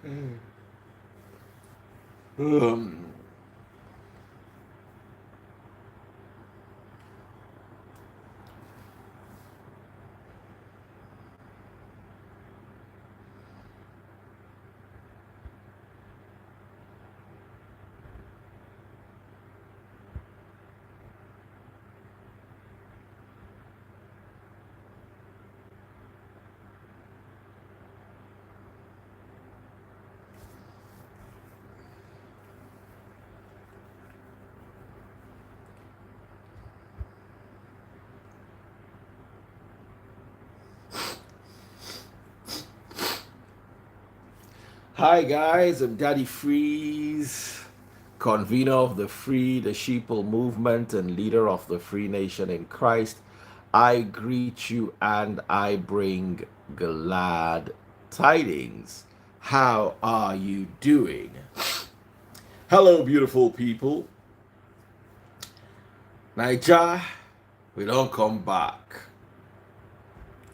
Um, Hi guys, I'm Daddy Freeze, convener of the Free the Sheeple movement and leader of the Free Nation in Christ. I greet you and I bring glad tidings. How are you doing? Hello, beautiful people. Niger, we don't come back.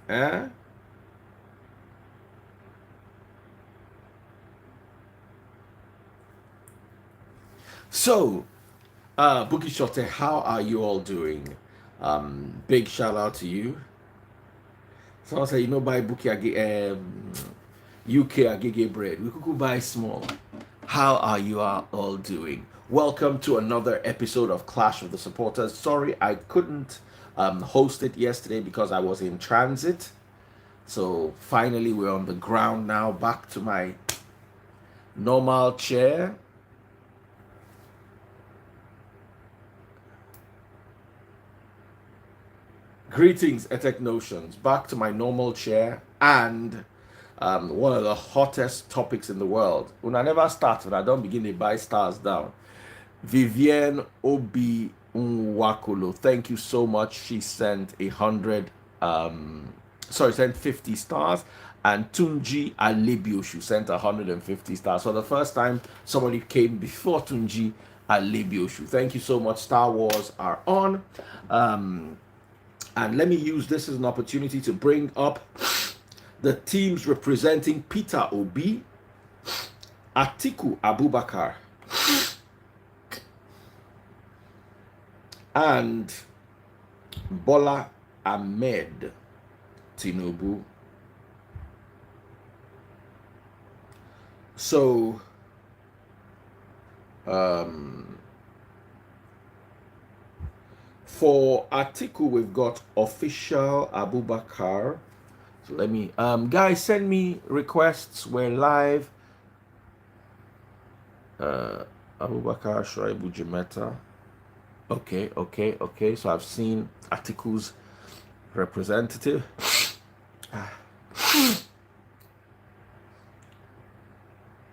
Eh? So, Bookie Shotte, how are you all doing? Big shout out to you. Someone say, you know, buy Bookie UK Agege bread. We could buy small. How are you all doing? Welcome to another episode of Clash of the Supporters. Sorry, I couldn't host it yesterday because I was in transit. So finally, we're on the ground now, back to my normal chair. Greetings, Etek Notions. Back to my normal chair and one of the hottest topics in the world. When I never start, when I don't begin to buy stars down. Vivienne Obi Nwakolo, thank you so much. She sent sent 50 stars. And Tunji Alebiosu sent 150 stars. So the first time somebody came before Tunji Alebiosu. Thank you so much. Star Wars are on. And let me use this as an opportunity to bring up the teams representing Peter Obi, Atiku Abubakar, and Bola Ahmed Tinubu. So, for Atiku, we've got official Abubakar. So let me, guys, send me requests. We're live. Abubakar Shoaibu Jemeta. Okay. So I've seen Atiku's representative.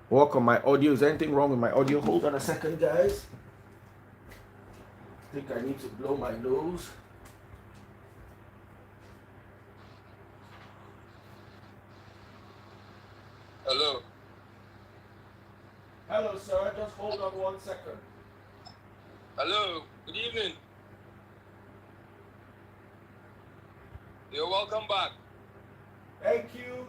Welcome, my audio. Is anything wrong with my audio? Hold on a second, guys. I think I need to blow my nose. Hello. Hello, sir. Just hold on 1 second. Hello. Good evening. You're welcome back. Thank you.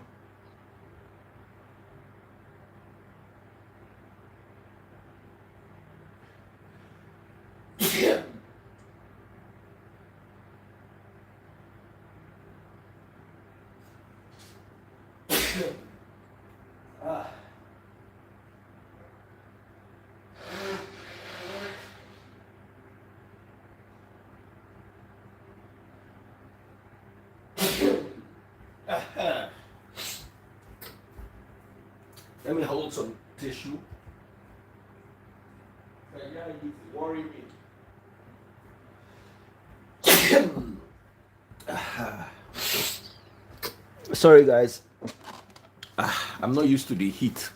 Let me hold some tissue. Yeah, you worry me. Sorry, guys. I'm not used to the heat.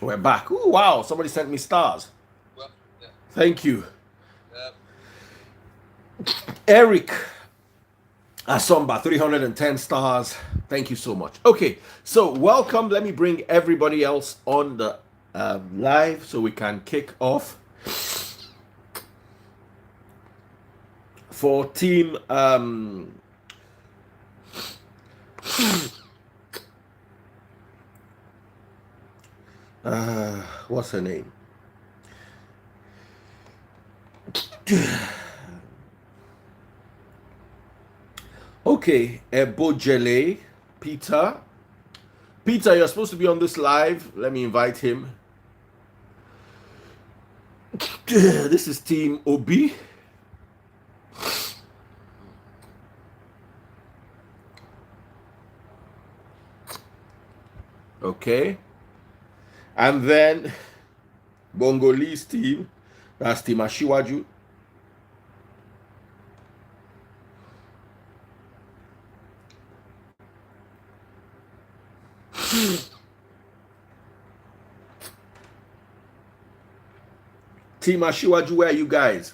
We're back. Oh, wow. Somebody sent me stars. Well, yeah. Thank you. Eric Asomba, 310 stars. Thank you so much. Okay, so welcome. Let me bring everybody else on the live so we can kick off. For team What's her name? Okay, Ebojele, Peter. Peter, you're supposed to be on this live. Let me invite him. This is Team Obi. Okay. And then Bongolese team. That's Team Ashiwaju. Team Ashiwaju, where are you guys?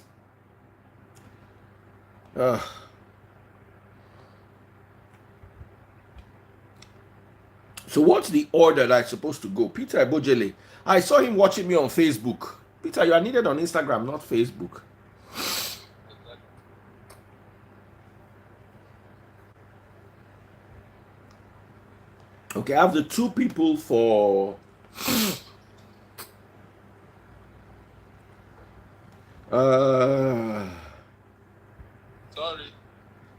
So what's the order that I'm supposed to go? Peter Ebojele. I saw him watching me on Facebook. Peter, you are needed on Instagram, not Facebook. Okay, I have the two people for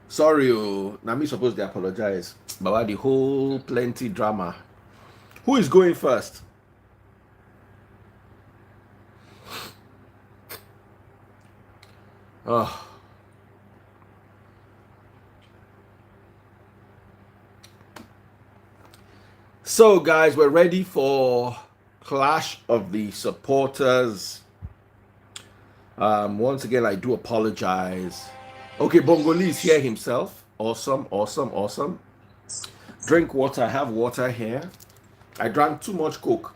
sorry, oh, now me supposed to apologize. But the whole plenty drama. Who is going first? Oh. So guys, we're ready for Clash of the Supporters. Once again, I do apologize. Okay, Bongoli is here himself. Awesome, awesome, awesome. Drink water. I have water here. I drank too much Coke.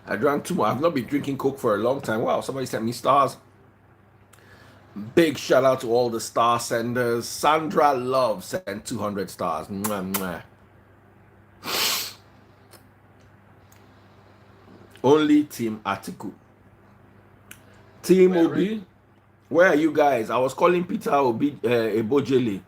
I drank too much. I've not been drinking Coke for a long time. Wow, somebody sent me stars. Big shout out to all the star senders. Sandra Love sent 200 stars. Mwah, mwah. Only Team Atiku. Team Obi. Where are you guys? I was calling Peter Obi Ebojele.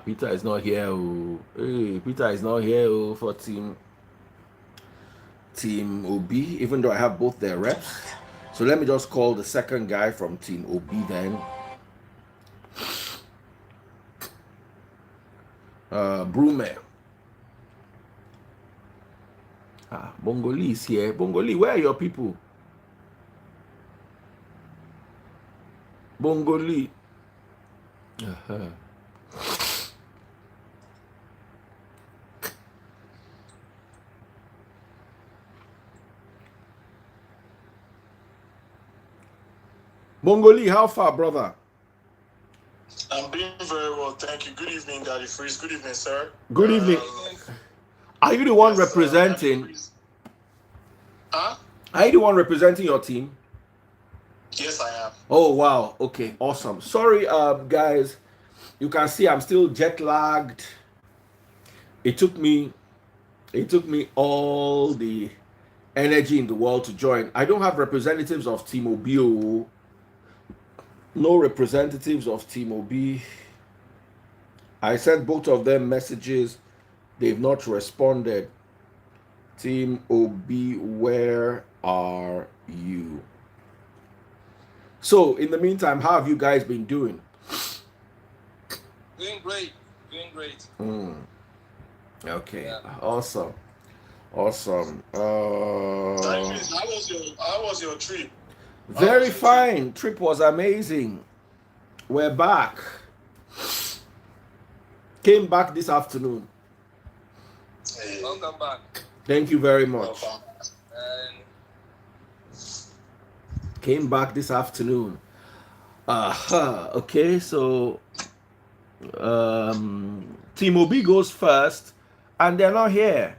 Peter is not here. Oh. Hey, Peter is not here for Team Obi, even though I have both their reps. So let me just call the second guy from Team Obi then. Brume. Bongoli is here. Bongoli, where are your people? Bongoli. Bongoli, how far, brother? I'm doing very well, thank you. Good evening, Daddy Freeze. Good evening, sir. Good evening. Are you the one representing? Huh? Are you the one representing your team? Yes, I am. Oh wow. Okay, awesome. Sorry, guys. You can see I'm still jet lagged. It took me all the energy in the world to join. I don't have representatives of Team Obi. No representatives of Team Obi. I sent both of them messages. They've not responded. Team Obi, where are you? So, in the meantime, how have you guys been doing? Doing great. Doing great. Okay. Yeah. Awesome. Awesome. How was your trip? Very fine. Trip was amazing. We're back. Came back this afternoon. Hey. Welcome back. Thank you very much. Welcome. And Came back this afternoon. Okay, so Team Obi goes first, and they're not here.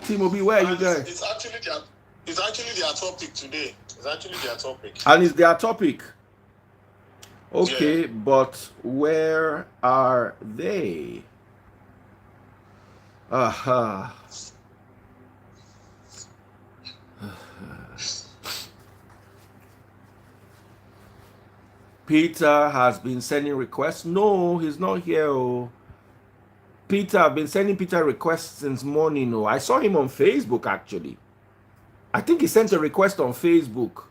Team Obi, where are you guys? It's actually their topic today. It's actually their topic. And it's their topic. Yeah. Okay, but where are they? Aha. Peter has been sending requests. No, he's not here. Oh. Peter, I've been sending Peter requests since morning. Oh, I saw him on Facebook actually. I think he sent a request on Facebook.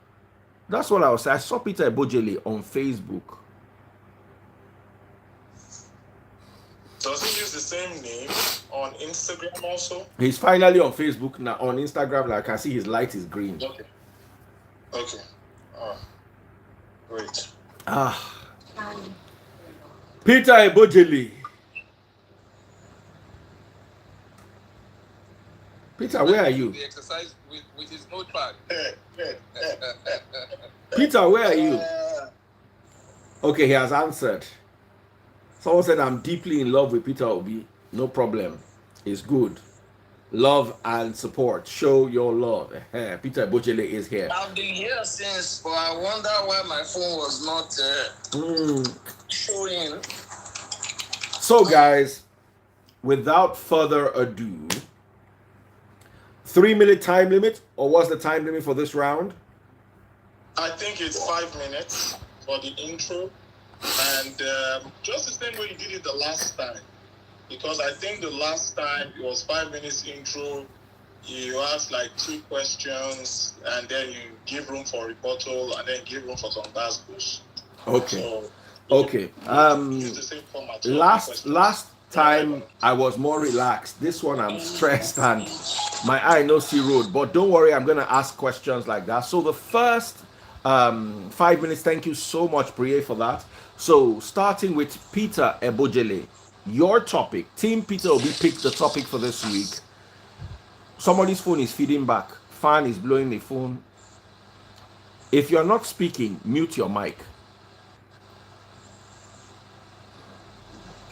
That's what I was saying. I saw Peter Ebojele on Facebook. Does he use the same name on Instagram also? He's finally on Facebook now. On Instagram, like I can see his light is green. Okay. Okay. Great. Ah. Peter Ebojele. Peter, where are you? The exercise with his notepad. Peter, where are you? Okay, he has answered. Someone said, I'm deeply in love with Peter Obi. No problem. It's good. Love and support. Show your love. Peter Ebojele is here. I've been here since, but I wonder why my phone was not showing. So, guys, without further ado, 3-minute time limit, or what's the time limit for this round? I think it's 5 minutes for the intro, and just the same way you did it the last time. Because I think the last time it was 5 minutes intro, you asked like 2 questions, and then you give room for rebuttal, and then give room for some baskets. Okay. So, Okay. use the same format. Last time I was more relaxed. This one I'm stressed and my eye no see road. But don't worry, I'm gonna ask questions like that. So the first 5 minutes. Thank you so much, Priye, for that. So starting with Peter Ebojele, your topic. Team Peter Obi picked the topic for this week. Somebody's phone is feeding back. Fan is blowing the phone. If you're not speaking, mute your mic.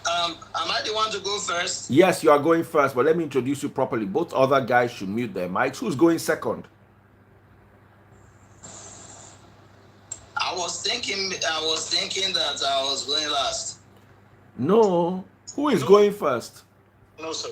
Am I the one to go first? Yes, you are going first, but let me introduce you properly. Both other guys should mute their mics. Who's going second? I was thinking that I was going last. No. Who is going first? No, sir.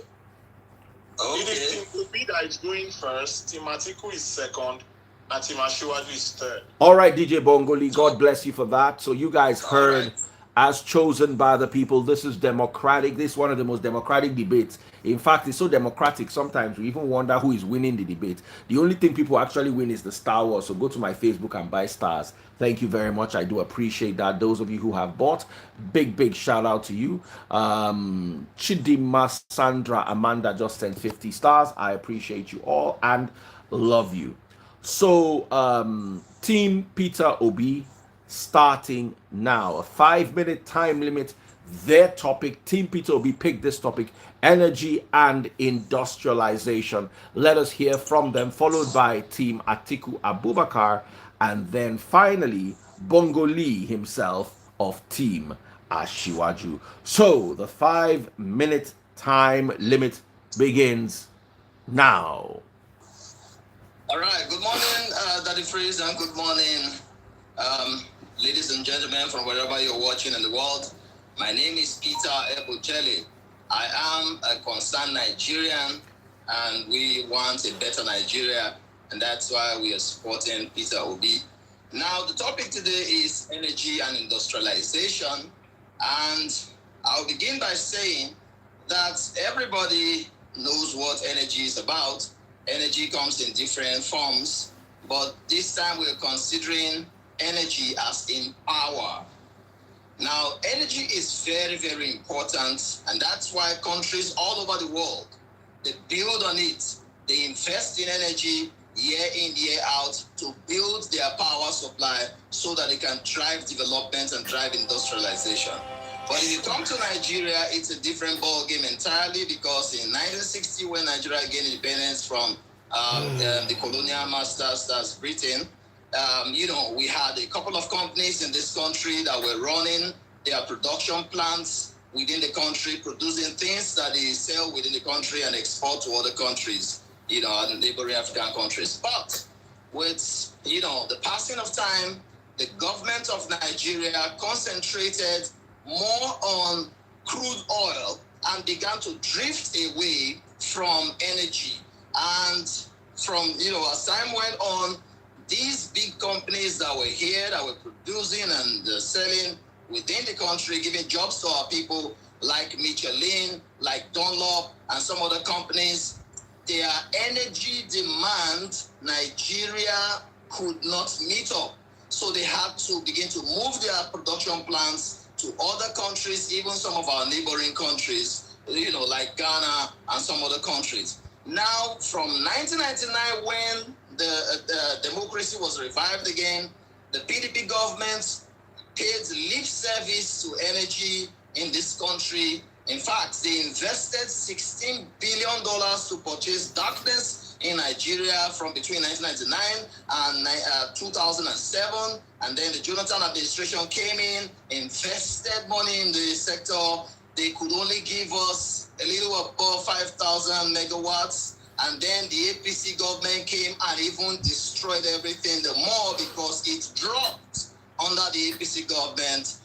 Okay. It is Team Obi that is going first, Team Atiku is second, and Team Ashiwaju is third. All right, DJ Bongoli, God bless you for that. So you guys heard, as chosen by the people, this is democratic. This is one of the most democratic debates. In fact, it's so democratic, sometimes we even wonder who is winning the debate. The only thing people actually win is the Star Wars. So go to my Facebook and buy stars. Thank you very much. I do appreciate that. Those of you who have bought, big shout out to you. Chidima Sandra Amanda just sent 50 stars. I appreciate you all and love you. So Team Peter Obi, starting now. A 5-minute time limit. Their topic, Team Peter Obi picked this topic, energy and industrialization. Let us hear from them, followed by Team Atiku Abubakar, and then finally Bongoli himself of Team Ashiwaju. So the 5-minute time limit begins now. All right. Good morning, Daddy Freeze, and good morning, ladies and gentlemen from wherever you're watching in the world. My name is Peter Ebojele. I am a concerned Nigerian, and we want a better Nigeria, and that's why we are supporting Peter Obi. Now, the topic today is energy and industrialization, and I'll begin by saying that everybody knows what energy is about. Energy comes in different forms, but this time we're considering energy as in power. Now, energy is very important, and that's why countries all over the world, they build on it. They invest in energy year in, year out to build their power supply so that they can drive development and drive industrialization. But if you come to Nigeria, it's a different ballgame entirely, because in 1960, when Nigeria gained independence from the colonial masters, that's Britain, we had a couple of companies in this country that were running their production plants within the country, producing things that they sell within the country and export to other countries, and neighboring African countries. But with, the passing of time, the government of Nigeria concentrated more on crude oil and began to drift away from energy. And from, as time went on, these big companies that were here, that were producing and selling within the country, giving jobs to our people, like Michelin, like Dunlop, and some other companies, their energy demand, Nigeria could not meet up. So they had to begin to move their production plants to other countries, even some of our neighboring countries, like Ghana and some other countries. Now, from 1999, when the democracy was revived again, the PDP government paid lip service to energy in this country. In fact, they invested $16 billion to purchase darkness in Nigeria from between 1999 and 2007. And then the Jonathan administration came in, invested money in the sector. They could only give us a little above 5,000 megawatts. And then the APC government came and even destroyed everything the more because it dropped under the APC government,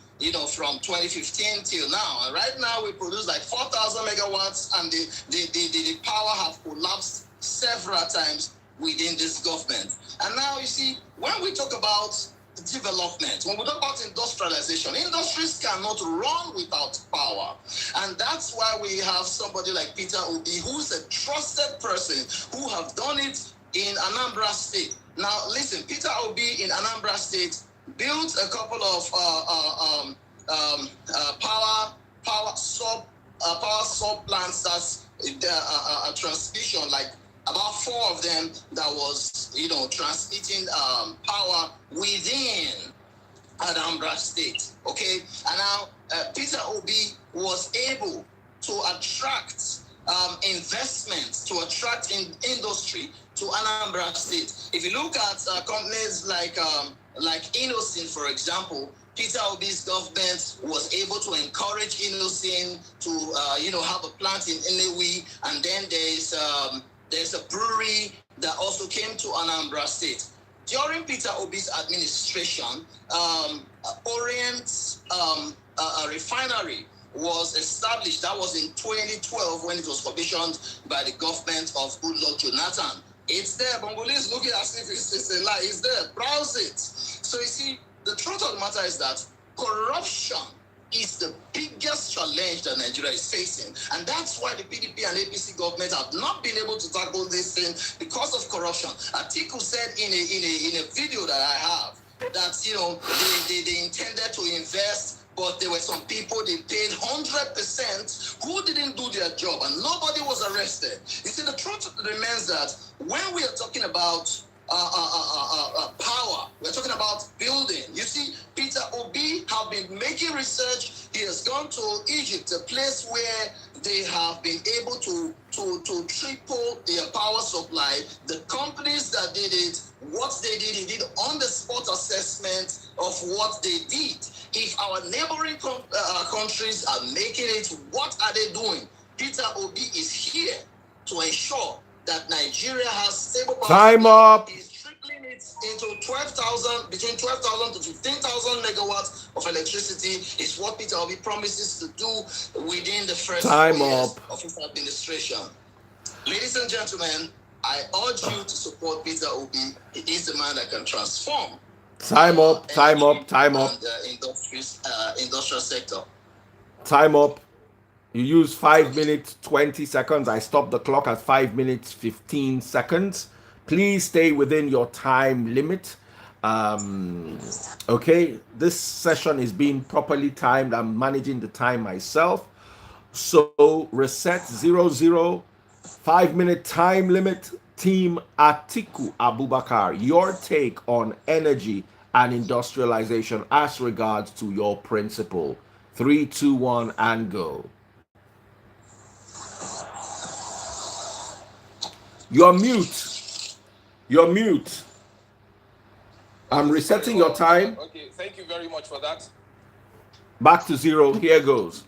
from 2015 till now. And right now we produce like 4,000 megawatts, and the power have collapsed several times within this government. And now you see, when we talk about development, when we talk about industrialization, industries cannot run without power. And that's why we have somebody like Peter Obi, who's a trusted person who have done it in Anambra State. Now listen, Peter Obi in Anambra State built a couple of power sub plants, that's a transmission, like about 4 of them, that was transmitting power within Anambra State. Okay, and now Peter Obi was able to attract investment, to attract industry to Anambra State. If you look at companies like Innocent, for example, Peter Obi's government was able to encourage Innocent to have a plant in Inewi, and then there's a brewery that also came to Anambra State. During Peter Obi's administration, Orient refinery was established. That was in 2012 when it was commissioned by the government of Goodluck Jonathan. It's there. Bongole is looking as if it's a lie. It's there. Browse it. So you see, the truth of the matter is that corruption is the biggest challenge that Nigeria is facing. And that's why the PDP and APC government have not been able to tackle this thing because of corruption. Atiku said in a video that I have that, they intended to invest, but there were some people they paid 100% who didn't do their job, and nobody was arrested. You see, the truth remains that when we are talking about power, we're talking about building. You see, Peter Obi have been making research. He has gone to Egypt, a place where they have been able to triple their power supply. The companies that did it, what they did, he did on-the-spot assessment of what they did. If our neighboring countries are making it, what are they doing? Peter Obi is here to ensure that Nigeria has stable power. Time up. He's tripling it into between 12,000 to 15,000 megawatts of electricity is what Peter Obi promises to do within the first 4 years of his administration. Ladies and gentlemen, I urge you to support Peter Obi. He is the man that can transform Time up. Industrial sector. Time up. You use 5 minutes 20 seconds. I stopped the clock at 5 minutes 15 seconds. Please stay within your time limit. Okay, this session is being properly timed. I'm managing the time myself. So reset 00 5-minute time limit. Team Atiku Abubakar, your take on energy and industrialization as regards to your principle. 3, 2, 1, and go. You're mute. You're mute. I'm resetting your time. Okay, thank you very much for that. Back to 0. Here goes.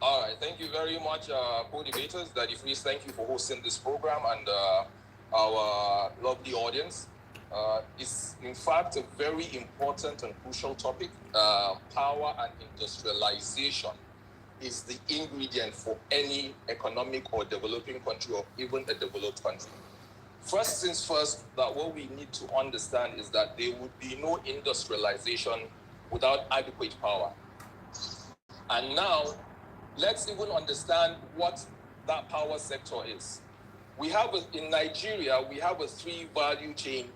All right, thank you very much, co-debaters. Daddy Freeze, thank you for hosting this program, and our lovely audience. is in fact a very important and crucial topic. Power and industrialization is the ingredient for any economic or developing country or even a developed country. First things first, that what we need to understand is that there would be no industrialization without adequate power. And now, let's even understand what that power sector is. In Nigeria, we have a 3-value chain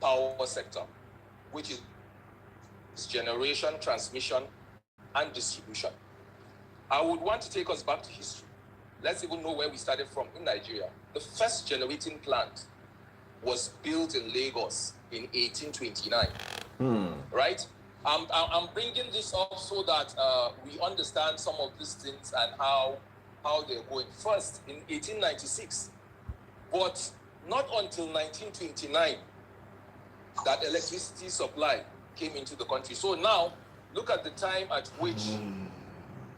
power sector, which is generation, transmission, and distribution. I would want to take us back to history. Let's even know where we started from in Nigeria. The first generating plant was built in Lagos in 1829, right? I'm bringing this up so that we understand some of these things and how they're going. First, in 1896, but not until 1929 that electricity supply came into the country. So now, look at the time at which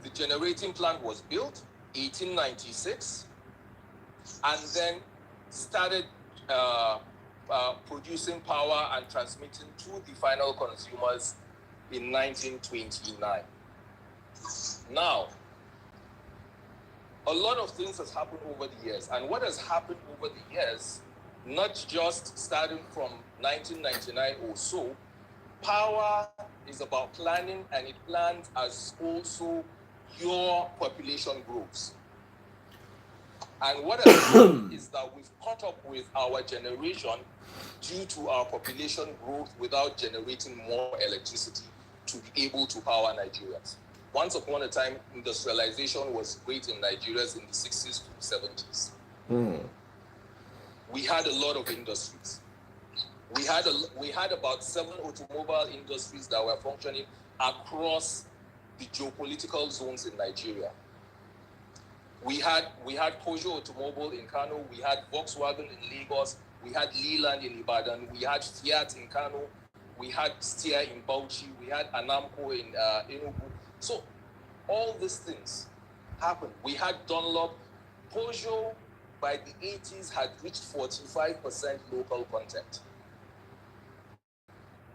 the generating plant was built, 1896, and then started producing power and transmitting to the final consumers in 1929. Now, a lot of things has happened over the years, and what has happened over the years, not just starting from 1999 or so, power is about planning, and it plans as also your population grows. And what has happened is that we've caught up with our generation due to our population growth without generating more electricity to be able to power Nigerians. Once upon a time, industrialization was great in Nigeria in the 60s to 70s. We had a lot of industries. We had about 7 automobile industries that were functioning across the geopolitical zones in Nigeria. We had Peugeot Automobile in Kano, we had Volkswagen in Lagos, we had Leland in Ibadan, we had Fiat in Kano, we had Steer in Bauchi, we had Anamco in Enugu. So all these things happened. We had Dunlop. Peugeot by the 80s had reached 45% local content.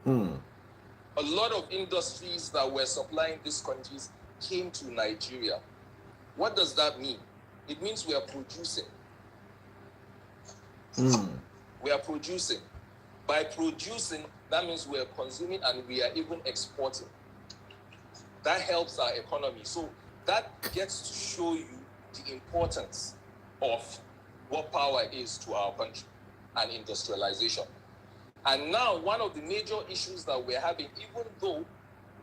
A lot of industries that were supplying these countries came to Nigeria. What does that mean? It means we are producing. We are producing. By producing, that means we are consuming and we are even exporting. That helps our economy. So that gets to show you the importance of what power is to our country and industrialization. And now one of the major issues that we're having, even though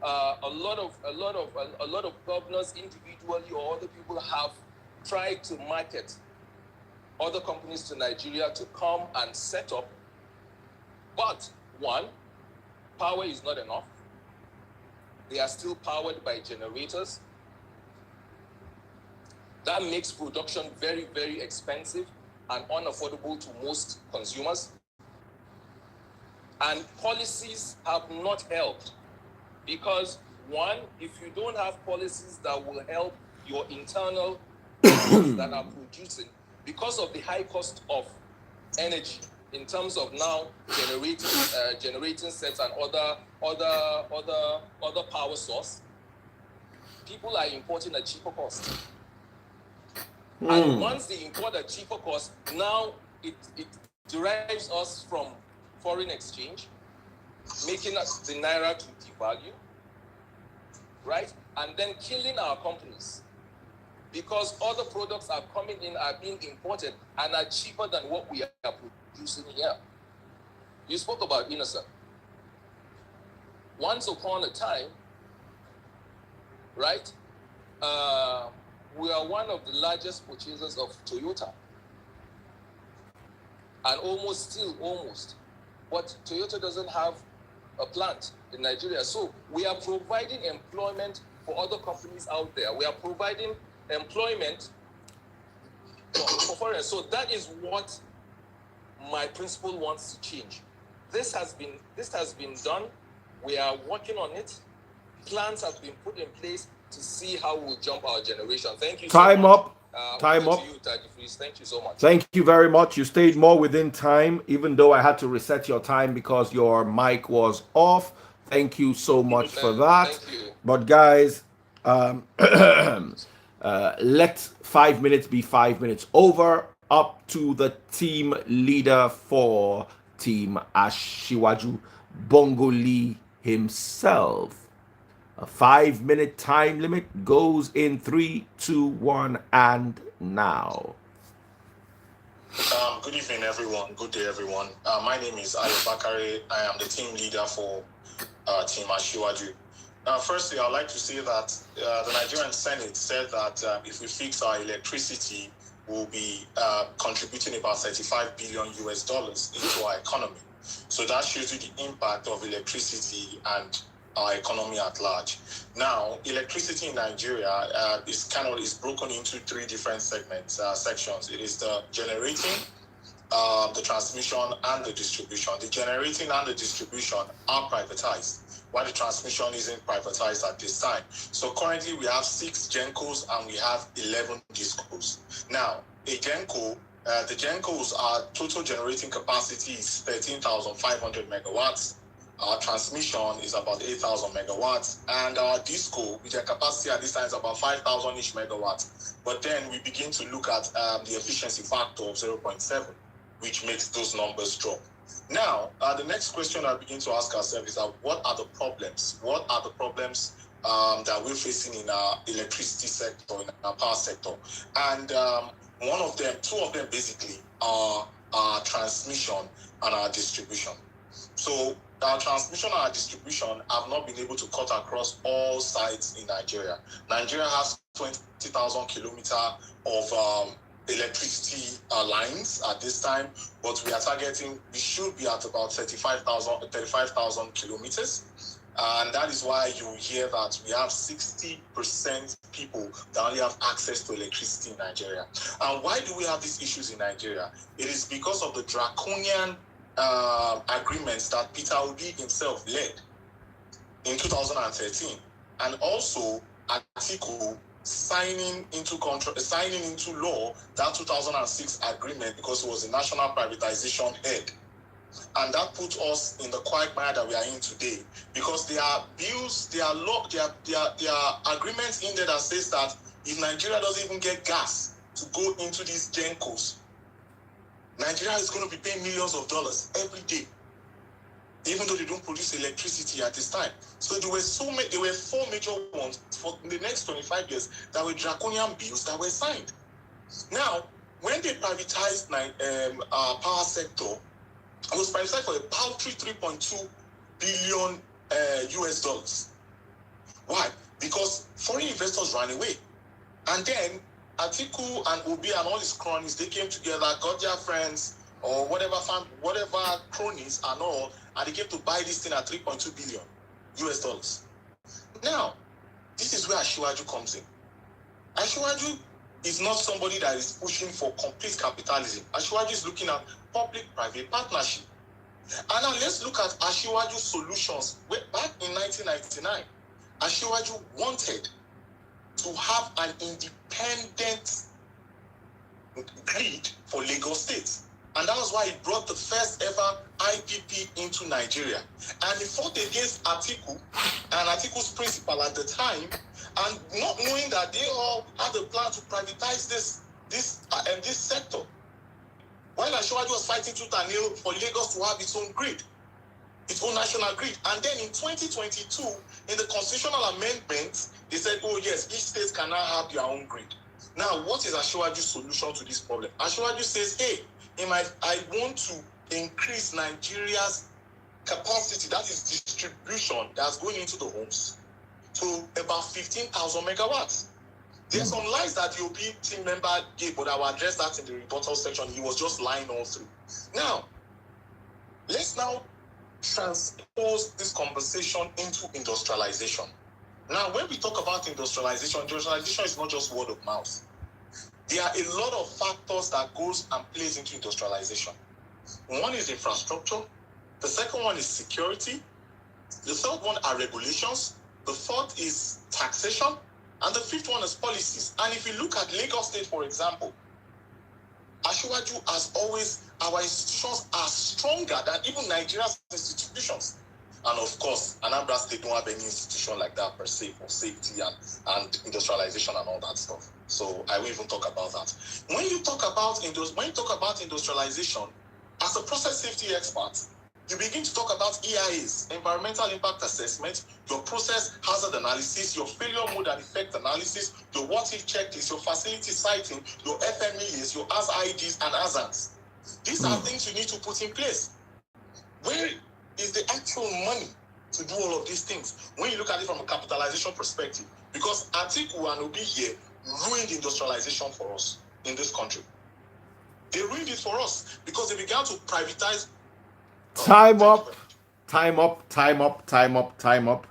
a lot of governors individually or other people have tried to market other companies to Nigeria to come and set up, but one, power is not enough. They are still powered by generators. That makes production very, very expensive and unaffordable to most consumers. And policies have not helped because, one, if you don't have policies that will help your internal that are producing, because of the high cost of energy in terms of now generating sets and other power source, people are importing at cheaper cost. And once they import at cheaper cost, now it derives us from foreign exchange, making us the naira to devalue, right? And then killing our companies because other products are coming in, are being imported and are cheaper than what we are producing here. You spoke about Innocent. Once upon a time, right, we are one of the largest purchasers of Toyota. And almost. But Toyota doesn't have a plant in Nigeria. So we are providing employment for other companies out there. We are providing employment for foreigners. So that is what my principal wants to change. This has been done. We are working on it. Plans have been put in place to see how we'll jump our generation. Thank you. Time so much. up. Time Over up. to you, Daddy Freeze. Thank you so much. Thank you very much. You stayed more within time, even though I had to reset your time because your mic was off. Thank you so much for that. Thank you. But guys, let 5 minutes be 5 minutes over. Up to the team leader for Team Ashiwaju, Bongo Lee himself. A 5 minute time limit goes in 3, 2, 1, and now. Good evening, everyone. Good day, everyone. My name is Ayo Bakare. I am the team leader for Team Ashiwaju. Firstly, I'd like to say that the Nigerian Senate said that if we fix our electricity, we'll be contributing about $35 billion into our economy. So that shows you the impact of electricity and our economy at large. Now, electricity in Nigeria is broken into three different sections. It is the generating, the transmission, and the distribution. The generating and the distribution are privatized, while the transmission isn't privatized at this time. So currently we have 6 GENCOs and we have 11 DISCOs. Now, a GENCO, the GENCOs, our total generating capacity is 13,500 megawatts. Our transmission is about 8,000 megawatts, and our DISCO, with their capacity at this time, is about 5,000-ish megawatts. But then we begin to look at the efficiency factor of 0.7, which makes those numbers drop. Now, the next question I begin to ask ourselves is what are the problems? What are the problems that we're facing in our electricity sector, in our power sector? And two of them basically are our transmission and our distribution. So our transmission and our distribution have not been able to cut across all sites in Nigeria. Nigeria has 20,000 kilometers of electricity lines at this time, but we should be at about 35,000 kilometers. And that is why you hear that we have 60% people that only have access to electricity in Nigeria. And why do we have these issues in Nigeria? It is because of the draconian agreements that Peter Obi himself led in 2013, and also Atiku signing into law that 2006 agreement, because it was a national privatization head. And that put us in the quagmire that we are in today, because there are bills, there are agreements in there that says that if Nigeria doesn't even get gas to go into these GENCOs, Nigeria is going to be paying millions of dollars every day, even though they don't produce electricity at this time. So there were 4 major ones for the next 25 years that were draconian bills that were signed. Now, when they privatized our power sector, it was privatized for a paltry $3.2 billion US. Why? Because foreign investors ran away. And then Atiku and Obi and all his cronies, they came together, got their friends or whatever cronies and all, and they came to buy this thing at $3.2 billion US. Now, this is where Ashiwaju comes in. Ashiwaju is not somebody that is pushing for complete capitalism. Ashiwaju is looking at public-private partnership. And now let's look at Ashiwaju's solutions. Back in 1999, Ashiwaju wanted to have an independent grid for Lagos State. And that was why he brought the first ever IPP into Nigeria. And he fought against Atiku and Atiku's principal at the time, and not knowing that they all had a plan to privatize this sector. While Ashiwaju was fighting tooth and nail for Lagos to have its own grid, its own national grid. And then in 2022, in the constitutional amendment, they said, oh yes, each state can now have their own grid. Now, what is Ashiwaju's solution to this problem? Ashiwaju says, hey, I want to increase Nigeria's capacity, that is distribution, that's going into the homes, to about 15,000 megawatts. There's some lies that the OB team member gave, but I will address that in the rebuttal section. He was just lying all through. Now, let's now transpose this conversation into industrialization. Now, when we talk about industrialization is not just word of mouth. There are a lot of factors that goes and plays into industrialization. One is infrastructure. The second one is security. The third one are regulations. The fourth is taxation. And the fifth one is policies. And if you look at Lagos State, for example, Asiwaju has always, our institutions are stronger than even Nigeria's institutions. And of course, Anambra State don't have any institution like that per se for safety and industrialization and all that stuff. So I won't even talk about that. When you talk about industrialization, as a process safety expert, you begin to talk about EIAs, environmental impact assessment, your process hazard analysis, your failure mode and effect analysis, your what-if checklist, your facility siting, your FMEAs, your ASIDs and ASANs. These are things you need to put in place. Where is the actual money to do all of these things? When you look at it from a capitalization perspective, because Atiku and Obi here ruined industrialization for us in this country. They ruined it for us because they began to privatize. Time up, time up, time up, time up, time up.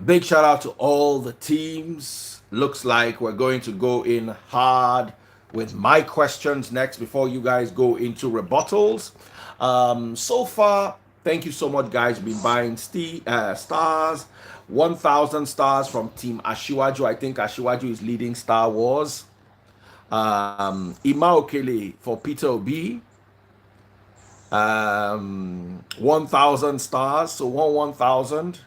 Big shout out to all the teams. Looks like we're going to go in hard with my questions next before you guys go into rebuttals. So far, thank you so much, guys. Been buying stars. 1,000 stars from Team Asiwaju. I think Asiwaju is leading Star Wars. Ima Okele for Peter Obi. 1,000 stars. So 1,000.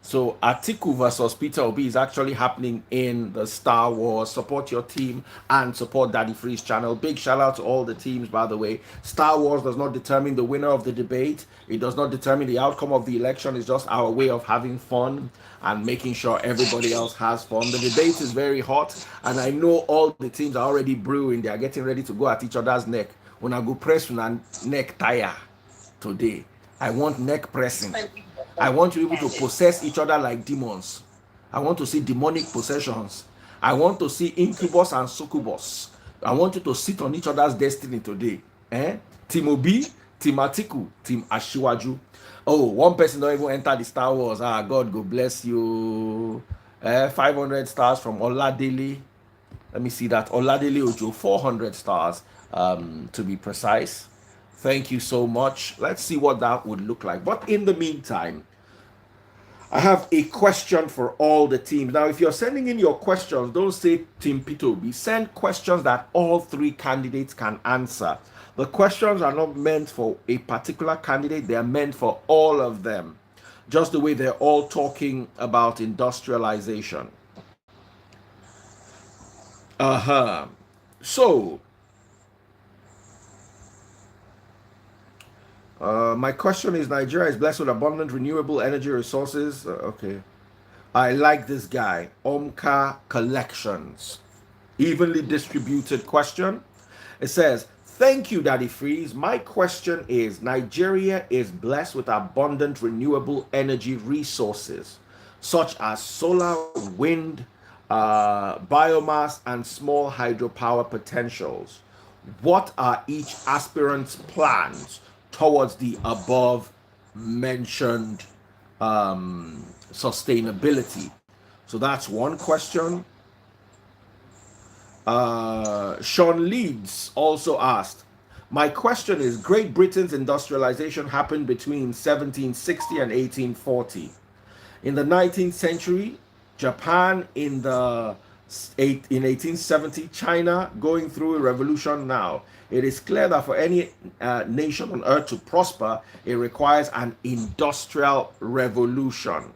So Atiku versus Peter Obi is actually happening in the Star Wars. Support your team and support Daddy Free's channel. Big shout out to all the teams, by the way. Star Wars does not determine the winner of the debate. It does not determine the outcome of the election. It's just our way of having fun and making sure everybody else has fun. The debate is very hot, and I know all the teams are already brewing. They are getting ready to go at each other's neck. When I go press one neck tire today, I want neck pressing. I want to be able to possess each other like demons. I want to see demonic possessions. I want to see incubus and succubus. I want you to sit on each other's destiny today. Team Obi, Team Atiku, Team Asiwaju. Oh, one person don't even enter the Star Wars. God go bless you. 500 stars from Oladele. Let me see that. Oladele Ojo, 400 stars to be precise. Thank you so much. Let's see what that would look like. But in the meantime, I have a question for all the teams. Now, if you're sending in your questions, don't say Team Pitobi. Send questions that all three candidates can answer. The questions are not meant for a particular candidate. They are meant for all of them. Just the way they're all talking about industrialization. So, my question is, Nigeria is blessed with abundant renewable energy resources. Okay. I like this guy. Omka Collections. Evenly distributed question. It says, thank you, Daddy Freeze. My question is, Nigeria is blessed with abundant renewable energy resources, such as solar, wind, biomass, and small hydropower potentials. What are each aspirant's plans towards the above mentioned sustainability? So that's one question. Sean Leeds also asked, my question is, Great Britain's industrialization happened between 1760 and 1840. In the 19th century, Japan in 1870, China going through a revolution now. It is clear that for any nation on earth to prosper, it requires an industrial revolution.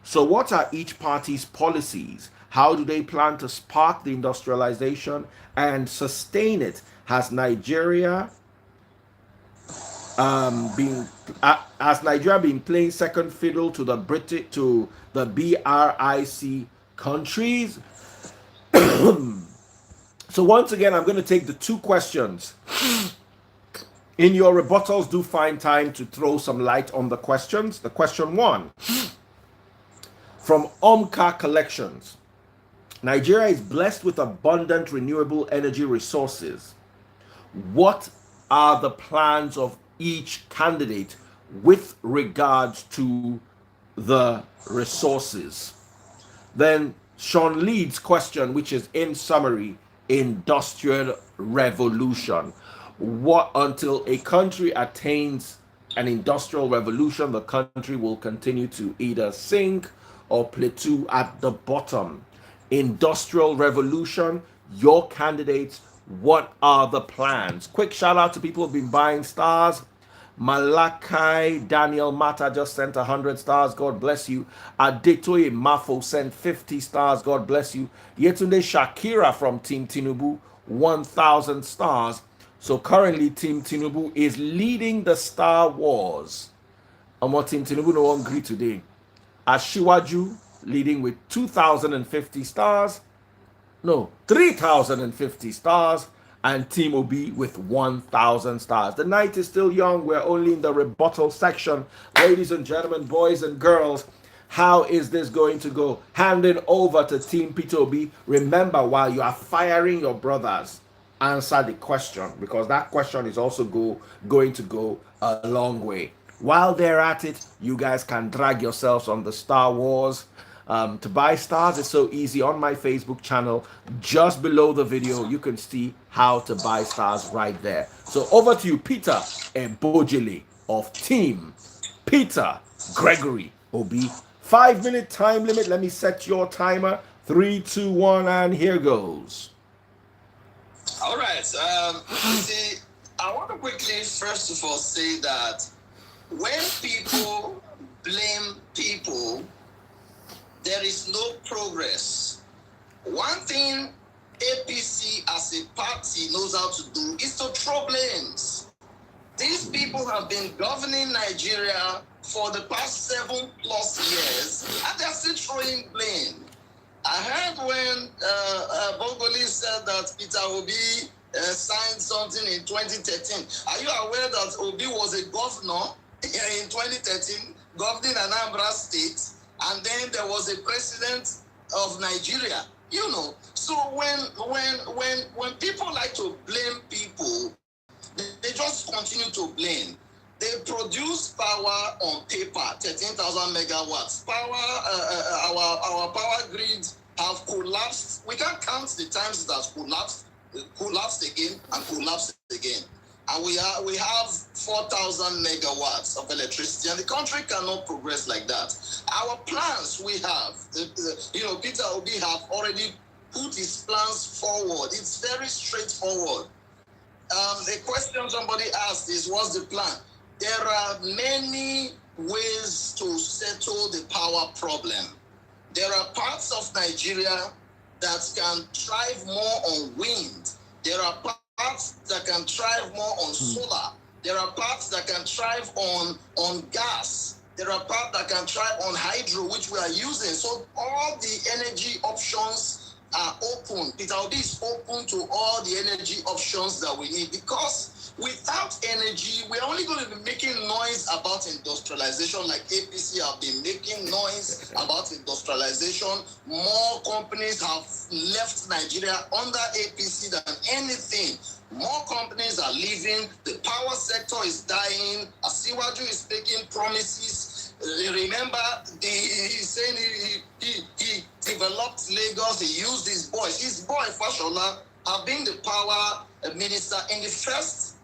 So what are each party's policies? How do they plan to spark the industrialization and sustain it? Has Nigeria been playing second fiddle to the BRIC countries? So once again, I'm going to take the two questions. In your rebuttals, do find time to throw some light on the questions. The question one, from Omka Collections. Nigeria is blessed with abundant renewable energy resources. What are the plans of each candidate with regards to the resources? Then Sean Leeds' question, which is in summary, industrial revolution. What until a country attains an industrial revolution, the country will continue to either sink or plateau at the bottom. Industrial revolution, your candidates, what are the plans? Quick shout out to people who've been buying stars. Malachi Daniel Mata just sent 100 stars. God bless you. Adetoye Mafo sent 50 stars. God bless you. Yetunde Shakira from Team Tinubu, 1,000 stars. So currently, Team Tinubu is leading the Star Wars. And what Team Tinubu no one agree today. Ashiwaju leading with 2,050 stars. No, 3,050 stars. And Team Obi with 1,000 stars. The night is still young. We're only in the rebuttal section. Ladies and gentlemen, boys and girls, how is this going to go? Handing over to Team Peter Obi. Remember, while you are firing your brothers, answer the question, because that question is also going to go a long way. While they're at it, you guys can drag yourselves on the Star Wars. To buy stars is so easy. On my Facebook channel, just below the video, you can see how to buy stars right there. So over to you, Peter Ebojele of Team Peter Gregory Obi. 5-minute time limit. Let me set your timer. 3, 2, 1, and here goes. All right. You see, I want to quickly, first of all, say that when people blame people, there is no progress. One thing APC as a party knows how to do is to throw blames. These people have been governing Nigeria for the past 7+ years, and they're still throwing blame. I heard when Bongoli said that Peter Obi signed something in 2013. Are you aware that Obi was a governor in 2013, governing Anambra State, and then there was a president of Nigeria? You know, so when people like to blame people, they just continue to blame. They produce power on paper, 13,000 megawatts. Our power grids have collapsed. We can't count the times that's collapsed again and collapsed again. And we have 4,000 megawatts of electricity, and the country cannot progress like that. Our plans we have, Peter Obi have already put his plans forward. It's very straightforward. The question somebody asked is, what's the plan? There are many ways to settle the power problem. There are parts of Nigeria that can thrive more on wind. There are parts that can thrive more on solar. There are parts that can thrive on gas. There are parts that can thrive on hydro, which we are using. So all the energy options are open. Peter Obi is open to all the energy options that we need, because without energy, we're only going to be making noise about industrialization, like APC have been making noise about industrialization. More companies have left Nigeria under APC than anything. More companies are leaving. The power sector is dying. Asiwaju is making promises. Remember, he's saying he developed Lagos. He used his boys. His boy, Fashola, have been the power minister in the first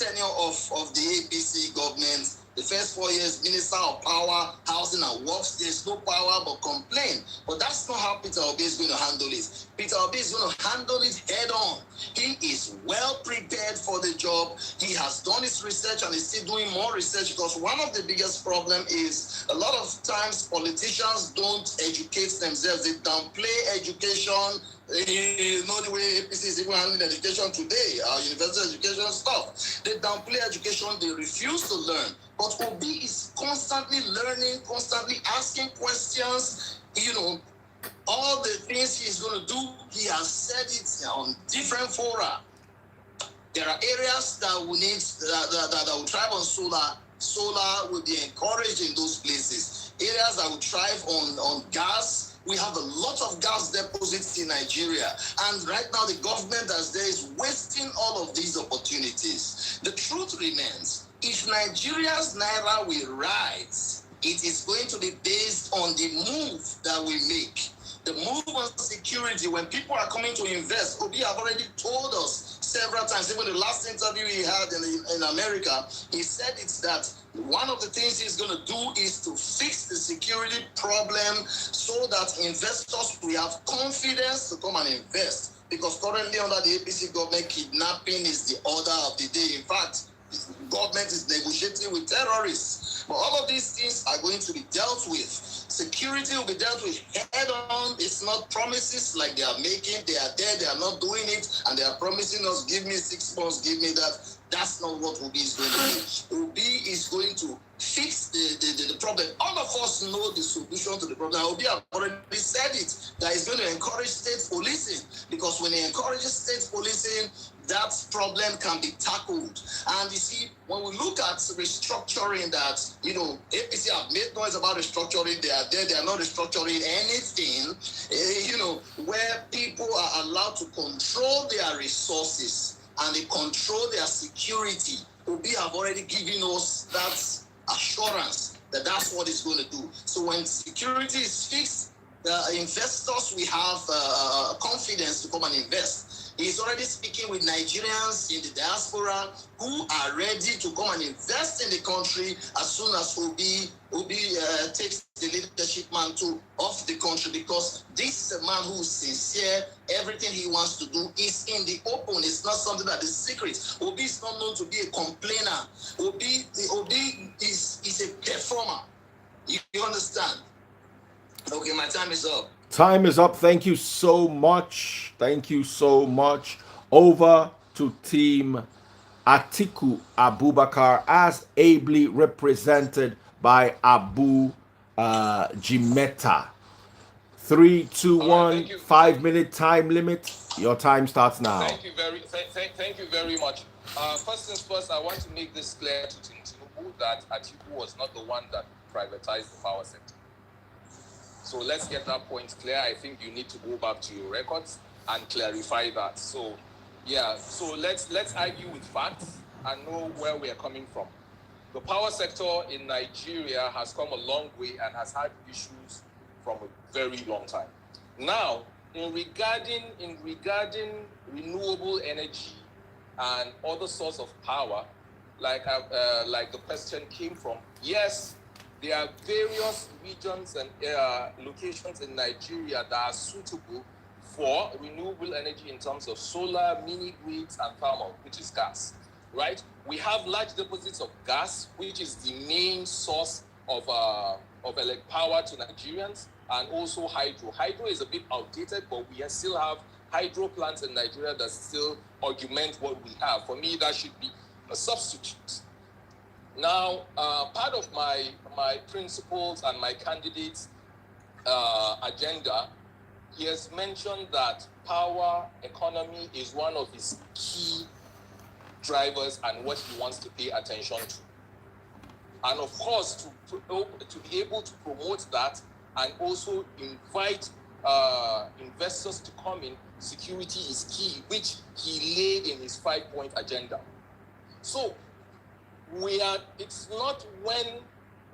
tenure of the APC government. The first 4 years, Minister of Power, Housing and Works. There's no power but complain. But that's not how Peter Obi is going to handle it. Peter Obi is going to handle it head on. He is well prepared for the job. He has done his research and is still doing more research, because one of the biggest problems is a lot of times politicians don't educate themselves. They downplay education. You know the way APC is even handling education today, our university education stuff. They downplay education, they refuse to learn. But Obi is constantly learning, constantly asking questions. All the things he's going to do, he has said it on different fora. There are areas that will need that will thrive on solar. Solar will be encouraged in those places. Areas that will thrive on gas. We have a lot of gas deposits in Nigeria, and right now the government that's there is wasting all of these opportunities. The truth remains, if Nigeria's naira will rise, it is going to be based on the move that we make. The move on security, when people are coming to invest, Obi have already told us several times. Even the last interview he had in America, he said it's that one of the things he's going to do is to fix the security problem so that investors will have confidence to come and invest. Because currently under the APC government, kidnapping is the order of the day. In fact, the government is negotiating with terrorists. But all of these things are going to be dealt with. Security will be dealt with head on. It's not promises like they are making. They are there, they are not doing it, and they are promising us, give me 6 months, give me that. That's not what Obi is going to do. Obi is going to fix the problem. All of us know the solution to the problem. Obi have already said it, that he's going to encourage state policing, because when he encourages state policing, that problem can be tackled. And you see, when we look at restructuring that, APC have made noise about restructuring. They are there, they are not restructuring anything, where people are allowed to control their resources and they control their security. Obi have already given us that assurance that that's what it's going to do. So when security is fixed, the investors will have confidence to come and invest. He's already speaking with Nigerians in the diaspora who are ready to come and invest in the country as soon as Obi takes the leadership mantle of the country, because this is a man who is sincere. Everything he wants to do is in the open. It's not something that is secret. Obi is not known to be a complainer. Obi is a performer. You understand? Okay, my time is up. Time is up. Thank you so much. Thank you so much. Over to Team Atiku Abubakar, as ably represented by Abu Jimeta. 3, 2, 1, 5-minute time limit. Your time starts now. Thank you very much. First things first, I want to make this clear to Tinubu that Atiku was not the one that privatized the power sector. So let's get that point clear. I think you need to go back to your records and clarify that. So let's argue with facts and know where we are coming from. The power sector in Nigeria has come a long way and has had issues from a very long time. Now, in regarding renewable energy and other source of power, like the question came from, yes, there are various regions and locations in Nigeria that are suitable for renewable energy in terms of solar, mini grids, and thermal, which is gas, right? We have large deposits of gas, which is the main source of electric power to Nigerians, and also hydro. Hydro is a bit outdated, but we still have hydro plants in Nigeria that still augment what we have. For me, that should be a substitute. Now, part of my principles and my candidate's agenda, he has mentioned that power economy is one of his key drivers and what he wants to pay attention to. And of course, to be able to promote that and also invite investors to come in, security is key, which he laid in his 5-point agenda. So, it's not when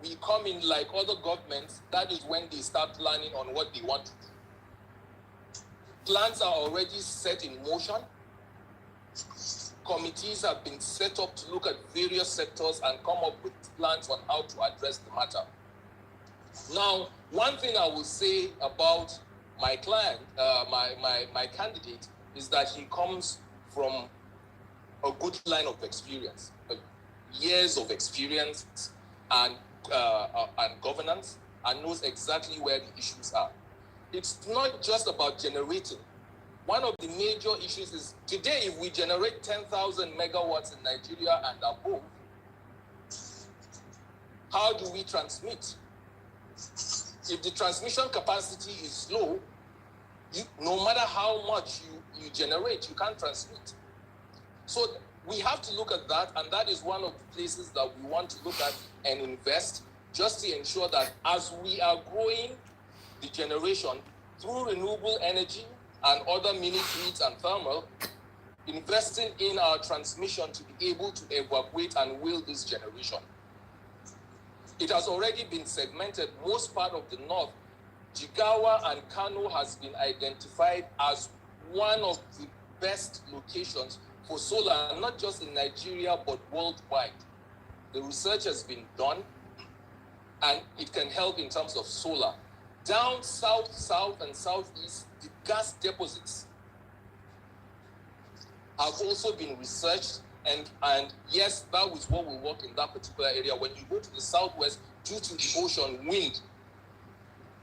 we come in like other governments, that is when they start planning on what they want to do. Plans are already set in motion. Committees have been set up to look at various sectors and come up with plans on how to address the matter. Now, one thing I will say about my client, my candidate, is that he comes from a good line of experience. Years of experience and governance, and knows exactly where the issues are. It's not just about generating. One of the major issues is today, if we generate 10,000 megawatts in Nigeria and above, how do we transmit? If the transmission capacity is low, no matter how much you generate, you can't transmit. So we have to look at that, and that is one of the places that we want to look at and invest, just to ensure that as we are growing the generation through renewable energy and other mini grids and thermal, investing in our transmission to be able to evacuate and wheel this generation. It has already been segmented. Most part of the north, Jigawa and Kano has been identified as one of the best locations for solar, not just in Nigeria, but worldwide. The research has been done, and it can help in terms of solar. Down south, south, and southeast, the gas deposits have also been researched, and yes, that was what will work in that particular area. When you go to the southwest, due to the ocean, wind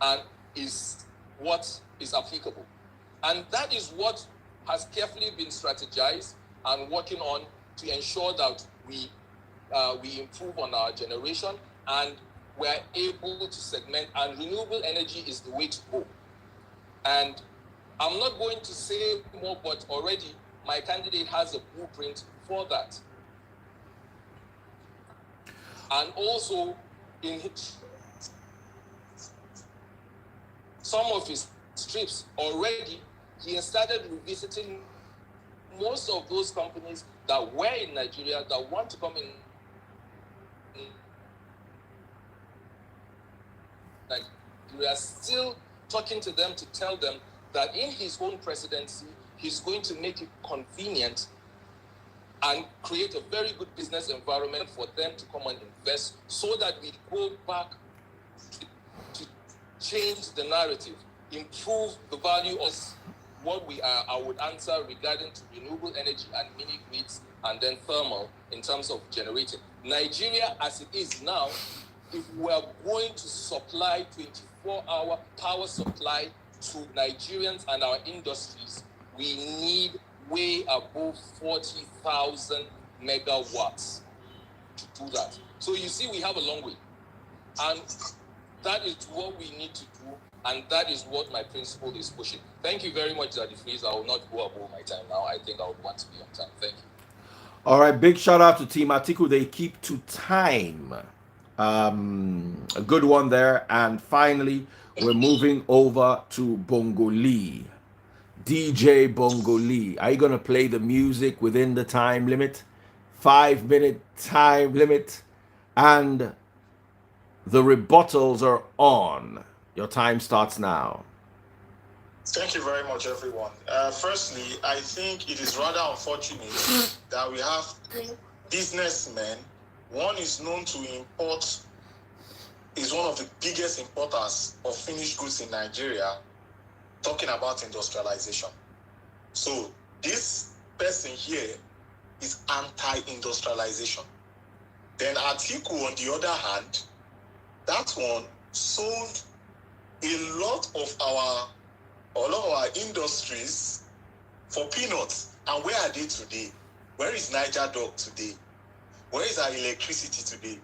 and is what is applicable. And that is what has carefully been strategized and working on to ensure that we improve on our generation and we're able to segment, and renewable energy is the way to go. And I'm not going to say more, but already my candidate has a blueprint for that. And also, in some of his trips already, he has started revisiting most of those companies that were in Nigeria that want to come in Nigeria, still talking to them to tell them that in his own presidency, he's going to make it convenient and create a very good business environment for them to come and invest, so that we go back to change the narrative, improve the value of what we are. I would answer regarding to renewable energy and mini grids and then thermal in terms of generating. Nigeria, as it is now, if we are going to supply 24-hour power supply to Nigerians and our industries, we need way above 40,000 megawatts to do that. So you see, we have a long way. And that is what we need to do, and that is what my principal is pushing. Thank you very much, Daddy Freeze. I will not go above my time now. I think I would want to be on time. Thank you. All right, big shout out to Team Atiku. They keep to time. A good one there. And finally, we're moving over to Bongo Lee. DJ Bongo Lee. Are you going to play the music within the time limit? 5-minute time limit. And the rebuttals are on. Your time starts now. Thank you very much, everyone. Firstly, I think it is rather unfortunate that we have two businessmen. One is known to import, is one of the biggest importers of finished goods in Nigeria, talking about industrialization. So this person here is anti-industrialization. Then Atiku, on the other hand, that one sold a lot of our industries for peanuts. And where are they today? Where is Niger Dog today? Where is our electricity today?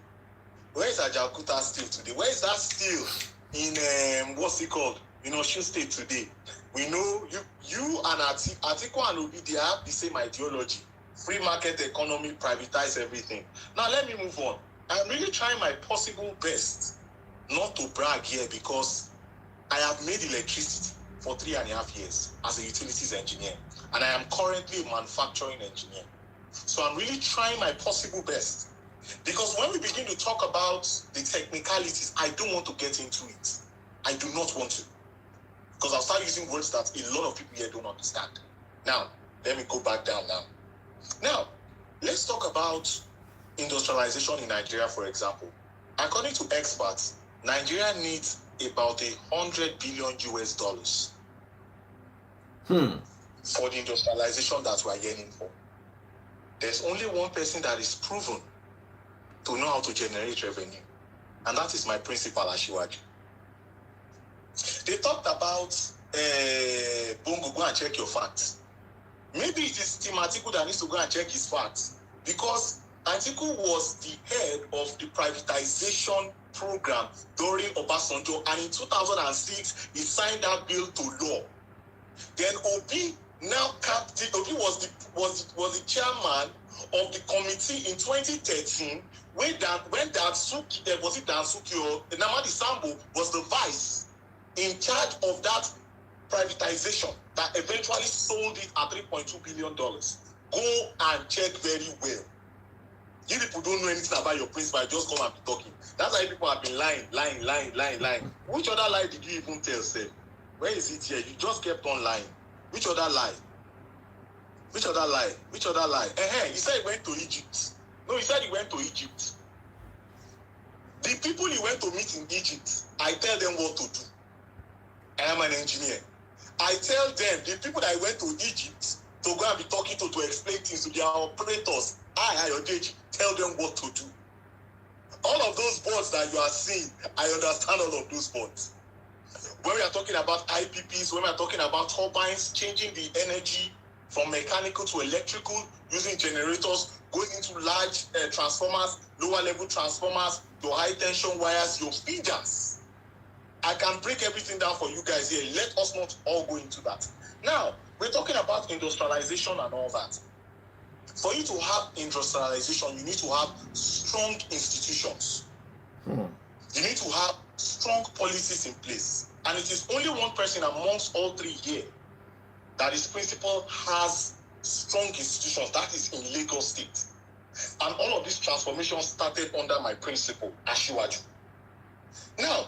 Where is our Jakarta steel today? Where is that steel in what's it called? In Osun State today? We know you and Atiku and Obi, they have the same ideology. Free market economy, privatize everything. Now let me move on. I'm really trying my possible best not to brag here, because I have made electricity for 3.5 years as a utilities engineer, and I am currently a manufacturing engineer. So I'm really trying my possible best, because when we begin to talk about the technicalities, I don't want to get into it. I do not want to, because I'll start using words that a lot of people here don't understand. Now, let me go back down now. Now, let's talk about industrialization in Nigeria, for example. According to experts, Nigeria needs about $100 billion for the industrialization that we are yearning for. There's only one person that is proven to know how to generate revenue, and that is my principal, Ashiwaju. They talked about Bongo, go and check your facts. Maybe it is Team Atiku that needs to go and check his facts, because Atiku was the head of the privatization program during Obasanjo, and in 2006 he signed that bill to law. Then Obi was the chairman of the committee in 2013 when Dansuki, was it Dansuki or Namadi Sambo was the vice in charge of that privatization that eventually sold it at $3.2 billion. Go and check very well. You people don't know anything about your principal, just come and be talking. That's why people have been lying. Which other lie did you even tell, sir? Where is it here? You just kept on lying. Which other lie? Which other lie? Which other lie? He said he went to Egypt. No, he said he went to Egypt. The people he went to meet in Egypt, I tell them what to do. I am an engineer. I tell them, the people that I went to Egypt to go and be talking to explain things to their operators, Ayodeji, tell them what to do. All of those boards that you are seeing, I understand all of those boards. When we are talking about IPPs, when we are talking about turbines, changing the energy from mechanical to electrical, using generators, going into large transformers, lower level transformers, your high tension wires, your feeders. I can break everything down for you guys here. Let us not all go into that. Now, we're talking about industrialization and all that. For you to have industrialization, you need to have strong institutions. You need to have strong policies in place. And it is only one person amongst all three here that is principal has strong institutions. That is in Lagos State. And all of this transformation started under my principal, Ashiwaju. Now,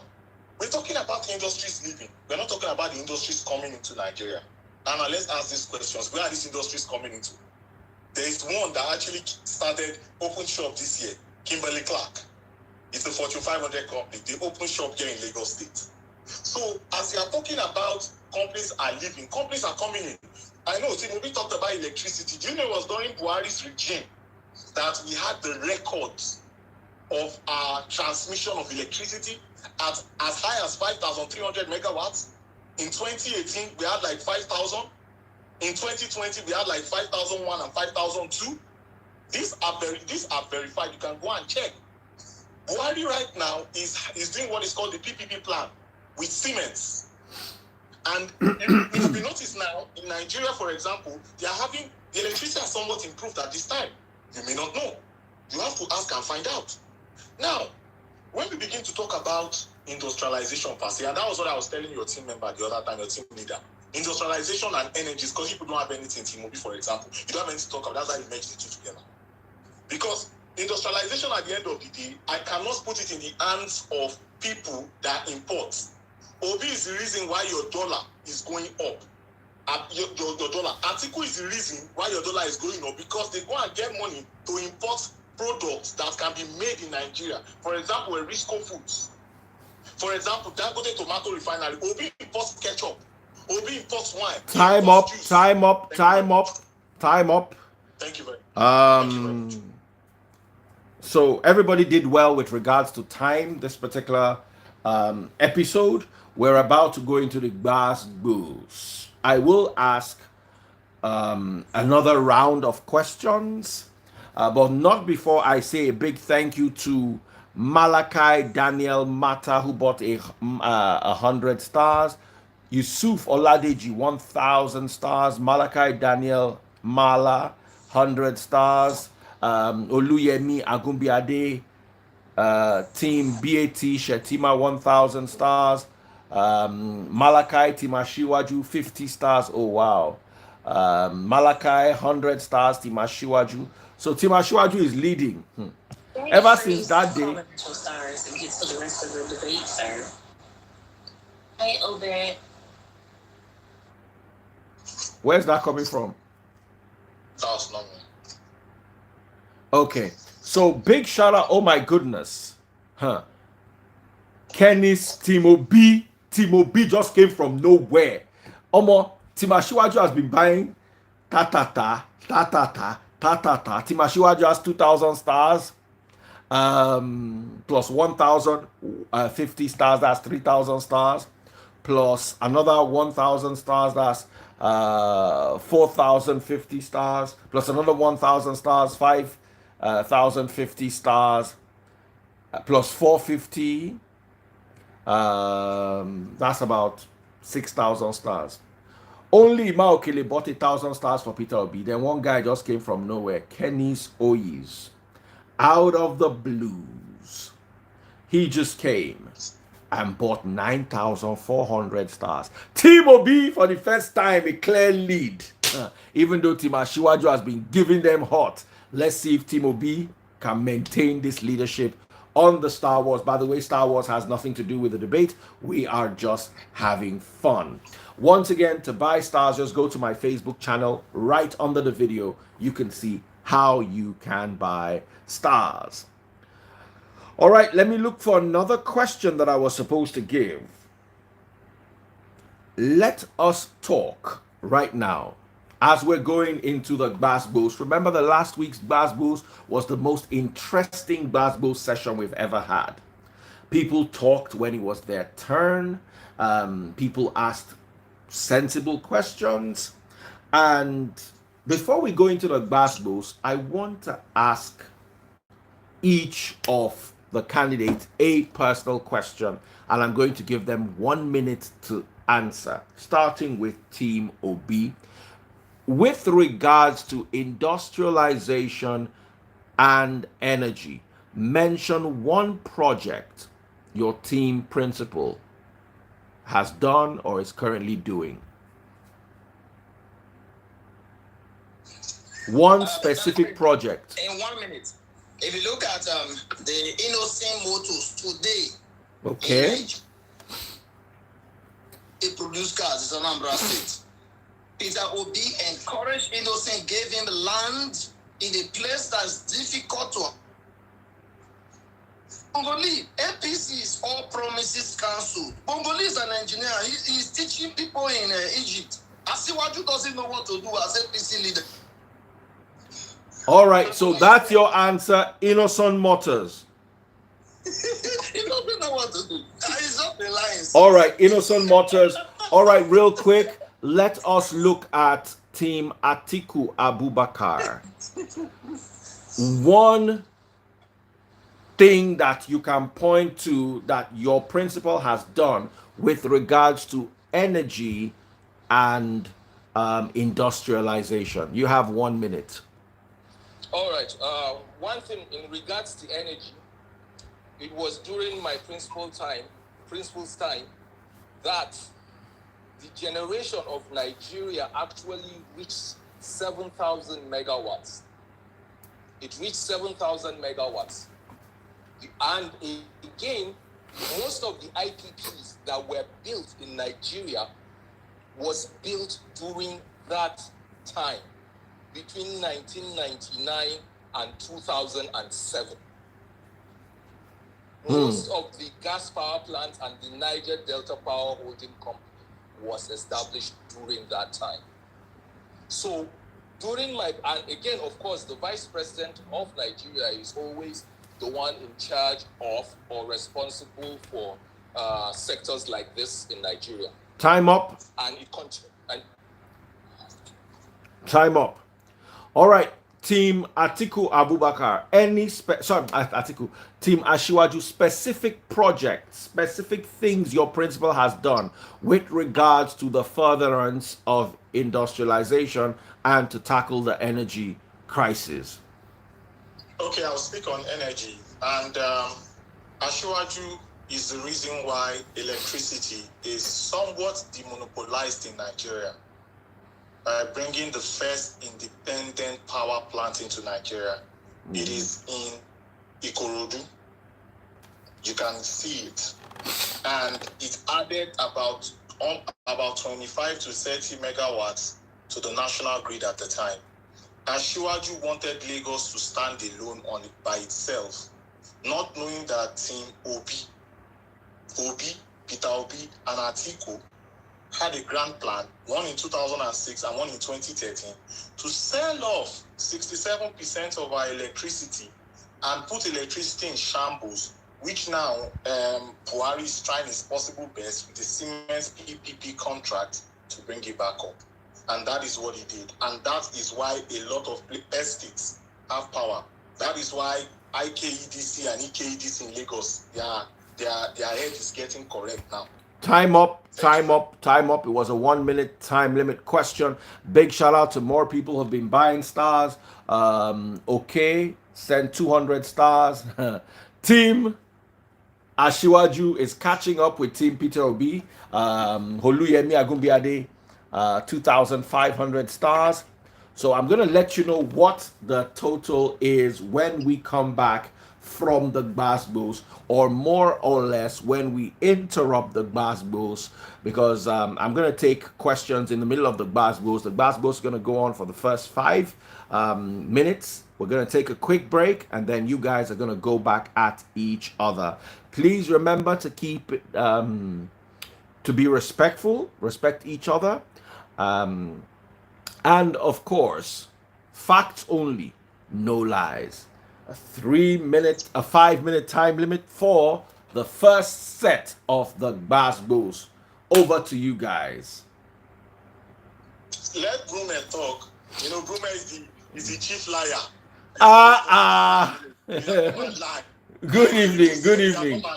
we're talking about industries leaving. We're not talking about the industries coming into Nigeria. And now let's ask these questions. Where are these industries coming into? There is one that actually started open shop this year, Kimberly Clark. It's a Fortune 500 company. They open shop here in Lagos State. So as we are talking about companies are leaving, companies are coming in. I know, see, we talked about electricity. Do you know it was during Buhari's regime that we had the records of our transmission of electricity at as high as 5,300 megawatts? In 2018, we had like 5,000. In 2020, we had like 5,001 and 5,002. These are verified. You can go and check. Buhari right now is doing what is called the PPP plan with Siemens. And if you notice now, in Nigeria, for example, they are having the electricity has somewhat improved at this time. You may not know. You have to ask and find out. Now, when we begin to talk about industrialization per se, and that was what I was telling your team member the other time, your team leader. Industrialization and energies, because people don't have anything, Tinubu, for example. You don't have anything to talk about. That's why you merge the two together. Because industrialization at the end of the day, I cannot put it in the hands of people that import. Obi is the reason why your dollar is going up. Your dollar. Atiku is the reason why your dollar is going up because they go and get money to import products that can be made in Nigeria. For example, Risco Foods. For example, Dangote Tomato Refinery. Obi imports ketchup. Obi imports wine. Time up. Time up. Time up. Time up. Thank you very much. So everybody did well with regards to time. This particular episode, we're about to go into the glass booze. I will ask another round of questions, but not before I say a big thank you to Malachi Daniel Mata, who bought 100 stars. Yusuf Oladeji, 1,000 stars. Malachi Daniel Mala, 100 stars. Oluyemi Agumbiade, Team BAT Shetima, 1,000 stars. Malachi Timashiwaju, 50 stars. Oh, wow. Malachi, 100 stars. Timashiwaju. So Timashiwaju is leading. Ever since that day. Stars and get to the rest of the debate, sir. Hey, Obed. Where's that coming from? That's not me. Okay, so big shout out. Oh my goodness. Kenny's Timo B just came from nowhere. Timashiwaju has been buying ta. Timashiwaju has 2,000 stars. Plus 1,050 stars, that's 3,000 stars. Plus another 1,000 stars, that's 4,050 stars. Plus another 1,000 stars, 5,050 stars. Plus 450. That's about 6,000 stars. Only Maokele bought 1,000 stars for Peter Obi. Then one guy just came from nowhere, Kenny's Oyes. Out of the blues, he just came and bought 9,400 stars. Team Obi, for the first time, a clear lead. Even though Timashiwaju has been giving them hot. Let's see if Team Obi can maintain this leadership on the Star Wars. By the way, Star Wars has nothing to do with the debate. We are just having fun. Once again, to buy stars, just go to my Facebook channel. Right under the video, you can see how you can buy stars. All right, let me look for another question that I was supposed to give. Let us talk right now as we're going into the Bass Boost. Remember, the last week's Bass Boost was the most interesting Bass Boost session we've ever had. People talked when it was their turn. People asked sensible questions. And before we go into the Bass Boost, I want to ask each of the candidates a personal question, and I'm going to give them 1 minute to answer, starting with Team OB. With regards to industrialization and energy, mention one project your team principal has done or is currently doing. One specific project. In 1 minute. If you look at the innocent motors today, Okay. they produce cars in Anambra State. Peter Obi encouraged Innocent, gave him land in a place that's difficult to. Bongoli, APC is all promises cancelled. Bongoli is an engineer. He's teaching people in Egypt. Asiwaju doesn't know what to do as APC leader. All right, so that's your answer, Innocent Motors. He doesn't know what to do. He's up the lines. All right, Innocent Motors. All right, real quick, let us look at Team Atiku Abubakar. One thing that you can point to that your principal has done with regards to energy and industrialization. You have 1 minute. All right. One thing in regards to energy, it was during my principal's time, that the generation of Nigeria actually reached 7,000 megawatts. It reached 7,000 megawatts. And again, most of the IPPs that were built in Nigeria was built during that time, between 1999 and 2007. Most of the gas power plants and the Niger Delta Power Holding Company was established during that time. So during and again, of course, the vice president of Nigeria is always the one in charge of or responsible for sectors like this in Nigeria. Time up. And it continues. Time up. All right, Team Atiku Abubakar. Atiku. Team Ashiwaju. Specific projects, specific things your principal has done with regards to the furtherance of industrialization and to tackle the energy crisis. Okay, I'll speak on energy. And Ashiwaju is the reason why electricity is somewhat demonopolized in Nigeria. Bringing the first independent power plant into Nigeria. It is in Ikorodu. You can see it. And it added about 25 to 30 megawatts to the national grid at the time. Ashiwaju wanted Lagos to stand alone on it by itself, not knowing that Team Peter Obi, and Atiku had a grand plan, one in 2006 and one in 2013, to sell off 67% of our electricity and put electricity in shambles, which now Buhari is trying his possible best with the Siemens PPP contract to bring it back up. And that is what he did. And that is why a lot of estates have power. That is why IKEDC and EKEDC in Lagos, their head is getting correct now. Time up. It was a 1 minute time limit question. Big shout out to more people who have been buying stars. Okay, send 200 stars. Team Ashiwaju is catching up with Team Peter Obi. Holuyemi Agumbiade, 2,500 stars. So I'm going to let you know what the total is when we come back from the gbasgbos, or more or less when we interrupt the gbasgbos, because I'm going to take questions in the middle of the gbasgbos. The gbasgbos is going to go on for the first 5 minutes. We're going to take a quick break, and then you guys are going to go back at each other. Please remember to keep it, to be respectful, respect each other, and of course, facts only, no lies. A 5 minute time limit for the first set of the gbasgbos. Over to you guys. Let Brumer talk. You know, Brumer is the chief liar. Good evening. Good evening. I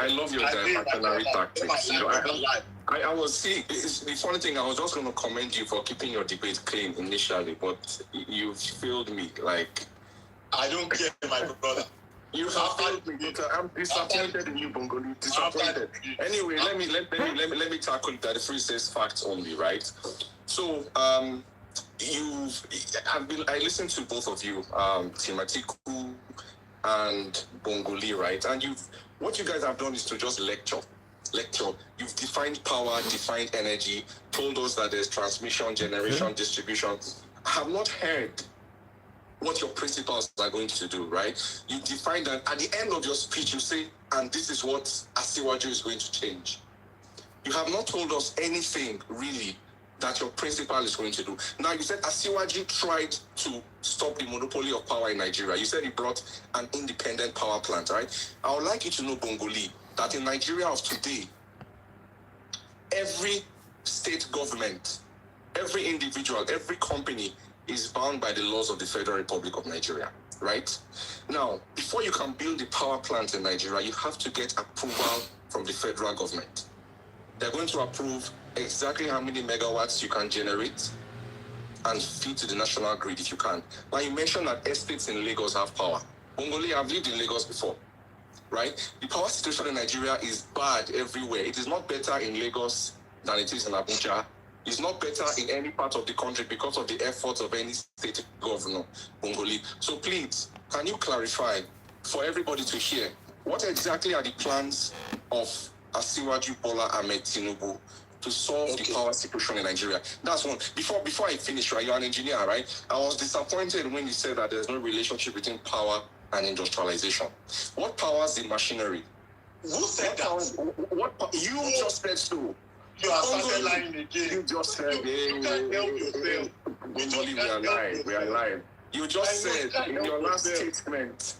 love your diversionary tactics. You know, I was see. The funny thing, I was just going to commend you for keeping your debate clean initially, but you failed me. Like, I don't care, my brother. You have failed me. I'm disappointed in you, Bongoli. Disappointed. Anyway, let me tackle that. The free says facts only, right? So, I listened to both of you, Team Atiku and Bongoli, right? And what you guys have done is to just lecture. You've defined power, defined energy, told us that there's transmission, generation, distribution. I have not heard what your principles are going to do, right? You define that at the end of your speech, you say, and this is what Asiwaju is going to change. You have not told us anything really that your principal is going to do. Now, you said Asiwaju tried to stop the monopoly of power in Nigeria. You said he brought an independent power plant, right? I would like you to know, Bongoli, that in Nigeria of today, every state government, every individual, every company is bound by the laws of the Federal Republic of Nigeria, right? Now, before you can build a power plant in Nigeria, you have to get approval from the federal government. They're going to approve exactly how many megawatts you can generate and feed to the national grid if you can. Now, you mentioned that estates in Lagos have power. Bongoli, I've lived in Lagos before, right? The power situation in Nigeria is bad everywhere. It is not better in Lagos than it is in Abuja. It's not better in any part of the country because of the efforts of any state governor, Bongoli. So please, can you clarify for everybody to hear, what exactly are the plans of Asiwaju Bola Ahmed Tinubu to solve the power situation in Nigeria? That's one. Before I finish, right, you're an engineer, right? I was disappointed when you said that there's no relationship between power and industrialization. What powers the machinery? Who said that? You just said so. You are started lying again. You just said, you can't help yourself. We are lying. You just said in your last statement,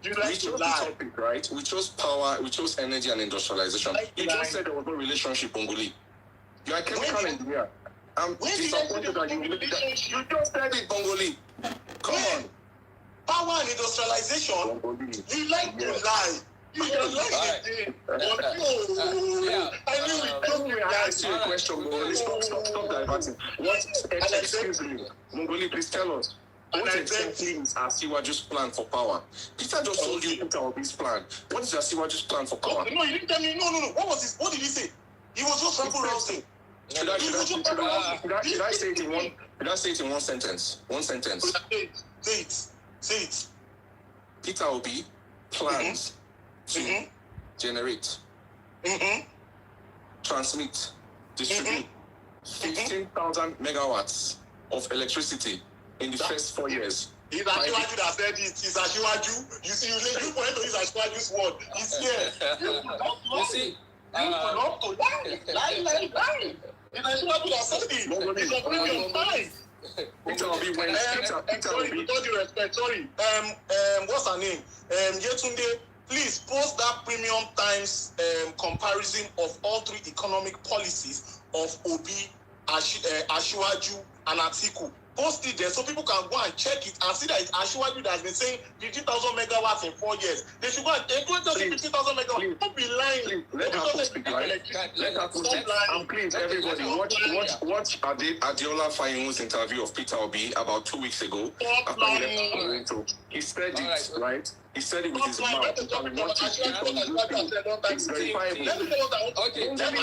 we chose the topic, right? We chose power, we chose energy and industrialization. You just said there was no relationship, Bongoli. You are a chemical engineer. I'm disappointed that you just said it, Bongoli. Come on. Power and industrialization, you like to lie. You just lie again. I knew it. I asked you a question, Bongoli. Stop diverting. Excuse me. Bongoli, please tell us. What exactly is Asiwaju's plan for power? Peter just told you Peter Obi's plan. What is Asiwaju's plan for power? No, you didn't tell me. No. What was his? What did he say? He was just rabble rousing. Should I say it in one sentence? One sentence. Say it. Peter Obi plans to generate, transmit, distribute 15,000 megawatts of electricity in the first 4 years. It's Asiwaju that said it. It's Asiwaju. You see, you point to use Asiwaju's word. He's here. You see, lie. It's Asiwaju that said it. It's a premium time. Peter Obi went. Sorry, with all due respect, sorry. What's her name? Yetunde, please post that premium times comparison of all three economic policies of Obi, Asiwaju, and Atiku. Post it there so people can go and check it and see that it's Asiwaju that has been saying 50,000 megawatts in 4 years. They should go and take 50,000 megawatts. Don't be lying. Let her speak, right? Let her speak. And please, everybody, watch Adiola Fayumu's interview of Peter Obi about 2 weeks ago. Stop lying. He said it, right? He said it with his mouth. It's verifiable. Okay, Let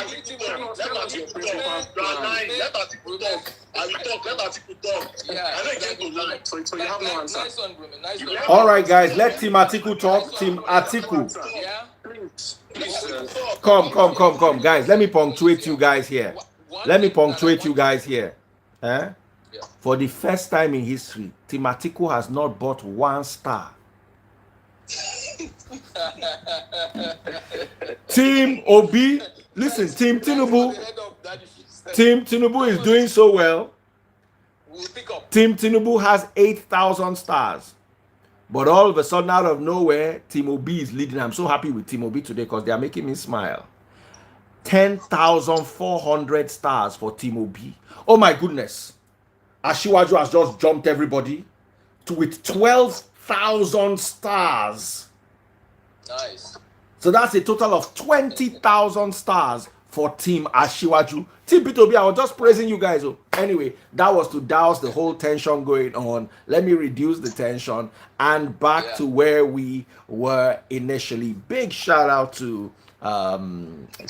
Atiku talk. I will talk. Let Atiku talk. Yeah, I don't get to lie. So you have no answer. Nice one, Bruno. Nice one. All right, guys, let Team Atiku talk. Team Atiku. Yeah. Come, guys. Let me punctuate you guys here. Let me punctuate you guys here. Eh? Yeah. For the first time in history, Team Atiku has not bought 1 star. Team Obi, listen, Team Tinubu. Team Tinubu is doing so well. Team Tinubu has 8,000 stars. But all of a sudden, out of nowhere, Team Obi is leading. I'm so happy with Team Obi today because they are making me smile. 10,400 stars for Team Obi. Oh my goodness. Ashiwaju has just jumped everybody with 12,000 stars. Nice. So that's a total of 20,000 stars for Team Ashiwaju. Team P2B, I was just praising you guys. Anyway, that was to douse the whole tension going on. Let me reduce the tension and back to where we were initially. Big shout out to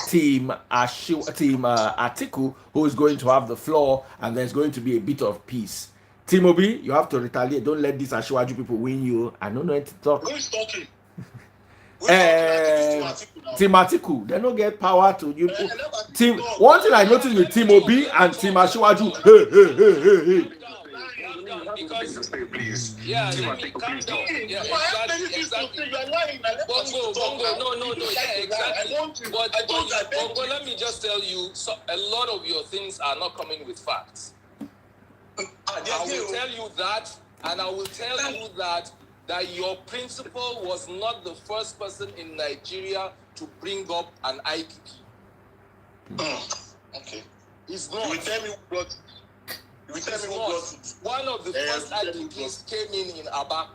Team Atiku, who is going to have the floor, and there's going to be a bit of peace. Team Obi, you have to retaliate. Don't let these Ashiwaju people win you. I don't know when to talk. Who is talking? Team Atiku, they don't get power to you. Team. One thing I noticed with Team Obi and Team Ashiwaju. Hey. Because yeah, let me calm down. Yeah, exactly. Bongo, no, yeah, exactly. But Bongo, let me just tell you, so a lot of your things are not coming with facts. I will tell you that, and I will tell you that your principal was not the first person in Nigeria to bring up an IPP. Okay. He's not. You will tell me what. One of the first IPPs came in Aba.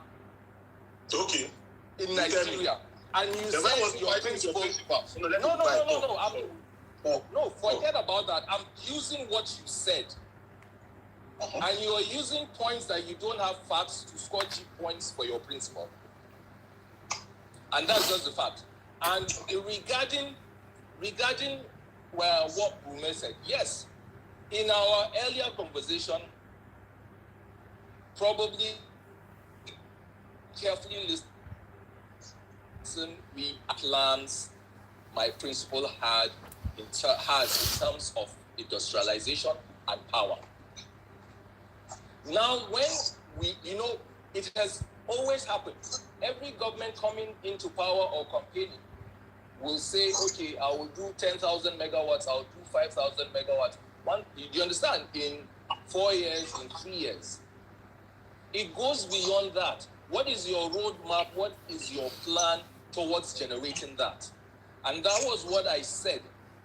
Okay. In Nigeria. And you said your principal. No, forget about that. I'm using what you said. And you are using points that you don't have facts to score cheap points for your principal. And that's just the fact. And regarding what Brume said, yes, in our earlier conversation, probably carefully listen, we plans my principal has in terms of industrialization and power. Now, when it has always happened. Every government coming into power or campaigning will say, okay, I will do 10,000 megawatts, I'll do 5,000 megawatts. Do you understand? In 4 years, in 3 years. It goes beyond that. What is your roadmap? What is your plan towards generating that? And that was what I said.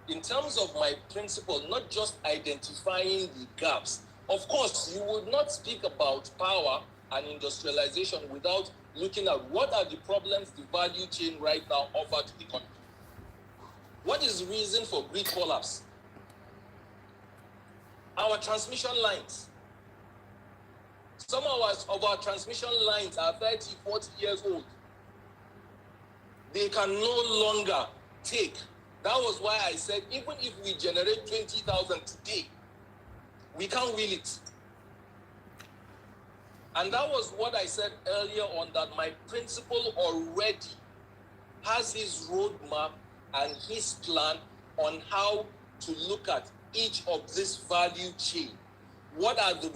In terms of my principle, not just identifying the gaps. Of course, you would not speak about power and industrialization without looking at what are the problems the value chain right now offer to the country. What is the reason for grid collapse? Our transmission lines. Some of our transmission lines are 30, 40 years old. They can no longer take. That was why I said, even if we generate 20,000 today, we can't wheel it. And that was what I said earlier on, that my principal already has his roadmap and his plan on how to look at each of this value chain. What are the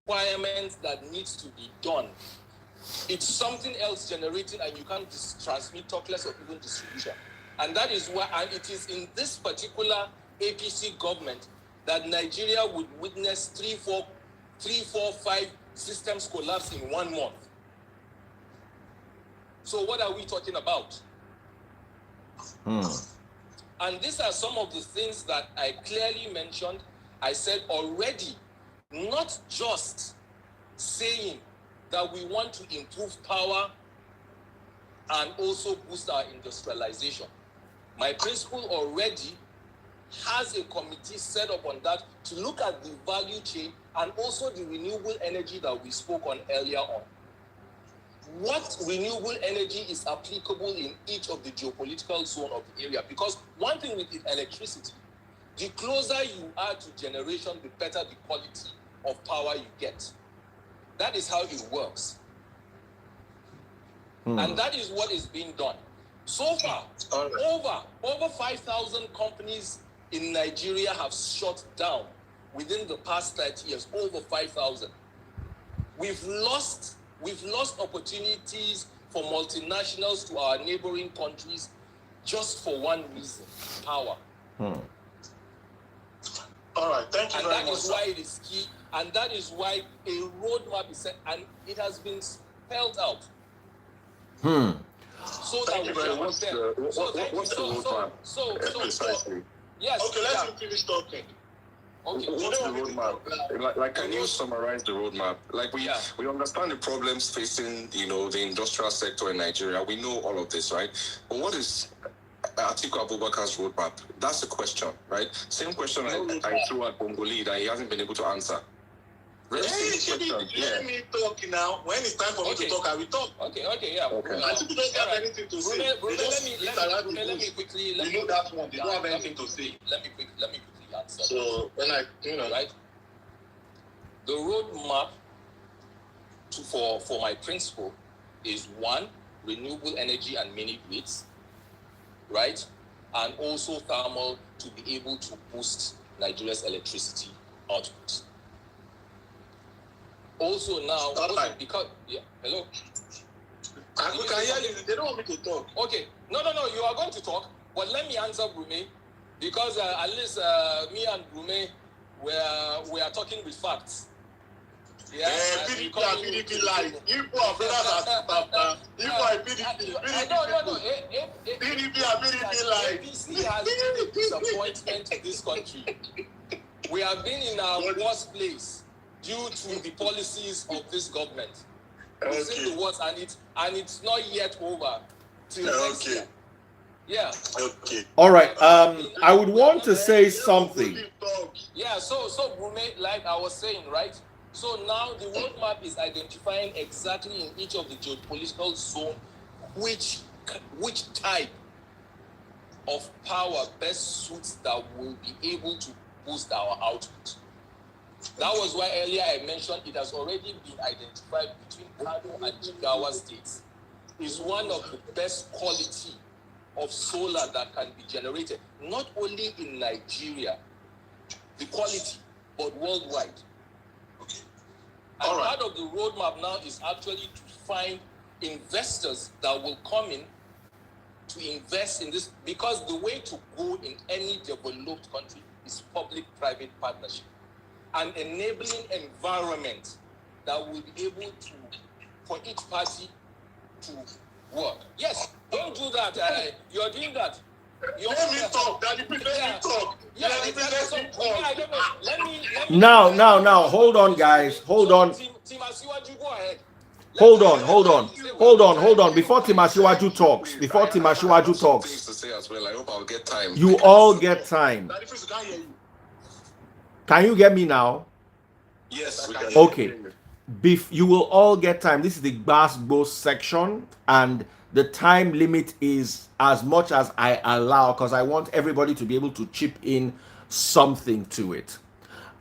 requirements that needs to be done? It's something else generating, and you can't transmit, talk less of even distribution. And that is why, and it is in this particular APC government that Nigeria would witness 3, 4, 5 systems collapse in 1 month. So what are we talking about? And these are some of the things that I clearly mentioned. I said already, not just saying that we want to improve power and also boost our industrialization. My principal already has a committee set up on that to look at the value chain and also the renewable energy that we spoke on earlier on. what renewable energy is applicable in each of the geopolitical zone of the area. Because one thing with electricity, the closer you are to generation, the better the quality of power you get. That is how it works. And that is what is being done. So far, over 5,000 companies in Nigeria have shut down within the past 30 years, over 5,000. We've lost opportunities for multinationals to our neighboring countries just for one reason: power. All right, thank you very much. And that is why it is key, and that is why a roadmap is set, and it has been spelled out. So Thank that you we very can much. what's the roadmap? Precisely. Yes. Okay, let him finish talking. Okay. What's the roadmap? Like, can you summarize the roadmap? Like, we understand the problems facing, the industrial sector in Nigeria. We know all of this, right? But what is Atiku Abubakar's roadmap? That's the question, right? Same question I threw at Bongoli that he hasn't been able to answer. Let me talk now. When it's time for me to talk, I will talk. Okay, yeah. Okay. I think don't have anything to say. Let me quickly. You know that one. They don't have anything to say. Let me quickly answer. So when right, the roadmap for my principle is 1, renewable energy and mini grids, right, and also thermal to be able to boost Nigeria's electricity output. Also now, because hello. I can hear you. They don't want me to talk. Okay, no, you are going to talk, but let me answer Brume, because at least me and Brume we are talking with facts. Yeah, PDP and PDP lies. You are brothers and sisters. You are PDP. No. PDP and PDP lies. APC has been a disappointment to this country. We have been in our worst place due to the policies of this government. We've seen the worst, and it's not yet over till next year. Yeah. Okay. All right. I would want to say something. Yeah. So Brume, like I was saying, right? So now the roadmap is identifying exactly in each of the geopolitical zone which type of power best suits that will be able to boost our output. That was why earlier I mentioned it has already been identified between Kano and Jigawa states. Is one of the best quality of solar that can be generated, not only in Nigeria, the quality, but worldwide. And part of the roadmap now is actually to find investors that will come in to invest in this, because the way to go in any developed country is public-private partnership. An enabling environment that will be able to, for each party to work. Yes, don't do that. You're doing that. Let me talk. Daddy, please let me talk. Yeah, let me talk. I don't know. Let me. Now. Hold on, guys. Hold on. Timasiwaju, go ahead. Hold on. Before Timasiwaju talks, I hope I'll get time. You all get time. Daddy, please, can't hear you. Can you get me now? Yes, we can. Okay. You will all get time. This is the Gbasgbos section, and the time limit is as much as I allow, because I want everybody to be able to chip in something to it.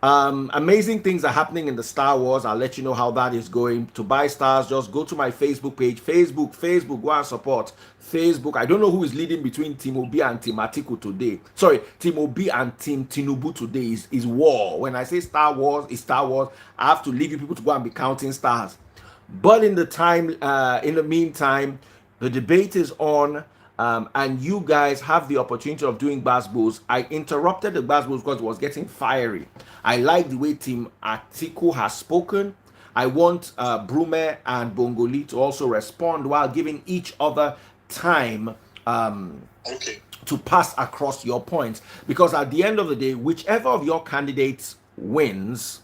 Amazing things are happening in the Star Wars. I'll let you know how that is going. To buy stars, just go to my Facebook page. Facebook, go and support Facebook. I don't know who is leading between Team Obi and Team Atiku today. Sorry, Team Obi and Team Tinubu today is war. When I say Star Wars, it's Star Wars. I have to leave you people to go and be counting stars. But in the meantime, the debate is on. And you guys have the opportunity of doing Gbasgbos. I interrupted the Gbasgbos because it was getting fiery. I like the way Team Atiku has spoken. I want Brume and Bongoli to also respond while giving each other time to pass across your points. Because at the end of the day, whichever of your candidates wins,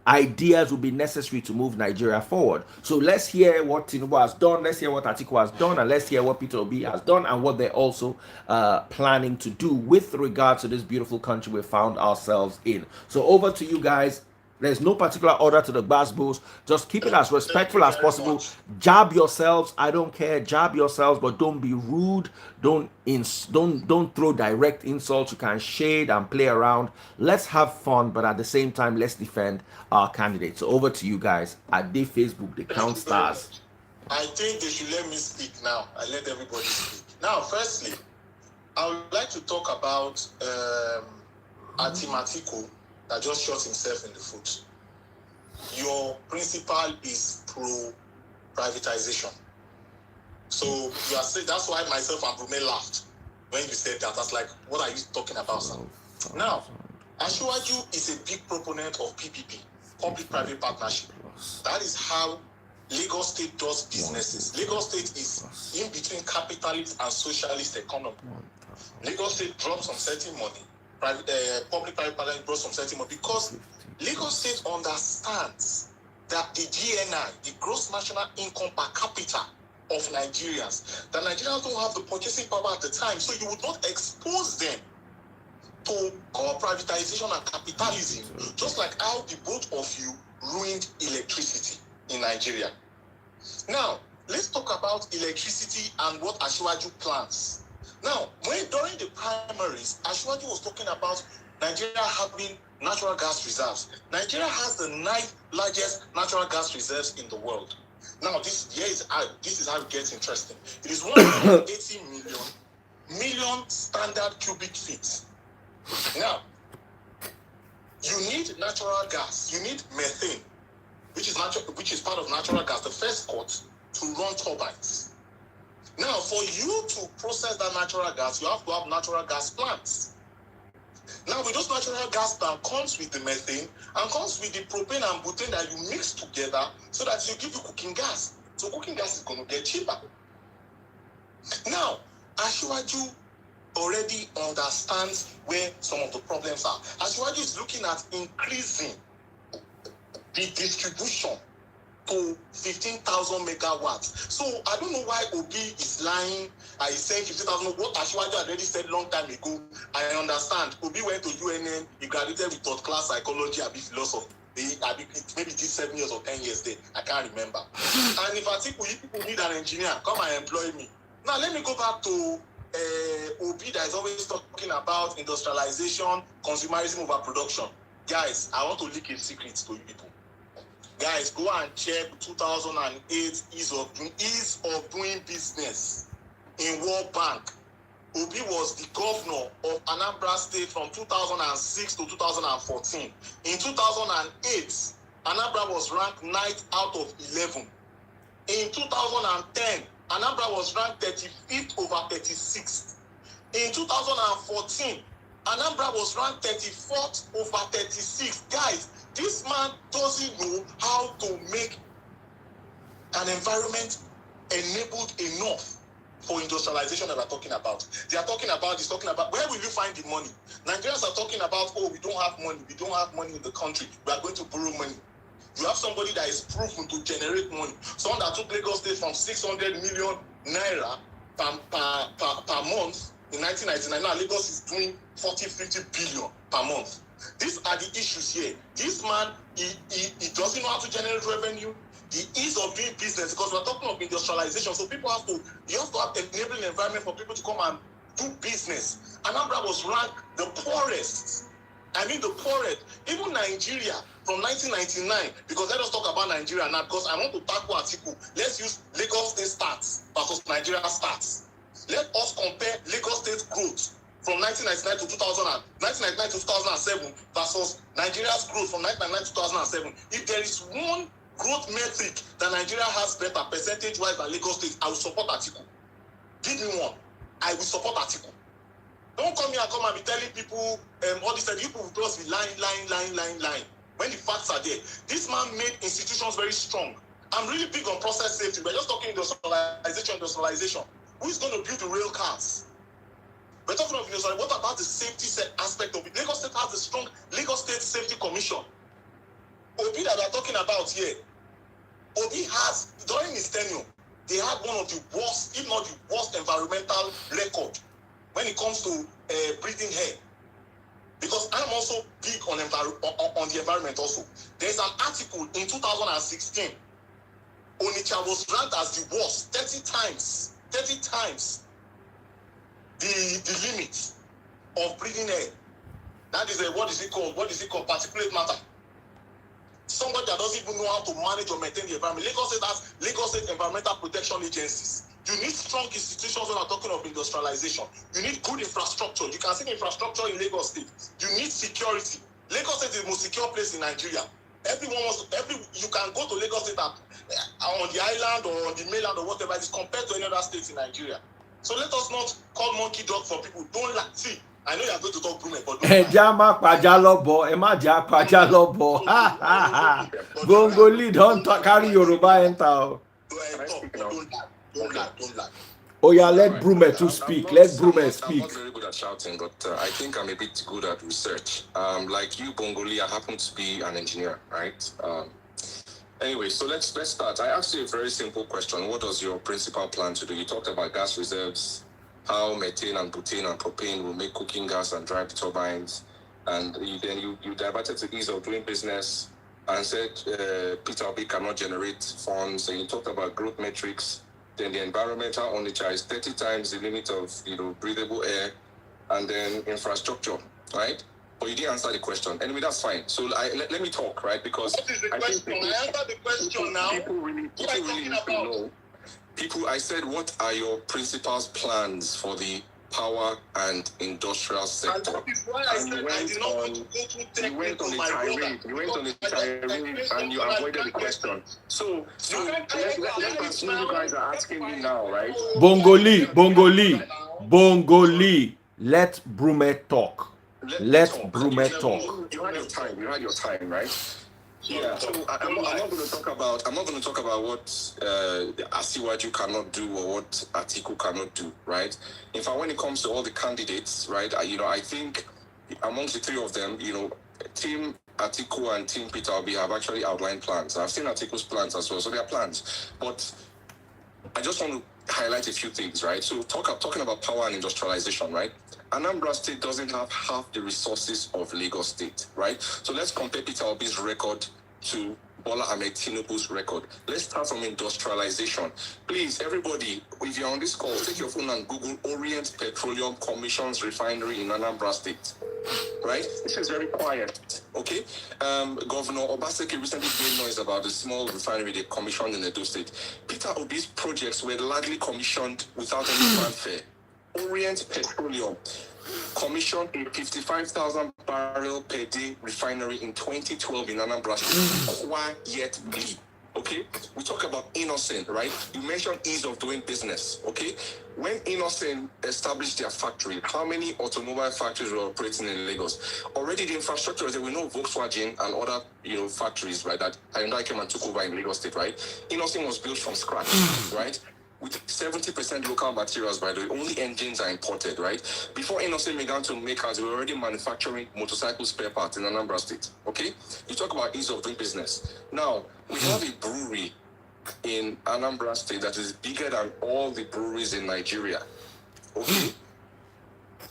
ideas will be necessary to move Nigeria forward. So let's hear what Tinubu has done, let's hear what Atiku has done, and let's hear what Peter Obi has done and what they're also planning to do with regard to this beautiful country we found ourselves in. So over to you guys. There's no particular order to the Gbasgbos. Just keep it as Thank respectful you as very possible. much. Jab yourselves. I don't care. Jab yourselves, but don't be rude. Don't throw direct insults. You can shade and play around. Let's have fun, but at the same time, let's defend our candidates. So over to you guys. At the Facebook, they Thank count you very stars. much. I think they should let me speak now. I let everybody speak. Now, firstly, I would like to talk about Atiku that just shot himself in the foot. Your principal is pro-privatization. So you are saying, that's why myself and Brume laughed when you said that. I was like, what are you talking about, sir? Now, Asiwaju is a big proponent of PPP, public-private partnership. That is how Lagos State does businesses. Lagos State is in between capitalist and socialist economy. Lagos State drops some certain money. Public-private partnership drops some certain money because Lagos State understands that the GNI, the gross national income per capita of Nigerians, that Nigerians don't have the purchasing power at the time, so you would not expose them to core privatization and capitalism, just like how the both of you ruined electricity in Nigeria. Now, let's talk about electricity and what Asiwaju plans. Now, during the primaries, Asiwaju was talking about Nigeria having natural gas reserves. Nigeria has the 9th largest natural gas reserves in the world. Now, this is how it gets interesting. It is 180 million standard cubic feet. Now, you need natural gas. You need methane, which is part of natural gas, the first cut to run turbines. Now, for you to process that natural gas, you have to have natural gas plants. Now, with those natural gas plants comes with the methane and comes with the propane and butane that you mix together so that you give you cooking gas. So cooking gas is going to get cheaper. Now, Asiwaju already understands where some of the problems are. Asiwaju is looking at increasing the distribution to 15,000 megawatts. So I don't know why Obi is lying. He's saying 15,000. What Asiwaju already said long time ago. I understand. Obi went to UNN. He graduated with third class psychology and philosophy. Maybe did 7 years or 10 years there. I can't remember. And if Atiku, you people need an engineer, come and employ me. Now let me go back to Obi that is always talking about industrialization, consumerism over production. Guys, I want to leak a secret to you people. Guys, go and check 2008 ease of doing business in World Bank. Obi was the governor of Anambra State from 2006 to 2014. In 2008, Anambra was ranked 9th out of 11. In 2010, Anambra was ranked 35th over 36th. In 2014, Anambra was ranked 34th over 36th. Guys, this man doesn't know how to make an environment enabled enough for industrialization that we're talking about. They are talking about where will you find the money? Nigerians are talking about, oh, we don't have money. We don't have money in the country. We are going to borrow money. You have somebody that is proven to generate money. Someone that took Lagos State from 600 million naira per month in 1999. Now Lagos is doing 50 billion per month. These are the issues here. This man, he doesn't know how to generate revenue. The ease of doing business, because we're talking of industrialization, so you have to have an enabling environment for people to come and do business. Anambra was ranked the poorest. I mean the poorest. Even Nigeria from 1999, because let us talk about Nigeria now, because I want to tackle Atiku. Let's use Lagos State stats versus Nigeria stats. Let us compare Lagos State growth from 1999 to 2007 versus Nigeria's growth from 1999 to 2007. If there is one growth metric that Nigeria has better percentage-wise than Lagos State, I will support Atiku. Give me one. I will support Atiku. Don't come here and be telling people all this. People will just be lying. When the facts are there. This man made institutions very strong. I'm really big on process safety. We're just talking industrialization. Who is going to build the rail cars? We're talking of industrialization. What about the safety aspect of it? Lagos State has a strong Lagos State Safety Commission. Obi that we're talking about here, Obi has, during his tenure, they had one of the worst, if not the worst environmental record when it comes to breathing air. because I'm also big on the environment also. There's an article in 2016. Onitsha was ranked as the worst 30 times the limit of breathing air. That is what is it called? Particulate matter. Somebody that doesn't even know how to manage or maintain the environment. Lagos State has Lagos State Environmental Protection Agencies. You need strong institutions when I'm talking of industrialization. You need good infrastructure. You can see infrastructure in Lagos State. You need security. Lagos State is the most secure place in Nigeria. You can go to Lagos State on the island or on the mainland or whatever it is compared to any other states in Nigeria. So let us not call monkey dog for people. Don't like see. I know you are going to talk Brume, but don't Jama Pajalobo, Emaja Pajalobo. Ha ha ha. Bongoli don't carry Yoruba enter. Don't lie. Oh yeah, let Brume to speak. Let Brume speak. I'm not very good at shouting, but I think I'm a bit good at research. Like you, Bongoli, I happen to be an engineer, right? Anyway, so let's start. I asked you a very simple question. What does your principal plan to do? You talked about gas reserves, how methane and butane and propane will make cooking gas and drive turbines, and then you diverted to ease of doing business and said Peter Obi cannot generate funds, and you talked about growth metrics. Then the environmental Onitsha is 30 times the limit of breathable air, and then infrastructure, right? But you didn't answer the question. Anyway, that's fine. So let me talk, right? Because what is the question? I answered the question now. People really need to know. I said, what are your principal's plans for the power and industrial sector? And that is why I said I did not want to go through technical. You went on a tirade and you avoided the question. So let's assume you guys are asking me now, right? Bongoli. Let Brume talk. Let Brume talk. You had your time, right? Yeah, so I'm not going to talk about what Asiwaju cannot do or what Atiku cannot do, right? In fact, when it comes to all the candidates, right, I think amongst the three of them, Team Atiku and Team Peter Obi have actually outlined plans. I've seen Atiku's plans as well, so they are plans. But I just want to highlight a few things, right? So talking about power and industrialization, right? Anambra State doesn't have half the resources of Lagos State, right? So let's compare Peter Obi's record to Bola Ahmed Tinubu's record. Let's start from industrialization. Please, everybody, if you're on this call, take your phone and Google Orient Petroleum Commission's refinery in Anambra State, right? This is very quiet, okay? Governor Obaseki recently made noise about the small refinery they commissioned in Edo State. Peter Obi's projects were largely commissioned without any fanfare. Orient Petroleum commissioned a 55,000 barrel per day refinery in 2012 in Anambra State. Quietly, okay? We talk about Innocent, right? You mentioned ease of doing business, okay? When Innocent established their factory, how many automobile factories were operating in Lagos? Already the infrastructure, there were no Volkswagen and other, factories, right, that Hyundai came and took over in Lagos State, right? Innocent was built from scratch, right? With 70% local materials, by the way, only engines are imported, right? Before Innocent began to make cars, we were already manufacturing motorcycle spare parts in Anambra State, okay? You talk about ease of doing business. Now, we have a brewery in Anambra State that is bigger than all the breweries in Nigeria, okay?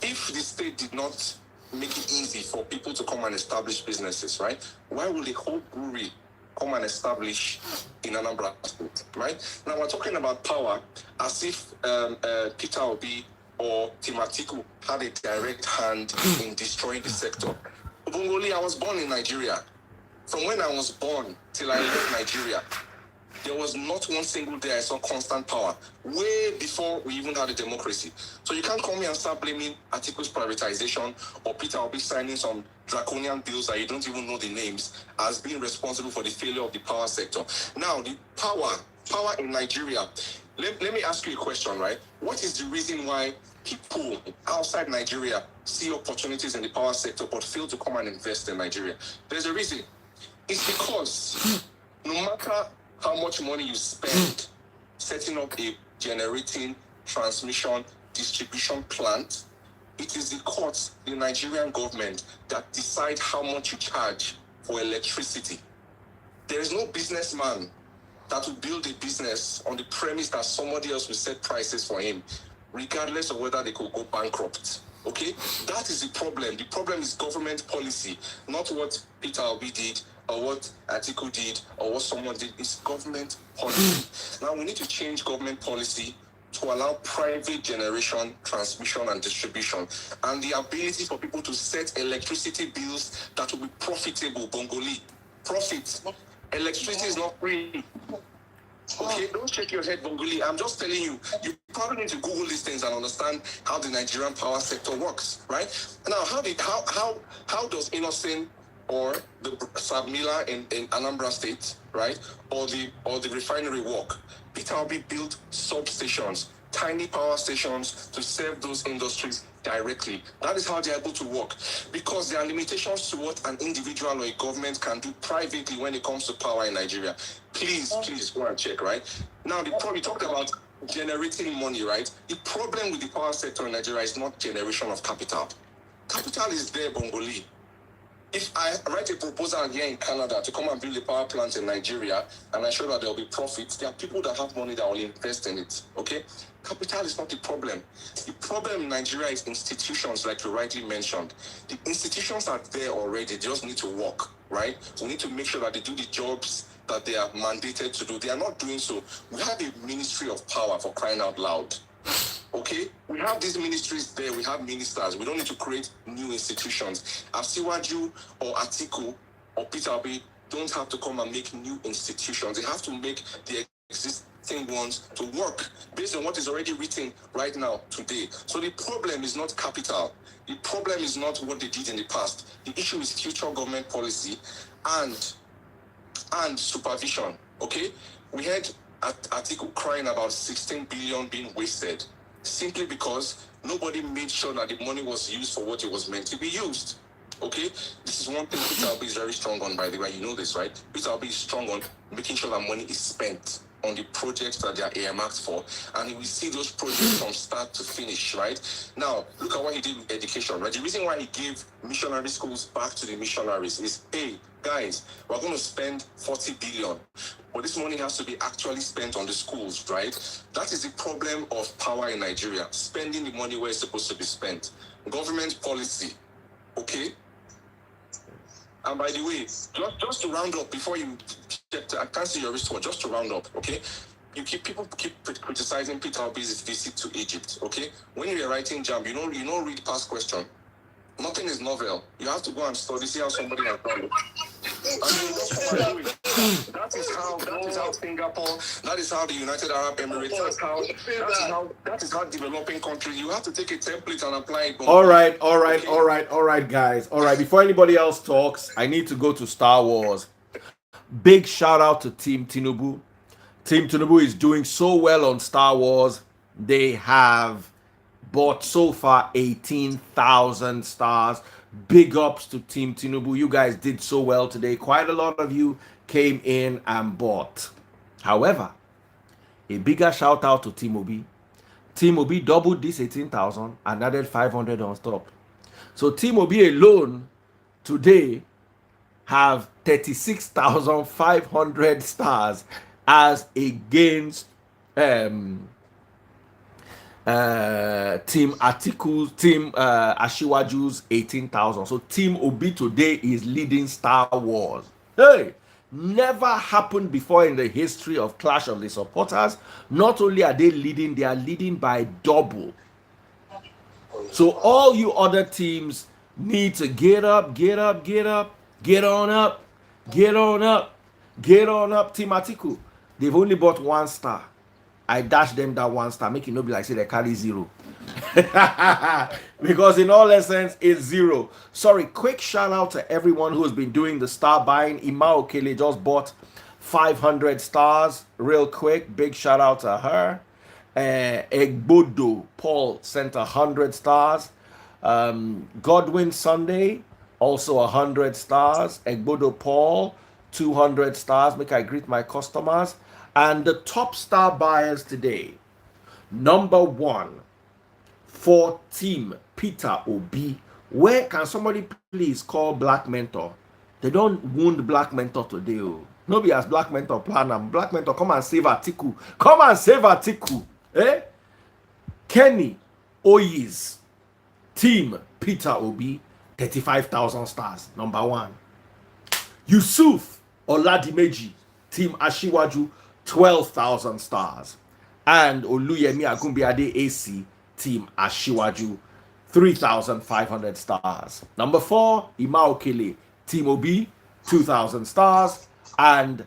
If the state did not make it easy for people to come and establish businesses, right? Why would the whole brewery come and establish in Anambra State, right? Now we're talking about power as if Peter Obi or Team Atiku had a direct hand in destroying the sector. Bongoli, I was born in Nigeria. From when I was born till I left Nigeria, there was not one single day I saw constant power, way before we even had a democracy. So you can't come here and start blaming Atiku's privatization or Peter Obi signing some draconian bills that you don't even know the names as being responsible for the failure of the power sector. Now, the power in Nigeria, let me ask you a question, right? What is the reason why people outside Nigeria see opportunities in the power sector but fail to come and invest in Nigeria? There's a reason. It's because no matter how much money you spend setting up a generating, transmission, distribution plant, it is the courts, the Nigerian government, that decide how much you charge for electricity. There is no businessman that will build a business on the premise that somebody else will set prices for him, regardless of whether they could go bankrupt. Okay, that is the problem. The problem is government policy, not what Peter Obi did or what Atiku did or what someone did. It's government policy. Now we need to change government policy to allow private generation, transmission and distribution, and the ability for people to set electricity bills that will be profitable. Bongoli, profit. Electricity is not free. Okay, don't shake your head, Bongoli. I'm just telling you, you probably need to Google these things and understand how the Nigerian power sector works, right? Now, how does Innocent or the Sabmila in Anambra State, right, or the refinery work? Peter Obi built substations, tiny power stations to serve those industries directly. That is how they're able to work, because there are limitations to what an individual or a government can do privately when it comes to power in Nigeria. Please go and check, right? Now, we talked about generating money, right? The problem with the power sector in Nigeria is not generation of capital. Capital is there, Bongoli. If I write a proposal here in Canada to come and build a power plant in Nigeria, and I show that there will be profits, there are people that have money that will invest in it, okay? Capital is not the problem. The problem in Nigeria is institutions, like you rightly mentioned. The institutions are there already, they just need to work, right? We need to make sure that they do the jobs that they are mandated to do. They are not doing so. We have a ministry of power, for crying out loud. Okay, we have these ministries there, we have ministers. We don't need to create new institutions. Asiwaju or Atiku or Peter Obi don't have to come and make new institutions. They have to make the existing ones to work based on what is already written right now, today. So the problem is not capital. The problem is not what they did in the past. The issue is future government policy and supervision. Okay, we heard Atiku crying about 16 billion being wasted, simply because nobody made sure that the money was used for what it was meant to be used. Okay, this is one thing Peter Obi is very strong on, by the way. You know this, right? Peter Obi is strong on making sure that money is spent on the projects that they are earmarked for, and we see those projects from start to finish, right? Now, look at what he did with education, right? The reason why he gave missionary schools back to the missionaries is, hey, guys, we're going to spend 40 billion, but this money has to be actually spent on the schools, right? That is the problem of power in Nigeria, spending the money where it's supposed to be spent. Government policy, okay? And by the way, just to round up, before you get to, I can't see your wristwatch, just to round up, okay? People keep criticizing Peter Obi's visit to Egypt, okay? When you're writing JAM, you don't read past question. Nothing is novel. You have to go and study, see how somebody has done it. That is how Singapore, that is how the United Arab Emirates, that is how developing countries. You have to take a template and apply it. All right, guys. All right, before anybody else talks, I need to go to Star Wars. Big shout out to Team Tinubu. Team Tinubu is doing so well on Star Wars. They have bought so far 18,000 stars. Big ups to Team Tinubu. You guys did so well today. Quite a lot of you came in and bought. However, a bigger shout out to Team Obi. Team Obi doubled this 18,000 and added 500 on top. So Team Obi alone today have 36,500 stars as against Team Atiku's, Team Ashiwaju's 18,000. So Team Obi today is leading Star Wars. Hey, never happened before in the history of Clash of the Supporters. Not only are they leading, they are leading by double. So all you other teams need to get up, get on up. Team Atiku, they've only bought 1 star. I dash them that 1 star, make it not be like say they carry 0. Because in all essence, it's 0. Sorry, quick shout out to everyone who's been doing the star buying. Ima Okele just bought 500 stars real quick. Big shout out to her. Egbodo Paul sent 100 stars. Godwin Sunday also 100 stars. Egbodo Paul 200 stars. Make I greet my customers. And the top star buyers today, number 1 for Team Peter Obi. Where can somebody please call Black Mentor? They don't wound Black Mentor today. Oh. Nobody has Black Mentor plan. Black Mentor, come and save Atiku. Come and save Atiku. Eh? Kenny Oyis, Team Peter Obi, 35,000 stars. Number 1. Yusuf Oladimeji, Team Ashiwaju, 12,000 stars. And Oluyemi Agumbiade AC, Team Ashiwaju, 3,500 stars. Number 4, Ima Okele, Team Obi, 2,000 stars. And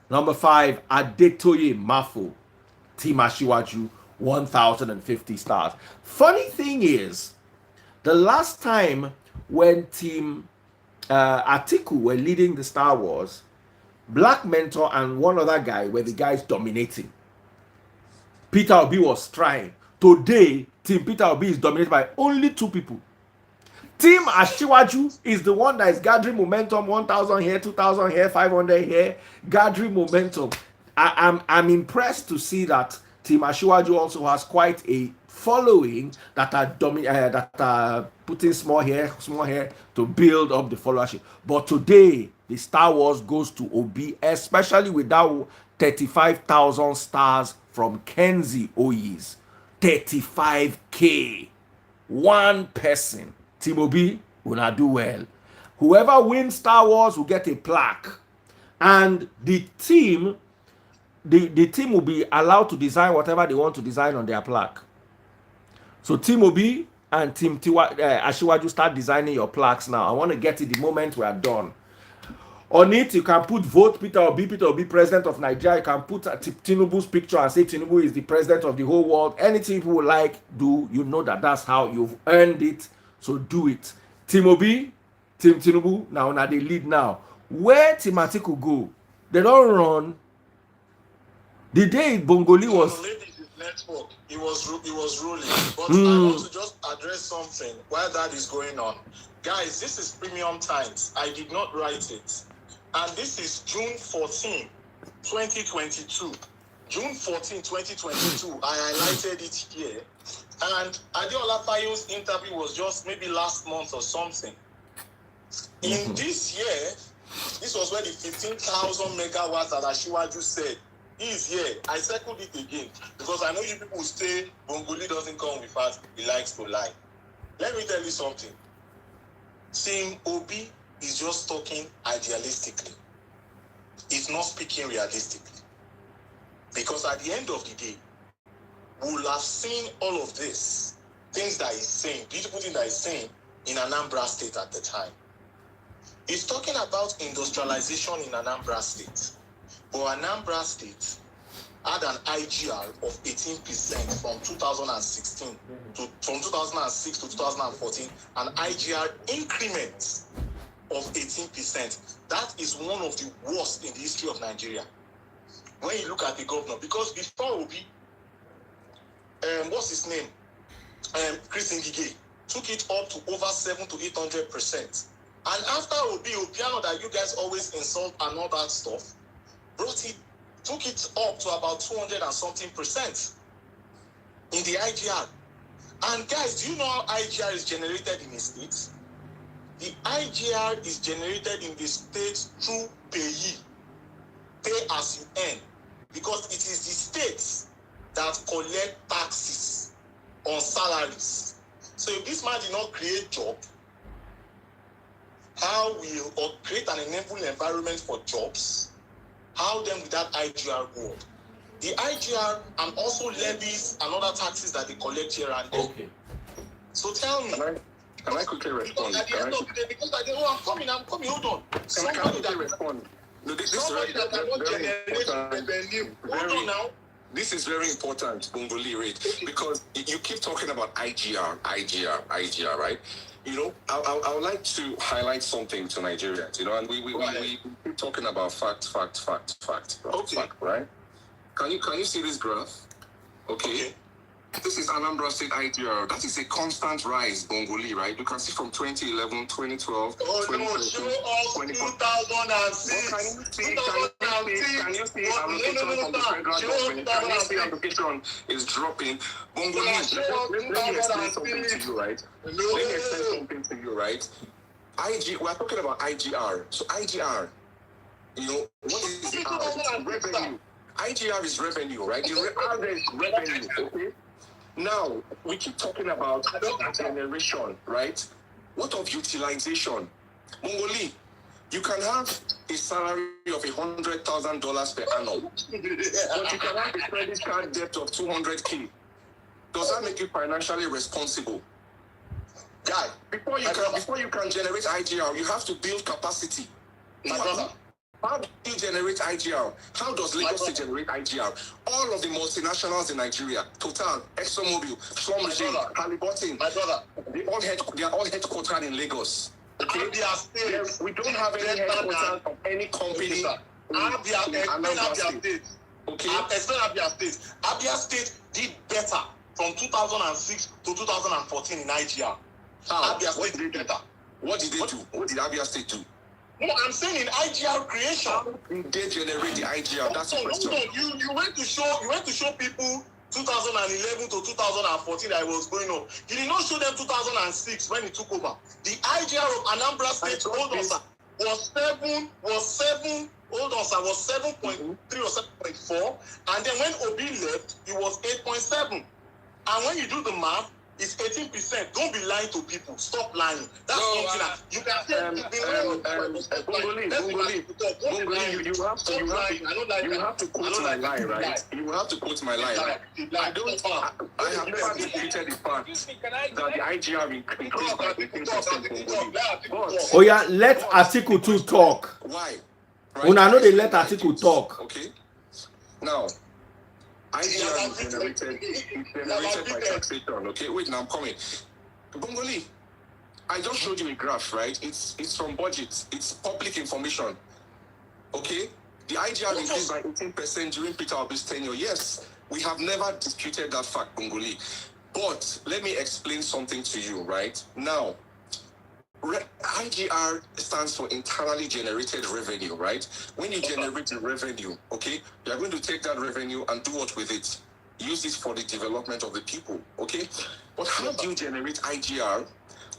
number 5, Adetoye Mafo, Team Ashiwaju, 1,050 stars. Funny thing is, the last time when Team Atiku were leading the Star Wars, Black Mentor and one other guy were the guys dominating. Peter Obi was trying. Today, Team Peter Obi is dominated by only 2 people. Team Ashiwaju is the one that is gathering momentum, 1,000 here, 2,000 here, 500 here, gathering momentum. I'm impressed to see that Team Ashiwaju also has quite a following that are putting small here to build up the followership. But today, the Star Wars goes to Obi, especially with that 35,000 stars from Kenzie Oyes. 35K. One person. Team Obi will not do well. Whoever wins Star Wars will get a plaque. And the team will be allowed to design whatever they want to design on their plaque. So Team Obi and Team Ashiwaju, start designing your plaques now. I want to get it the moment we are done. On it, you can put vote Peter Obi, president of Nigeria. You can put Tinubu's picture and say Tinubu is the president of the whole world. Anything people would like, do. You know that's how you've earned it. So do it. Team Obi, Team Tinubu, now they lead now. Where Team Atiku go? They don't run. The day Bongoli was... network, it was ruling. But I want to just address something while that is going on. Guys, this is Premium Times. I did not write it. And this is June 14, 2022. June 14, 2022. I highlighted it here. And Adeola Fayo's interview was just maybe last month or something. In this year, this was where the 15,000 megawatts that Ashiwaju said is here. I circled it again because I know you people say Bongoli doesn't come with us, he likes to lie. Let me tell you something. Team Obi is just talking idealistically. He's not speaking realistically. Because at the end of the day, we'll have seen all of this, things that he's saying, beautiful things that he's saying in Anambra State at the time. He's talking about industrialization in Anambra State. But Anambra State had an IGR of 18% from 2016 from 2006 to 2014, an IGR increment of 18%. That is one of the worst in the history of Nigeria. When you look at the governor, because before Obi, what's his name? Chris Ngige took it up to over 700 to 800%. And after Obi, Obiano that you guys always insult and all that stuff, took it up to about 200 and something percent in the IGR. And guys, do you know how IGR is generated in the states? The IGR is generated in the states through pay as you earn, because it is the states that collect taxes on salaries. So if this man did not create job, how will or create an enabling environment for jobs? How then will that IGR go? The IGR and also levies and other taxes that they collect here and there. Okay. So tell me. Can I quickly respond? At the end of the day, because I go, I'm coming, hold on. Can I quickly respond? No, this is very important. Hold on now. This is very important, Bongoli, right? Because you keep talking about IGR, right? You know, I would like to highlight something to Nigerians, you know, and we keep talking about fact, right? Can you see this graph? Okay. This is Anambra State IGR. That is a constant rise, Bongoli, right? You can see from 2011, 2012, 2013, 2006. Can you see allocation from the federal government? Can you see allocation is dropping? Bongoli, let me explain something to you, right? We're talking about IGR. So IGR, you know, what is the revenue? IGR is revenue, right? The average revenue, okay? Now, we keep talking about generation, right? What of utilization? Mongoli, you can have a salary of $100,000 per annum, but you can have a credit card debt of 200K. Does that make you financially responsible? Guy, before you can generate IGR, you have to build capacity. My brother. How do you generate IGR? How does Lagos State generate IGR? All of the multinationals in Nigeria, Total, ExxonMobil, Schlumberger, Halliburton, they are all headquartered in Lagos. Okay? We don't have any headquarters of any company. Abia State did better from 2006 to 2014 in IGR. Abia State did better. What did they do? What did Abia State do? No, I'm saying in IGR creation. How did they generate the IGR? That's the question. You went to show people 2011 to 2014 that it was going on. You did not show them 2006 when he took over. The IGR of Anambra State was 7.3 or 7.4, and then when Obi left, it was 8.7. And when you do the math, it's 18%. Don't be lying to people. Stop lying. That's something you can say. Bongoli, you have to quote my line, right? You have to quote my line. Right? I have never disputed the fact that the IGR increased by 18%. Oh yeah, let Atiku to talk. Why? Right? Una know they let Atiku talk. Okay. Now, IGR is generated by taxation. Okay, wait, now I'm coming. Bongoli, I just showed you a graph, right? It's from budget. It's public information. Okay? The IGR increased by 18% during Peter Obi's tenure. Yes, we have never disputed that fact, Bongoli. But let me explain something to you, right? Now, IGR stands for internally generated revenue, right? When you generate the revenue, okay, you're going to take that revenue and do what with it? Use it for the development of the people, okay? But how do you generate IGR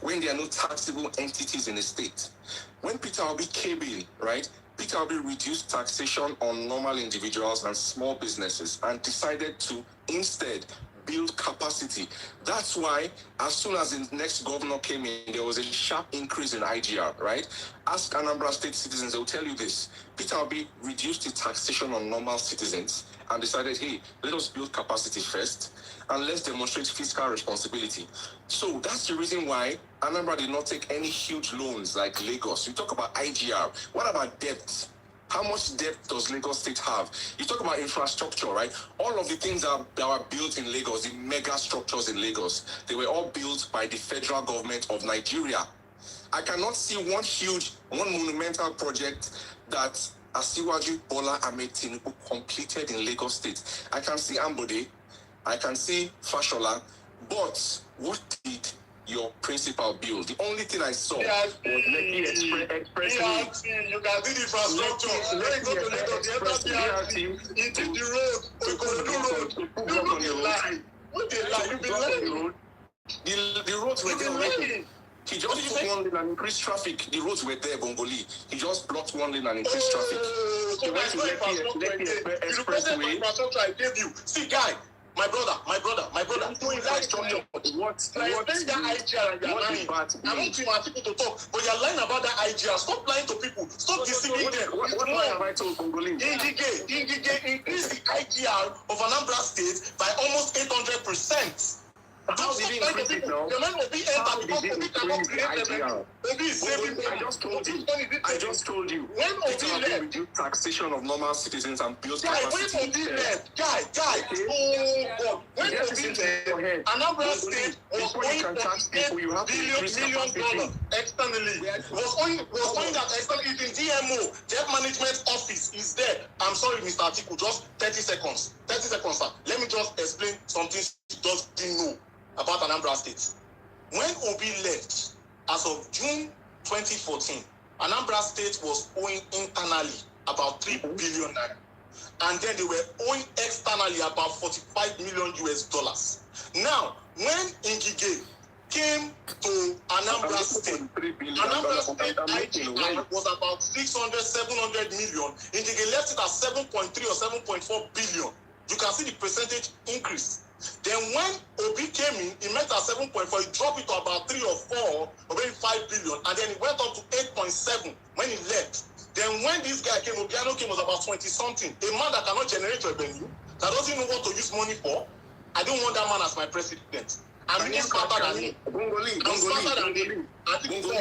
when there are no taxable entities in the state? When Peter Obi came in, right, Peter Obi reduced taxation on normal individuals and small businesses and decided to instead build capacity. That's why as soon as the next governor came in, there was a sharp increase in IGR, right? Ask Anambra State citizens, they'll tell you this. Peter Obi reduced the taxation on normal citizens and decided, hey, let us build capacity first and let's demonstrate fiscal responsibility. So that's the reason why Anambra did not take any huge loans like Lagos. You talk about IGR. What about debt? How much debt does Lagos State have? You talk about infrastructure, right? All of the things that were built in Lagos, the mega structures in Lagos, they were all built by the federal government of Nigeria. I cannot see one monumental project that Asiwaju Bola Ahmed Tinubu completed in Lagos State. I can see Ambode, I can see Fashola, but what did your principal build? The only thing I saw was Lekki Expressway. You can do the infrastructure. When you go to Lagos, you enter BRT, you did the road, you go to the road. You lie. What they lie? You be lying. The roads were there. He just took one lane and increased traffic. The roads were there, Bongoli. He just blocked one lane and increased traffic. So went to Lekki Expressway. Infrastructure I gave you. See, guy. My brother. Doing infrastructure. What that IGR and you're lying. I want you Atiku to talk, but you're lying about that IGR. Stop lying to people. Stop deceiving them. What have I told Congolese? Indicate increase the IGR of Anambra State by almost 800%. How did he increase it now? How did he increase the IGR? I just told you. When Obi left, reduced taxation of normal citizens and built capacity. When Obi left, oh God, when Obi left, Anambra State was owing $8 billion externally. Was owing that externally in DMO, Debt Management Office, is there. I'm sorry, Mr. Atiku, just 30 seconds. 30 seconds, sir. Let me just explain something you just didn't know about Anambra State. When Obi left, as of June 2014, Anambra State was owing internally about $3 billion. And then they were owing externally about $45 million. Now, when Ngige came to Anambra State IGR was about 600-700 million. Ngige left it at 7.3 or 7.4 billion. You can see the percentage increase. Then when Obi came in, he met at 7.4, he dropped it to about 3 or 4, or maybe 5 billion, and then it went up to 8.7 when he left. Then when this guy came, Obiano came, was about 20 something. A man that cannot generate revenue, that doesn't know what to use money for. I don't want that man as my president. I'm even smarter than him. I'm smarter than him.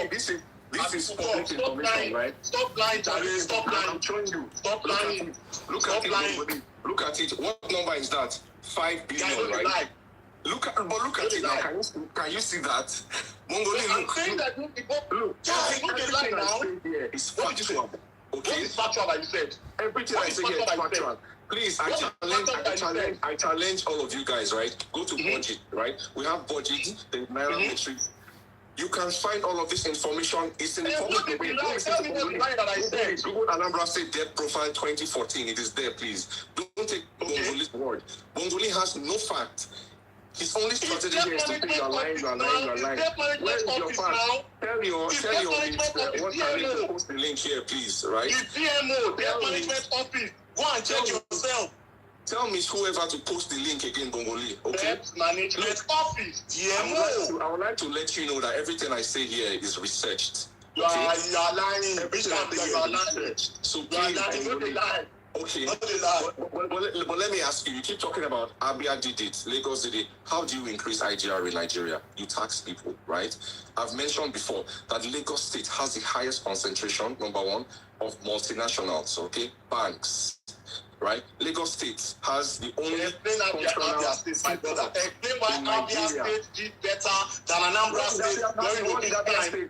This is public information, right? Stop lying, Charlie. Stop lying. I'm showing you. Stop lying. Look at it. Look at it. What number is that? 5 billion, right? Look at it now. Can you see that? Mongoli, I'm saying that you people. Look. Yeah, it's not a lie now. It's factual. Okay. What is factual that you said? Everything I say here is factual. Please, I challenge all of you guys, right? Go to budget, right? We have budget, the Naira metrics. You can find all of this information. It's in the public domain. Google Anambra State debt profile 2014. It is there, please. Don't take Bongoli's word. Bongoli has no fact. His only strategy here is to say you're lying. Where is your fact? Tell your what can you post the link here, please, right? The DMO, debt management office. Go and check yourself. Tell me whoever to post the link again, Bongoli. Okay. Debt management office. DMO. I would like to let you know that everything I say here is researched. You are lying. Everything I say here is researched. So please, Bongoli. Okay, but let me ask you, you keep talking about Abia did it, Lagos did it. How do you increase IGR in Nigeria? You tax people, right? I've mentioned before that Lagos State has the highest concentration, number one, of multinationals, okay? Banks, right? Lagos State has the only Abia State, my brother. Explain why Abia State did better than Anambra State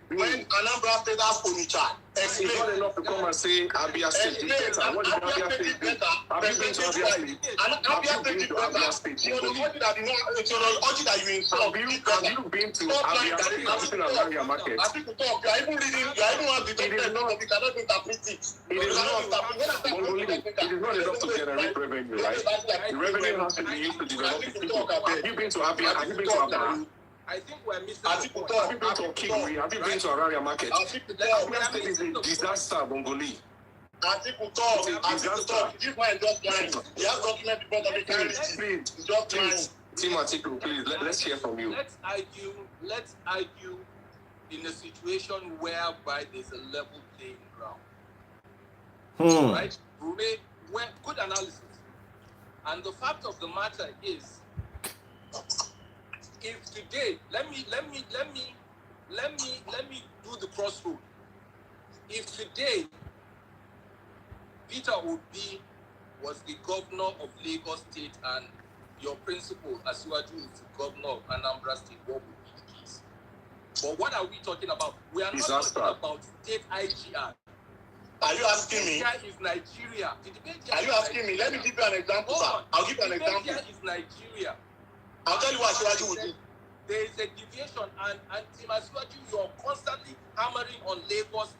when Anambra State has Onitsha. It's not enough to come and say Abia State did better. What did Abia State do? Have you been to Abia State? Abia State did better. Have you been to Abia State? Have you been around your market? I think you are even reading, you are even one of the doctors, you cannot interpret it. It is not enough to generate revenue, right? The revenue has to be used to develop the people. Have you been to Abia? Have you been to Abia? I think we're missing. Have you been to Kiwi? Have you been to Araria Market? Abia State is a disaster, Bongoli. Atiku talk. Give my just line. He has document before the meeting. Just line. Team Atiku, please, let's hear from you. Let's argue in a situation whereby there's a level playing ground. Right? Good analysis. And the fact of the matter is, if today, let me do the crossroad. If today Peter Obi was the governor of Lagos State and your principal Asiwaju is the governor of Anambra State, what would be the case? But what are we talking about? We are not talking about state IGR. Are you asking me? Nigeria is Nigeria. Are you asking me? Let me give you an example, sir. I'll give you an example. Nigeria is Nigeria. I'll tell you what Asiwaju would do. There is a deviation, and Team Asiwaju, you're constantly hammering on Lagos.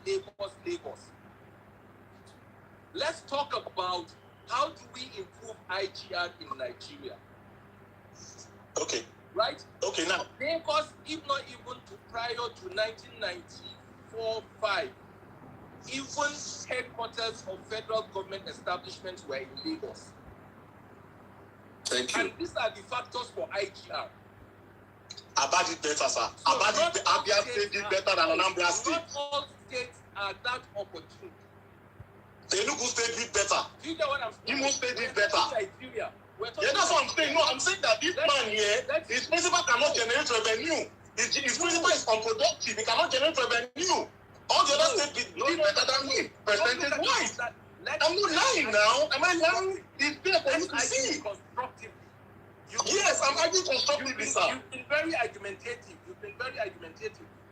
Let's talk about how do we improve IGR in Nigeria. Okay. Right? Okay, now. Lagos, if not even prior to 1994-5, even headquarters of federal government establishments were in Lagos. Thank you. And these are the factors for IGR. Abia did better, sir. Abia State did better than Anambra State. Not all states are that opportune. Enugu State did better. You get what I'm saying? Imo State did better. Nigeria. Yeah, that's what I'm saying. No, I'm saying that this man here, his principal cannot generate revenue. His principal is unproductive. He cannot generate revenue. All the other states did better than him. Percentage-wise. I'm not lying now. Am I lying? It's there for you to see. Yes, I'm arguing constructively, sir. You've been very argumentative.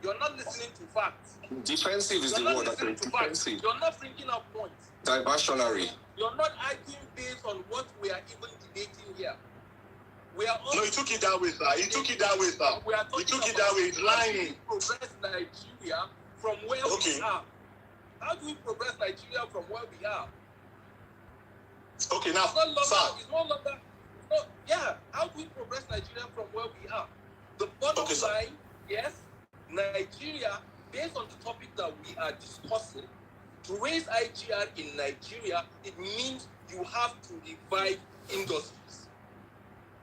You're not listening to facts. Defensive is the word. Defensive. You're not bringing up points. Diversionary. You're not arguing based on what we are even debating here. We are no, he took it that way, sir. He took it that way. He's lying. Progress Nigeria from where we are. How do we progress Nigeria from where we are? Okay, now, it's no longer. Yeah, how do we progress Nigeria from where we are? The bottom line, yes, Nigeria, based on the topic that we are discussing, to raise IGR in Nigeria, it means you have to revive industries.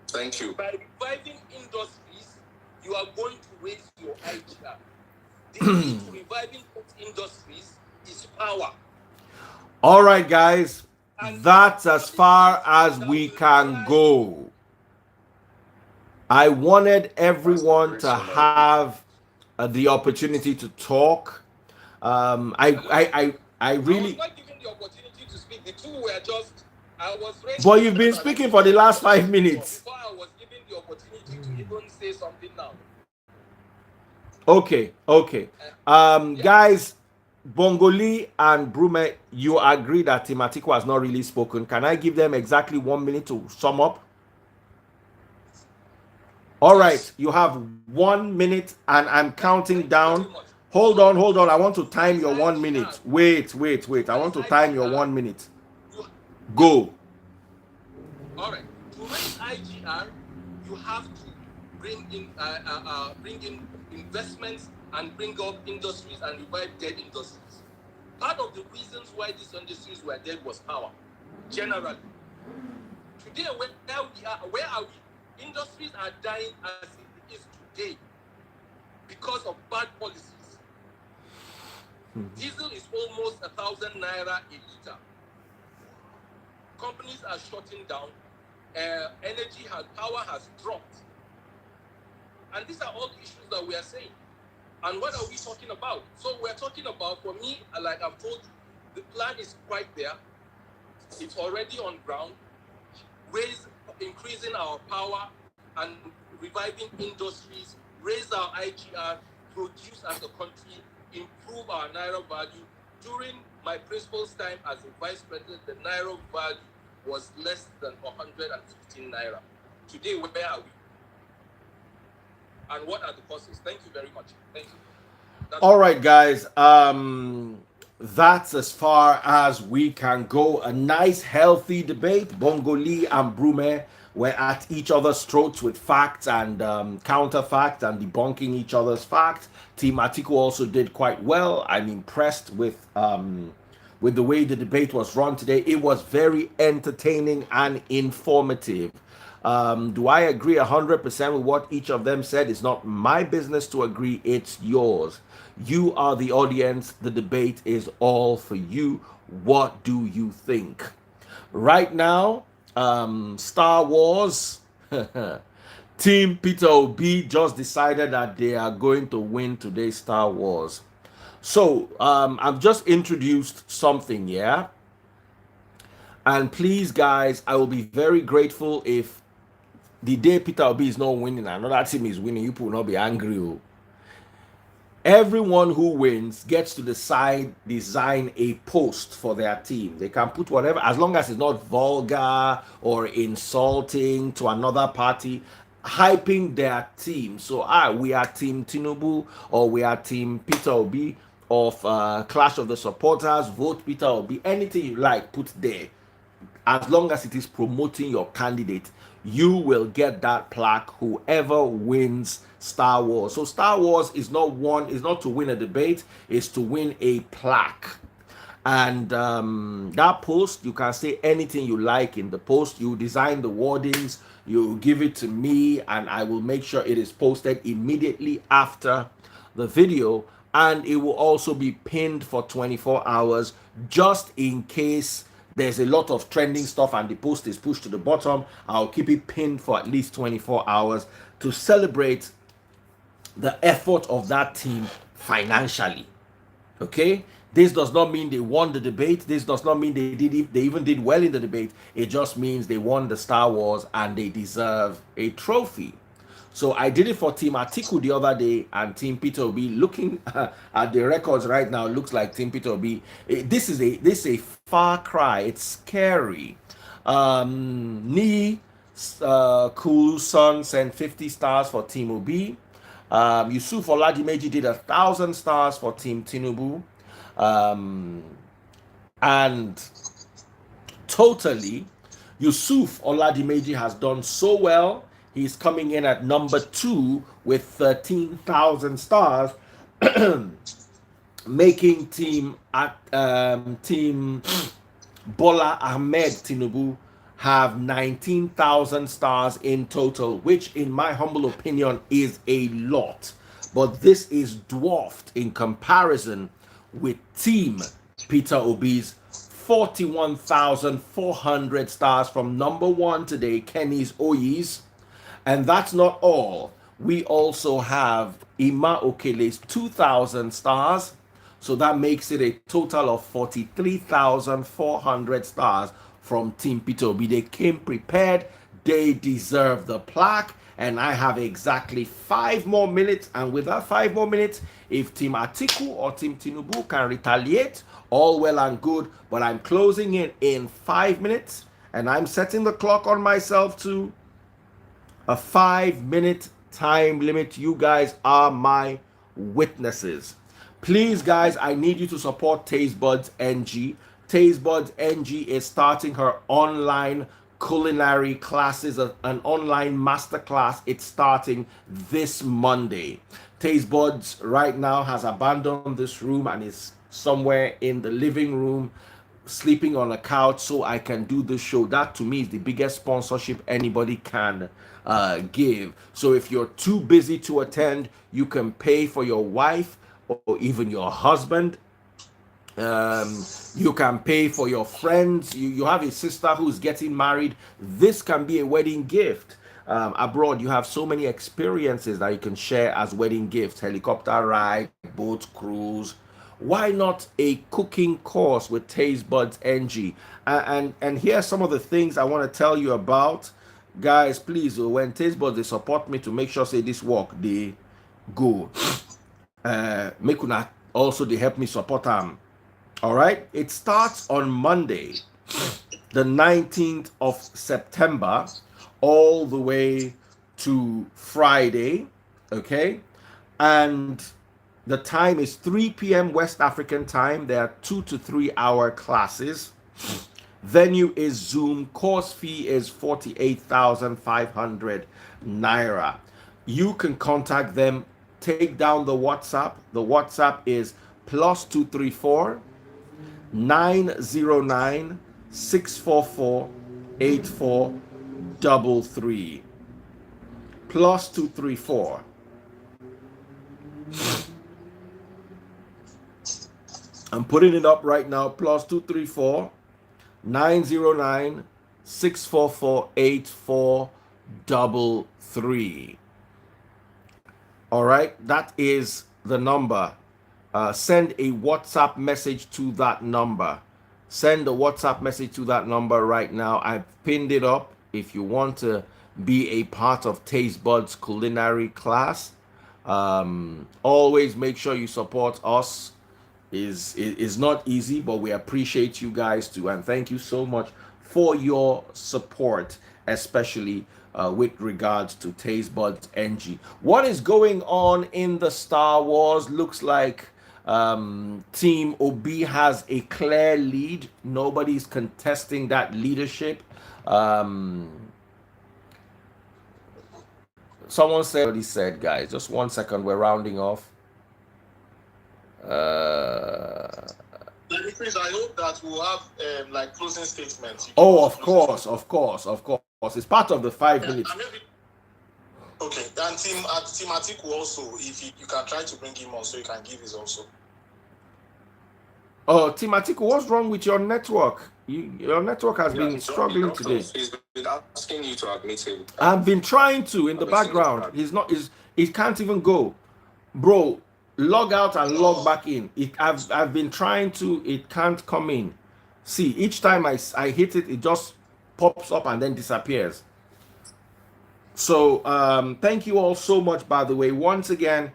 Thank you. By reviving industries, you are going to raise your IGR. The key to reviving industries is power. All right, guys. And That's as far as that we will can drive go. I wanted That's the everyone great to summary. have the opportunity to talk. I I was really. not given the opportunity to speak. The two were just, I was raising But my you've been hand and I speaking couldn't for the get the last 5 minutes. opportunity before I was given the opportunity to even say something now. Okay, okay. Yeah. Guys, Bongoli and Brume, you agree that Atiku has not really spoken. Can I give them exactly 1 minute to sum up? All right, Yes. you have 1 minute, and I'm Thank counting you very down. much. Hold So, on, hold on. I want to to time raise your one IGR, minute. Wait. I want to time your 1 minute. you, yeah, Go. all right. To raise IGR, you have to bring in investments and bring up industries and revive dead industries. Part of the reasons why these industries were dead was power. Generally, today where are we? Industries are dying as it is today because of bad policies. Diesel is almost 1,000 naira a liter. Companies are shutting down. Power has dropped. And these are all the issues that we are saying. And what are we talking about? So we're talking about, for me, like I've told you, the plan is quite there. It's already on ground. Increasing our power and reviving industries, raise our IGR, produce as a country, improve our naira value. During my principal's time as a vice president, the naira value was less than 115 naira. Today, where are we? And what are the causes? Thank you very much. Thank you. All right, guys. That's as far as we can go. A nice, healthy debate. Bongoli and Brume were at each other's throats with facts and counter facts and debunking each other's facts. Team Atiku also did quite well. I'm impressed with the way the debate was run today. It was very entertaining and informative. Do I agree 100% with what each of them said? It's not my business to agree, it's yours. You are the audience. The debate is all for you. What do you think? Right now, Star Wars, Team Peter Obi just decided that they are going to win today's Star Wars. So, I've just introduced something, yeah? And please, guys, I will be very grateful if the day Peter Obi is not winning, another team is winning, you will not be angry. Oh. Everyone who wins gets to design a post for their team. They can put whatever, as long as it's not vulgar or insulting to another party, hyping their team. So, we are Team Tinubu, or we are Team Peter Obi of Clash of the Supporters, vote Peter Obi, anything you like, put there. As long as it is promoting your candidate, you will get that plaque whoever wins Star Wars. So Star Wars is not to win a debate, it's to win a plaque. And that post, you can say anything you like in the post. You design the wordings, you give it to me, and I will make sure it is posted immediately after the video. And it will also be pinned for 24 hours just in case there's a lot of trending stuff and the post is pushed to the bottom. I'll keep it pinned for at least 24 hours to celebrate the effort of that team financially. Okay, this does not mean they won the debate. This does not mean they even did well in the debate. It just means they won the Star Wars and they deserve a trophy. So I did it for Team Atiku the other day and Team Peter Obi. Looking at the records right now, it looks like Team Peter Obi. This is a far cry. It's scary. Ni Cool Son sent 50 stars for Team Obi. Yusuf Oladimeji did 1,000 stars for Team Tinubu. And totally, Yusuf Oladimeji has done so well. He's coming in at number 2 with 13,000 stars, making team Bola Ahmed Tinubu have 19,000 stars in total, which in my humble opinion is a lot. But this is dwarfed in comparison with Team Peter Obi's 41,400 stars from number one today, Kenny's Oyis. And that's not all. We also have Ima Okele's 2,000 stars. So that makes it a total of 43,400 stars from Team Peter Obi. They came prepared. They deserve the plaque. And I have exactly 5 more minutes. And with that 5 more minutes, if Team Atiku or Team Tinubu can retaliate, all well and good. But I'm closing in 5 minutes. And I'm setting the clock on myself to a 5-minute time limit. You guys are my witnesses. Please, guys, I need you to support Taste Buds NG. Taste Buds NG is starting her online culinary classes, an online masterclass. It's starting this Monday. Taste Buds right now has abandoned this room and is somewhere in the living room sleeping on a couch so I can do this show. That to me is the biggest sponsorship anybody can give. So if you're too busy to attend, you can pay for your wife or even your husband. You can pay for your friends. You have a sister who's getting married. This can be a wedding gift. Abroad, you have so many experiences that you can share as wedding gifts: helicopter ride, boat cruise. Why not a cooking course with Taste Buds NG? And here's some of the things I want to tell you about, guys. Please, when Taste Buds they support me to make sure say this work they go. Make una also they help me support them. All right, it starts on Monday, the 19th of September, all the way to Friday. Okay, and the time is 3 p.m. West African time. There are 2 to 3 hour classes. Venue is Zoom. Course fee is 48,500 naira. You can contact them. Take down the WhatsApp. The WhatsApp is +234 909 644 8433. +234. I'm putting it up right now. +234 909 644 8433. All right, that is the number. Send a WhatsApp message to that number. Send a WhatsApp message to that number right now. I've pinned it up. If you want to be a part of Taste Buds culinary class, always make sure you support us. Is not easy, but we appreciate you guys too, and thank you so much for your support, especially with regards to Taste Buds NG. What is going on in the Star Wars? Looks like Team Obi has a clear lead. Nobody's contesting that leadership. Someone said what he said, guys. Just 1 second, we're rounding off. Chris, I hope that we'll have like closing statements. Oh, of course. It's part of the 5 minutes. Okay, and Team Atiku also, if you can try to bring him on so you can give his also. Oh, Team Atiku, what's wrong with your network? Your network has been struggling today. He's been asking you to admit him. I've been trying to in the background. He can't even go. Bro, log out and log back in. I've been trying to, it can't come in. See, each time I hit it, it just pops up and then disappears. So thank you all so much, by the way. Once again,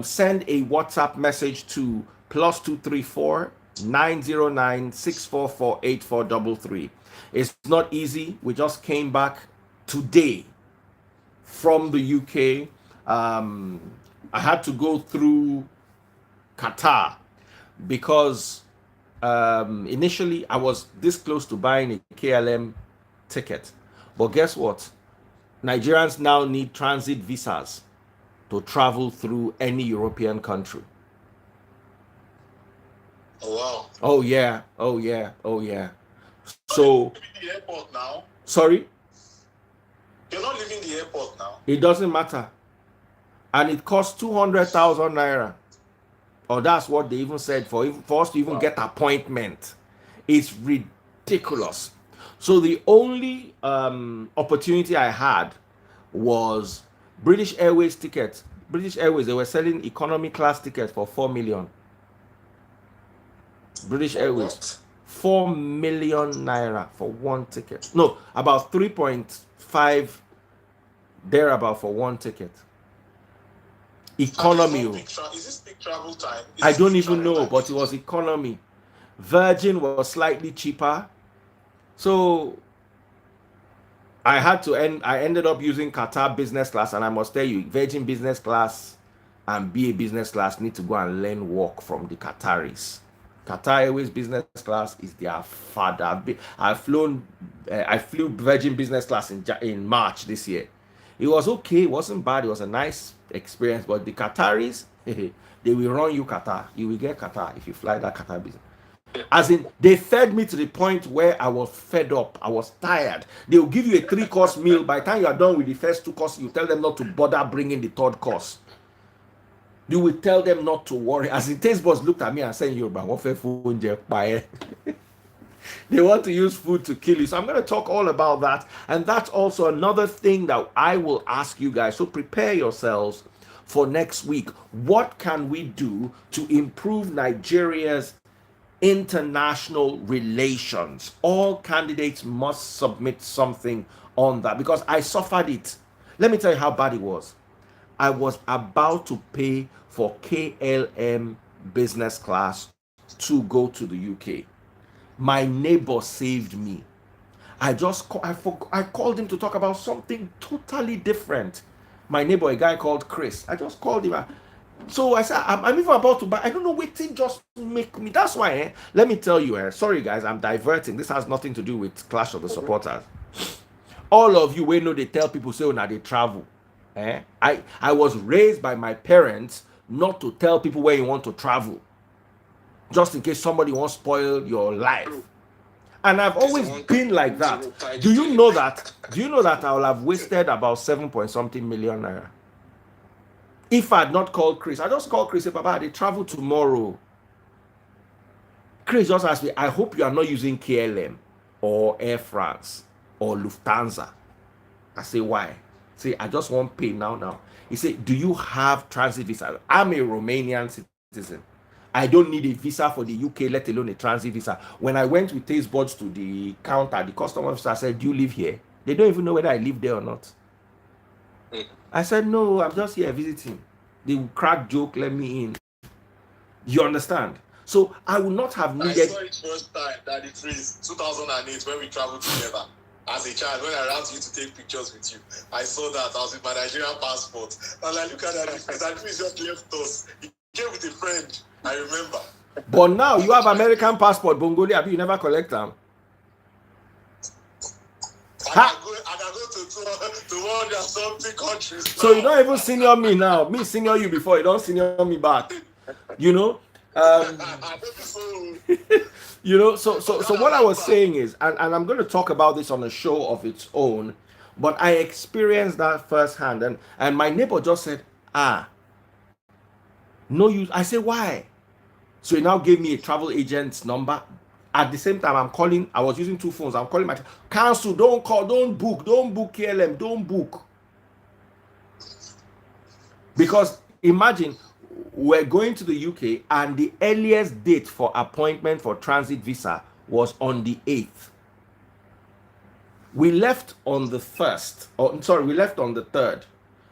send a WhatsApp message to +234 909 644 8433. It's not easy. We just came back today from the UK. I had to go through Qatar because initially I was this close to buying a KLM ticket. But guess what? Nigerians now need transit visas to travel through any European country. Oh, wow. Oh, yeah. So the airport now. Sorry? You're not leaving the airport now. It doesn't matter. And it costs 200,000 naira. Or that's what they even said for us to even get appointment. It's ridiculous. So the only opportunity I had was British Airways tickets. British Airways, they were selling economy class tickets for 4 million. British Airways, 4 million naira for one ticket. No, about 3.5 thereabout for one ticket. Economy. Is this peak travel time? I don't even know, but it was economy. Virgin was slightly cheaper. So I ended up using Qatar business class, and I must tell you, Virgin business class and BA business class need to go and learn work from the Qataris. Qatar Airways business class is their father. I flew Virgin business class in March this year. It was okay, it wasn't bad, it was a nice experience, but the Qataris, they will run you Qatar. You will get Qatar if you fly that Qatar business. As in, they fed me to the point where I was fed up. I was tired. They will give you a 3-course meal. By the time you are done with the first 2 courses, you tell them not to bother bringing the 3rd course. You will tell them not to worry. As the taste boss looked at me and said, they want to use food to kill you. So I'm going to talk all about that. And that's also another thing that I will ask you guys. So prepare yourselves for next week. What can we do to improve Nigeria's international relations? All candidates must submit something on that, because I suffered it. Let me tell you how bad it was. I was about to pay for KLM business class to go to the UK. My neighbor saved me. I called him to talk about something totally different. My neighbor, a guy called Chris, I just called him. So I said, I'm even about to buy. I don't know what thing just make me. That's why, let me tell you, sorry guys, I'm diverting. This has nothing to do with Clash of the Supporters. All of you, know they tell people, say, now they travel. I was raised by my parents not to tell people where you want to travel, just in case somebody wants to spoil your life. And I've always been like that. Do you know that I will have wasted about 7-point-something million naira? If I had not called Chris, I just called Chris and say, Papa, they travel tomorrow. Chris just asked me, I hope you are not using KLM or Air France or Lufthansa. I say, why? Say, I just want pay now. He said, do you have transit visa? I'm a Romanian citizen. I don't need a visa for the UK, let alone a transit visa. When I went with taste buds to the counter, the customer officer said, do you live here? They don't even know whether I live there or not. I said, no, I'm just here visiting. They will crack joke, let me in. You understand? So I would not have needed. I saw it first time, that it is 2008 when we traveled together. As a child, when I ran to you to take pictures with you, I saw that. I was with my Nigerian passport. I was like, look at that. That Chris just left us. He came with a friend. I remember. But now you have American passport, Bongoli, you never collect them. I can go to 100-something countries. So you don't even senior me now. Me senior you before, you don't senior me back. You know? You know, so what I was saying is, and I'm going to talk about this on a show of its own, but I experienced that firsthand, and my neighbor just said, no use. I said, why? So he now gave me a travel agent's number. At the same time, I was using 2 phones. I'm calling cancel, don't call, don't book KLM, don't book. Because imagine, we're going to the UK and the earliest date for appointment for transit visa was on the 8th. We left on the 1st. We left on the 3rd.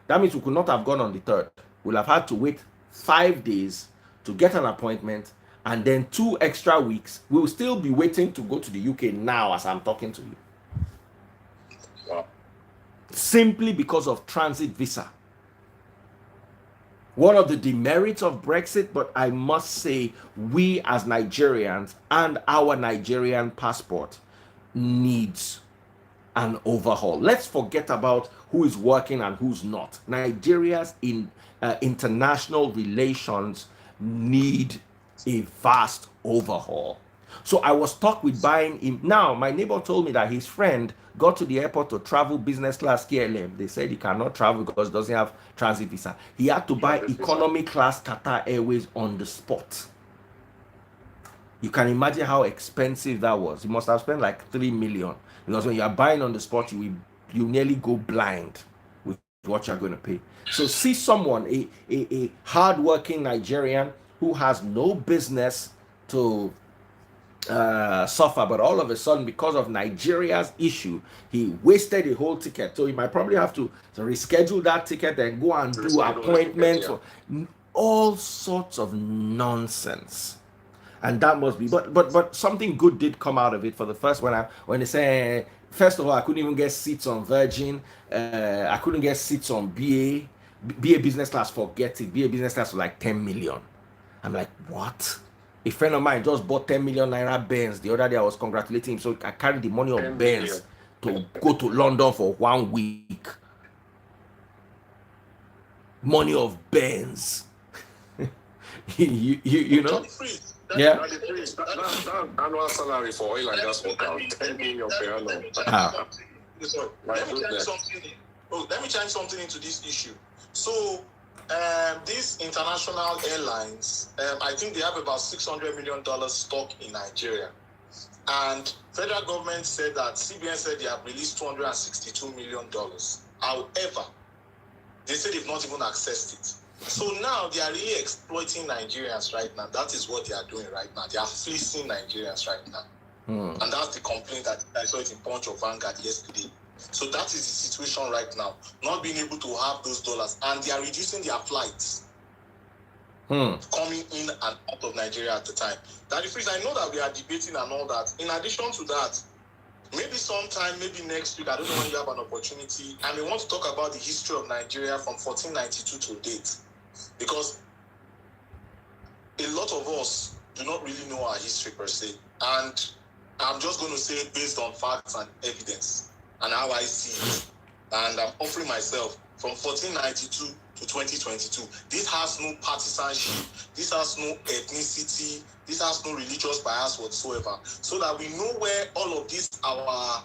That means we could not have gone on the 3rd. We'll have had to wait 5 days to get an appointment, and then 2 extra weeks. We will still be waiting to go to the UK now as I'm talking to you. Wow. Simply because of transit visa. One of the demerits of Brexit, but I must say, we as Nigerians and our Nigerian passport needs an overhaul. Let's forget about who is working and who's not. Nigeria's international relations need a vast overhaul. So I was stuck with buying him. Now, my neighbor told me that his friend got to the airport to travel business class KLM. They said he cannot travel because he doesn't have transit visa. He had to buy economy class Qatar Airways on the spot. You can imagine how expensive that was. You must have spent like 3 million, because when you are buying on the spot, you nearly go blind with what you're going to pay. So see someone, a hardworking Nigerian who has no business to suffer, but all of a sudden, because of Nigeria's issue, he wasted a whole ticket. So he might probably have to reschedule that ticket and go and do appointments for all sorts of nonsense. And that must be, but something good did come out of it. For the first, when they say, first of all, I couldn't even get seats on Virgin, I couldn't get seats on BA business class. Forget it. BA business class was like 10 million. I'm like, what? A friend of mine just bought 10 million naira Benz the other day. I was congratulating him. So I carried the money of Benz to go to London for 1 week. Money of Benz. you know? Yeah. That's annual salary for oil and gas worker. 10 million per annum. Let me change something into this issue. So, these international airlines, I think they have about $600 million stock in Nigeria. And federal government said that, CBN said they have released $262 million. However, they said they've not even accessed it. So now they are really exploiting Nigerians right now. That is what they are doing right now. They are fleecing Nigerians right now. And that's the complaint that I saw it in Punch of Vanguard yesterday. So that is the situation right now. Not being able to have those dollars. And they are reducing their flights coming in and out of Nigeria at the time. Daddy Freeze, I know that we are debating and all that. In addition to that, maybe sometime, maybe next week, I don't know when you have an opportunity, and we want to talk about the history of Nigeria from 1492 to date. Because a lot of us do not really know our history per se. And I'm just going to say it based on facts and evidence and how I see it. And I'm offering myself from 1492 to 2022. This has no partisanship. This has no ethnicity. This has no religious bias whatsoever. So that we know where all of these, our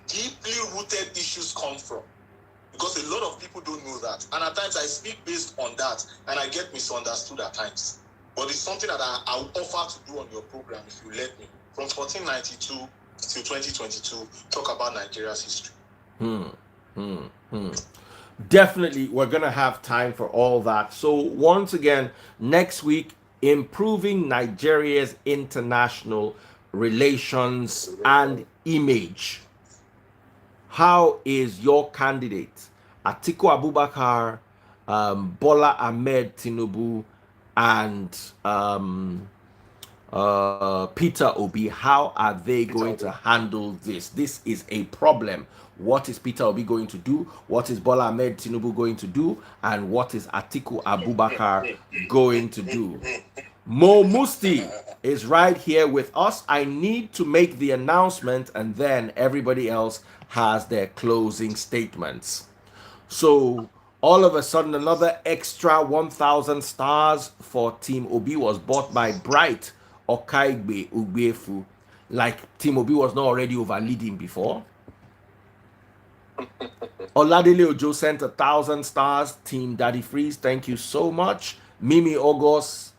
deeply rooted issues come from. Because a lot of people don't know that. And at times I speak based on that and I get misunderstood at times. But it's something that I will offer to do on your program if you let me. From 1492 till 2022, talk about Nigeria's history. Definitely, we're going to have time for all that. So once again, next week, improving Nigeria's international relations and image. How is your candidate, Atiku Abubakar, Bola Ahmed Tinubu, and Peter Obi, how are they going to handle this? This is a problem. What is Peter Obi going to do? What is Bola Ahmed Tinubu going to do? And what is Atiku Abubakar going to do? Mo Musti is right here with us. I need to make the announcement and then everybody else has their closing statements. So all of a sudden, another extra 1,000 stars for Team Obi was bought by Bright Okaigbe Ugbefu. Like Team Obi was not already overleading before. Oladele Ojo sent 1,000 stars. Team Daddy Freeze, thank you so much. Mimi Ogos,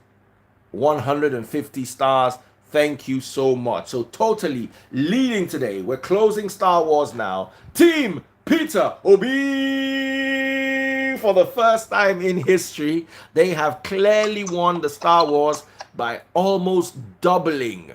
150 stars. Thank you so much. So totally leading today. We're closing Star Wars now. Team Peter Obi, for the first time in history, they have clearly won the Star Wars by almost doubling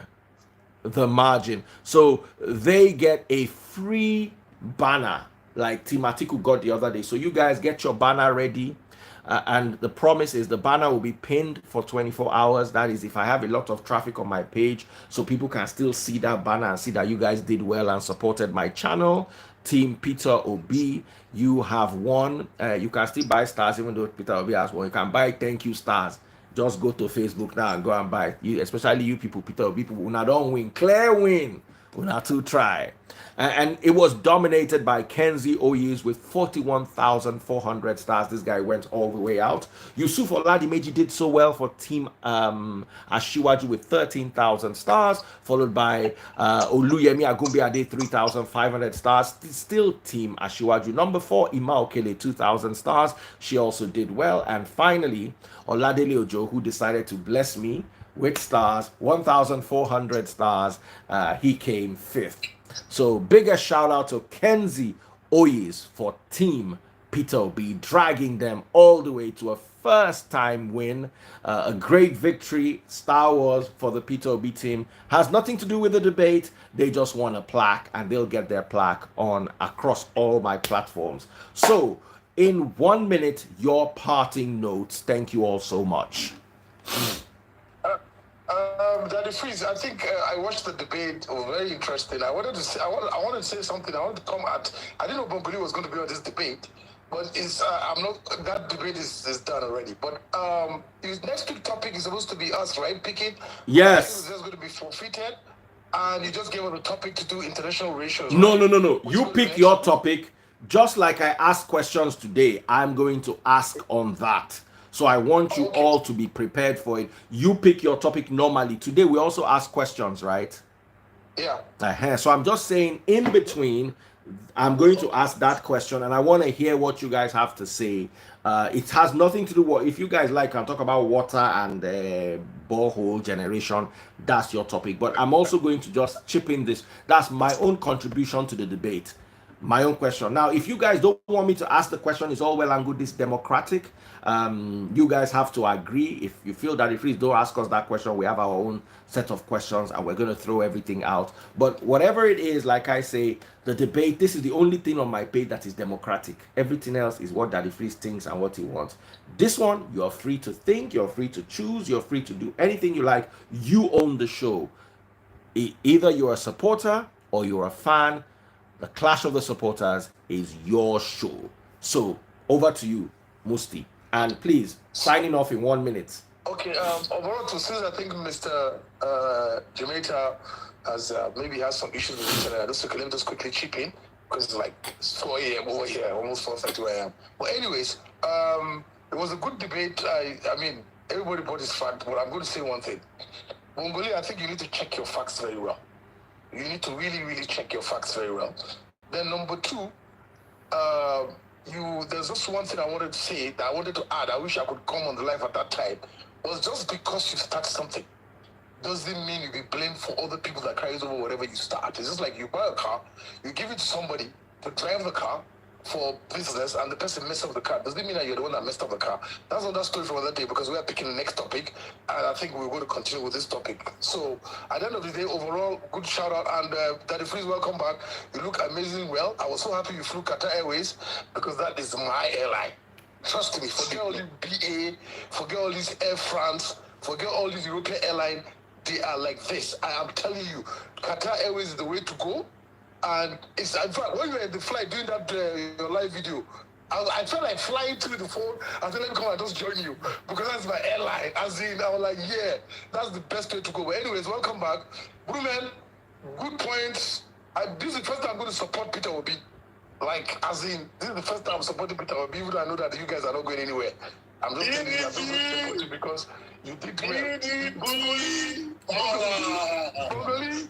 the margin. So they get a free banner like Team Atiku got the other day. So you guys get your banner ready. And the promise is the banner will be pinned for 24 hours. That is if I have a lot of traffic on my page, so people can still see that banner and see that you guys did well and supported my channel. Team Peter Obi, you have won. You can still buy stars even though Peter Obi has won. You can buy thank you stars. Just go to Facebook now and go and buy. You, especially you people, Peter Obi people, who not don't win. Clear win. Una to try. And it was dominated by Kenzie Oyes with 41,400 stars. This guy went all the way out. Yusuf Oladimeji did so well for Team Ashiwaju with 13,000 stars, followed by Oluyemi Agumbiade 3,500 stars. Still Team Ashiwaju. Number 4, Ima Okele 2,000 stars. She also did well. And finally, Oladele Ojo, who decided to bless me with stars, 1,400 stars. He came 5th. So bigger shout out to Kenzie Oyes for Team Peter Obi, dragging them all the way to a first time win. A great victory. Star Wars for the Peter Obi team. Has nothing to do with the debate. They just won a plaque, and they'll get their plaque on across all my platforms. So in 1 minute, your parting notes. Thank you all so much. Daddy Freeze, I think I watched the debate. It was very interesting. I wanted to say, I wanted to say something. I wanted to come at. I didn't know Bongoli was going to be on this debate, but it's I'm not. That debate is done already. But his next week topic is supposed to be us, right? Picking. Yes. It's just going to be forfeited, and you just gave us a topic to do international relations. No, right? no. You pick your topic. Just like I asked questions today, I'm going to ask on that. So I want you all to be prepared for it. You pick your topic normally. Today we also ask questions, right? Yeah. So I'm just saying in between, I'm going to ask that question and I want to hear what you guys have to say. It has nothing to do with, if you guys like, can talk about water and borehole generation, that's your topic. But I'm also going to just chip in this. That's my own contribution to the debate. My own question. Now, if you guys don't want me to ask the question, it's all well and good. This democratic. You guys have to agree. If you feel that if please don't ask us that question, we have our own set of questions and we're going to throw everything out. But whatever it is, like I say, the debate, this is the only thing on my page that is democratic. Everything else is what Daddy Freeze thinks and what he wants. This one, you're free to think, you're free to choose, you're free to do anything you like. You own the show. Either you're a supporter or you're a fan. The Clash of the Supporters is your show. So, over to you, Musti. And please, signing off in 1 minute. Okay, overall, since I think Mr. Jamaica has maybe has some issues with the internet, let me just quickly chip in, because it's like 4 a.m. over here, almost 4:30 a.m. But anyways, it was a good debate. I mean, everybody brought his fact, but I'm going to say one thing. Mongoli, I think you need to check your facts very well. You need to really, really check your facts very well. Then number 2, there's just one thing I wanted to say that I wanted to add. I wish I could come on the live at that time. Was just because you start something doesn't mean you be blamed for other people that carries over whatever you start. It's just like you buy a car, you give it to somebody to drive the car for business, and the person messed up the car. Doesn't mean that you're the one that messed up the car. That's another story for another day, because we are picking the next topic, and I think we're going to continue with this topic. So at the end of the day, overall, good shout out, and Daddy Freeze, welcome back. You look amazing. Well, I was so happy you flew Qatar Airways, because that is my airline. Trust me, forget all this BA, forget all this Air France, forget all these European airline. They are like this. I am telling you, Qatar Airways is the way to go. And it's, in fact, when you were in the flight doing that your live video, I felt like flying through the phone. I said, let me come and just join you, because that's my airline. As in, I was like, yeah, that's the best way to go. But anyways, welcome back. Brumen, good points. This is the first time I'm going to support Peter Obi. Like, as in, this is the first time I'm supporting Peter Obi, even though I know that you guys are not going anywhere. I'm just telling you, I'm just going to support you because you did well. Bongoli,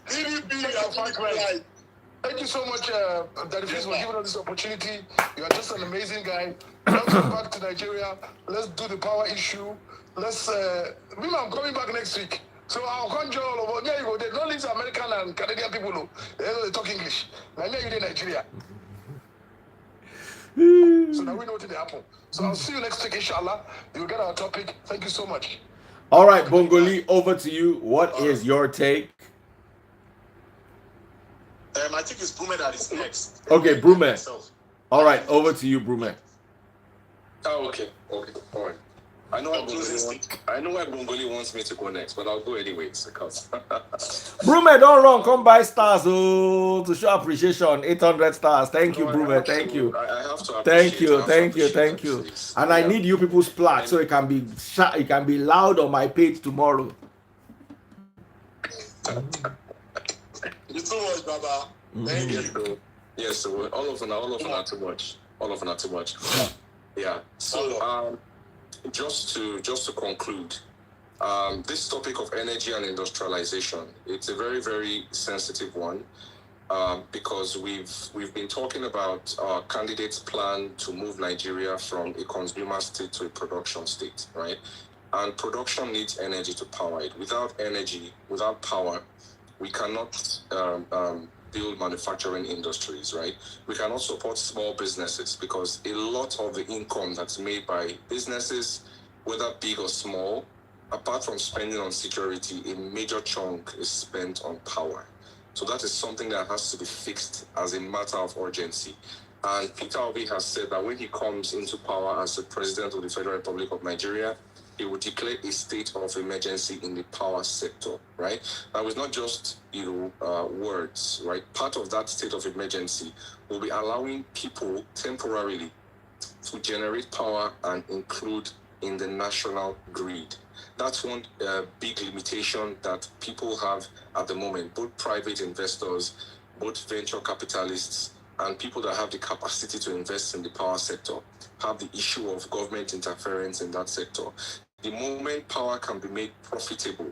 thank you so much, Daddy Freeze, for giving us this opportunity. You are just an amazing guy. Welcome back to Nigeria. Let's do the power issue. I'm coming back next week. So I'll conjure all over. There you go. They don't listen American and Canadian people. No. They talk English. Now you're in Nigeria. So now we know what will happen. So I'll see you next week, inshallah. You'll get our topic. Thank you so much. All right, Bongoli, over to you. What is your take? I think it's Brume that is next. Okay, Brume. All right, over to you, Brume. Oh, okay. All right. I know why Bongoli wants me to go next, but I'll go anyways because Brume, don't run, come buy stars to show appreciation. 800 stars. Thank you, Brume. Thank you. I have to Thank you. And I need you people's plaque so it can be loud on my page tomorrow. You too much, much, Baba. Thank Yes, you. so, yes, so all of them are too much. All of them are too much. Yeah. So just to conclude, this topic of energy and industrialization, it's a very, very sensitive one. Because we've been talking about our candidates' plan to move Nigeria from a consumer state to a production state, right? And production needs energy to power it. Without energy, without power, we cannot build manufacturing industries, right? We cannot support small businesses because a lot of the income that's made by businesses, whether big or small, apart from spending on security, a major chunk is spent on power. So that is something that has to be fixed as a matter of urgency. And Peter Obi has said that when he comes into power as the president of the Federal Republic of Nigeria, he will declare a state of emergency in the power sector, right? Now, it's not just, words, right? Part of that state of emergency will be allowing people temporarily to generate power and include in the national grid. That's one big limitation that people have at the moment, both private investors, both venture capitalists, and people that have the capacity to invest in the power sector have the issue of government interference in that sector. The moment power can be made profitable,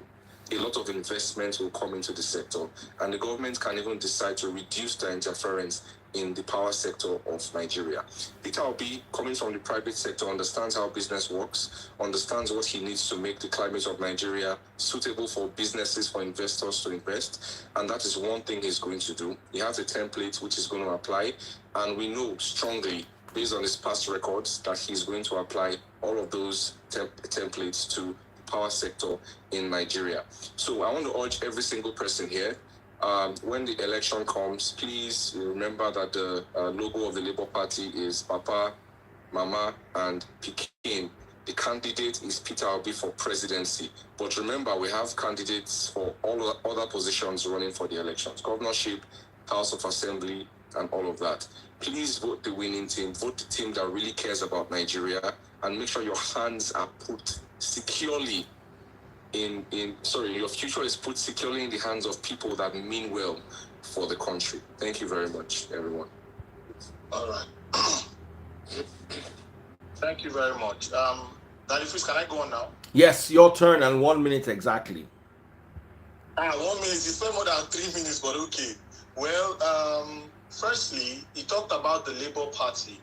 a lot of investment will come into the sector, and the government can even decide to reduce the interference in the power sector of Nigeria. Peter Obi, coming from the private sector, understands how business works, understands what he needs to make the climate of Nigeria suitable for businesses, for investors to invest, and that is one thing he's going to do. He has a template which he's going to apply, and we know strongly, based on his past records, that he's going to apply all of those templates to the power sector in Nigeria. So I want to urge every single person here, when the election comes, please remember that the logo of the Labour Party is Papa, Mama, and Pikin. The candidate is Peter Obi for presidency. But remember, we have candidates for all other positions running for the elections. Governorship, House of Assembly, and all of that. Please vote the winning team. Vote the team that really cares about Nigeria, and make sure your hands are put securely your future is put securely in the hands of people that mean well for the country. Thank you very much, everyone. All right. Thank you very much. Daddy Freeze, can I go on now? Yes, your turn, and 1 minute exactly. 1 minute, it's more than 3 minutes, but okay. Well, firstly, he talked about the Labour Party.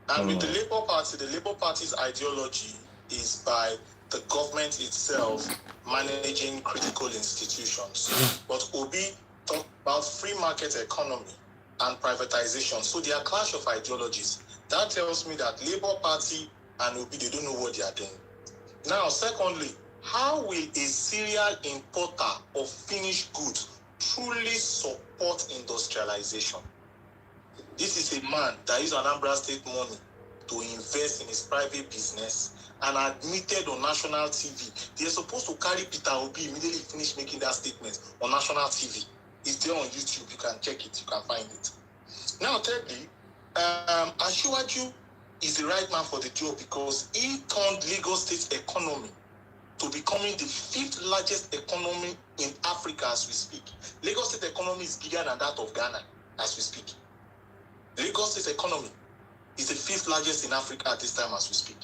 And with the Labour Party's ideology is by the government itself managing critical institutions. But Obi talked about free market economy and privatization. So they are a clash of ideologies. That tells me that Labour Party and Obi, they don't know what they are doing. Now, secondly, how will a serial importer of finished goods truly support industrialization? This is a man that used Anambra State money to invest in his private business and admitted on national TV. They're supposed to carry Peter Obi immediately finish making that statement on national TV. It's there on YouTube. You can check it. You can find it. Now, thirdly, Asiwaju is the right man for the job because he turned Lagos State's economy to becoming the 5th largest economy in Africa as we speak. Lagos State economy is bigger than that of Ghana as we speak. Lagos State's economy is the 5th largest in Africa at this time as we speak.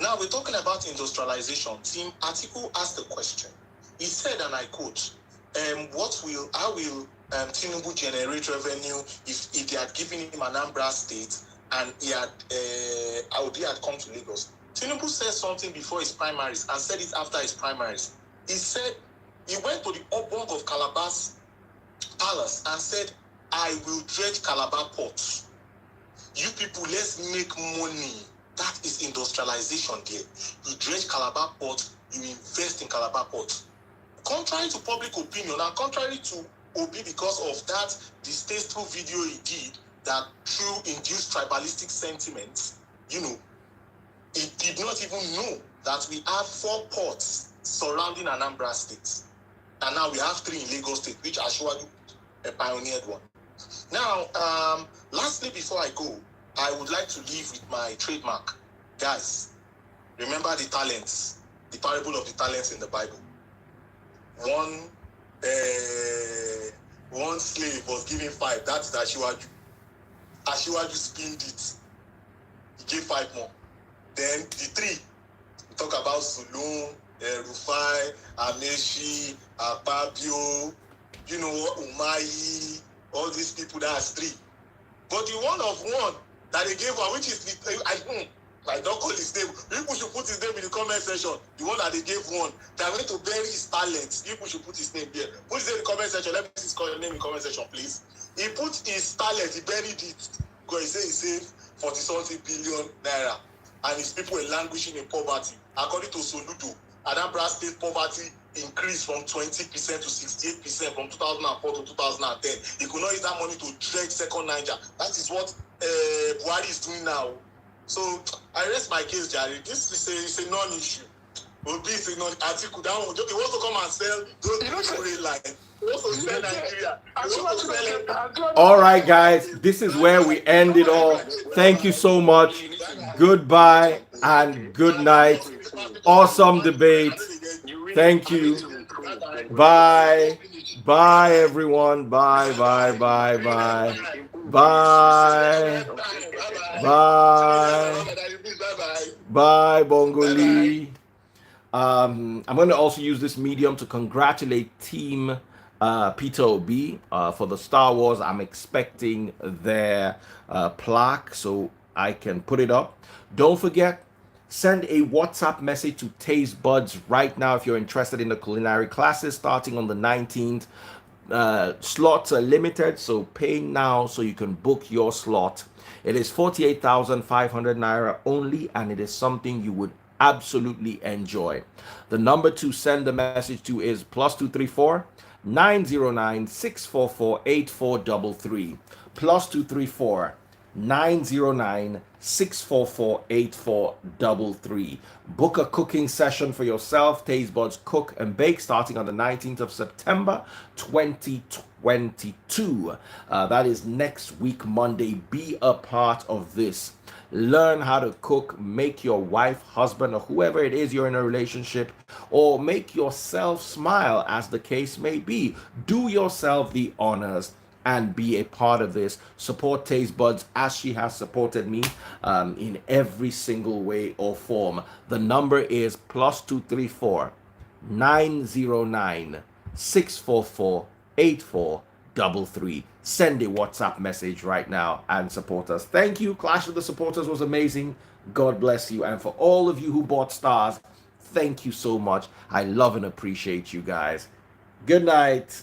Now, we're talking about industrialization. Team Atiku asked the question. He said, and I quote, how will Tinubu generate revenue if they had given him Anambra State and he had come to Lagos? Tinubu said something before his primaries and said it after his primaries. He said he went to the Obong of Calabar's palace and said, I will dredge Calabar port. You people, let's make money. That is industrialization there. You dredge Calabar port, you invest in Calabar port. Contrary to public opinion and contrary to Obi because of that distasteful video he did that through induced tribalistic sentiments, he did not even know that we have 4 ports surrounding Anambra State. And now we have 3 in Lagos State, which Asiwaju pioneered one. Now, lastly, before I go, I would like to leave with my trademark. Guys, remember the talents, the parable of the talents in the Bible. One one slave was giving 5. That is Ashiwaju. Ashiwaju spinned it. He gave 5 more. Then the 3, we talk about Sulun, Rufai, Ameshi, Akpabio, Umayi, all these people, that's 3. But the one of one that they gave one, which is I don't call his name. People should put his name in the comment section. The one that they gave one, they are going to bury his talent. People should put his name there. Put his name in the comment section. Let me see his name in the comment section, please. He put his talent, he buried it. Because he said he saved 40-something billion naira. And his people were languishing in poverty. According to Soludo, Anambra State poverty increased from 20% to 68% from 2004 to 2010. He could not use that money to dredge second Niger. That is what Buhari is doing now. So I rest my case, Jerry. This is a non-issue. Obi is a non-Atiku. That one, he wants to come and sell those people in line. He wants to sell Nigeria. All right, guys, this is where we end it all. Thank you so much. Goodbye and good night. Awesome debate. Thank you. Bye. Bye, everyone. Bye, bye, bye, bye. Bye. Bye. Bye, Bongoli. I'm going to also use this medium to congratulate Team Peter Obi for the Star Wars. I'm expecting their plaque so I can put it up. Don't forget, send a WhatsApp message to Taste Buds right now if you're interested in the culinary classes starting on the 19th. Slots are limited, so pay now so you can book your slot. It is 48,500 naira only, and it is something you would absolutely enjoy. The number to send the message to is +234 909 644 8433. +234 909 644 8433. Book a cooking session for yourself. Taste Buds Cook and Bake starting on the 19th of September 2022. That is next week, Monday. Be a part of this. Learn how to cook, make your wife, husband, or whoever it is you're in a relationship, or make yourself smile, as the case may be. Do yourself the honors and be a part of this. Support Taste Buds as she has supported me in every single way or form. The number is +234 909 644 8433. Send a WhatsApp message right now and support us. Thank you. Clash of the Supporters was amazing. God bless you. And for all of you who bought stars, thank you so much. I love and appreciate you guys. Good night.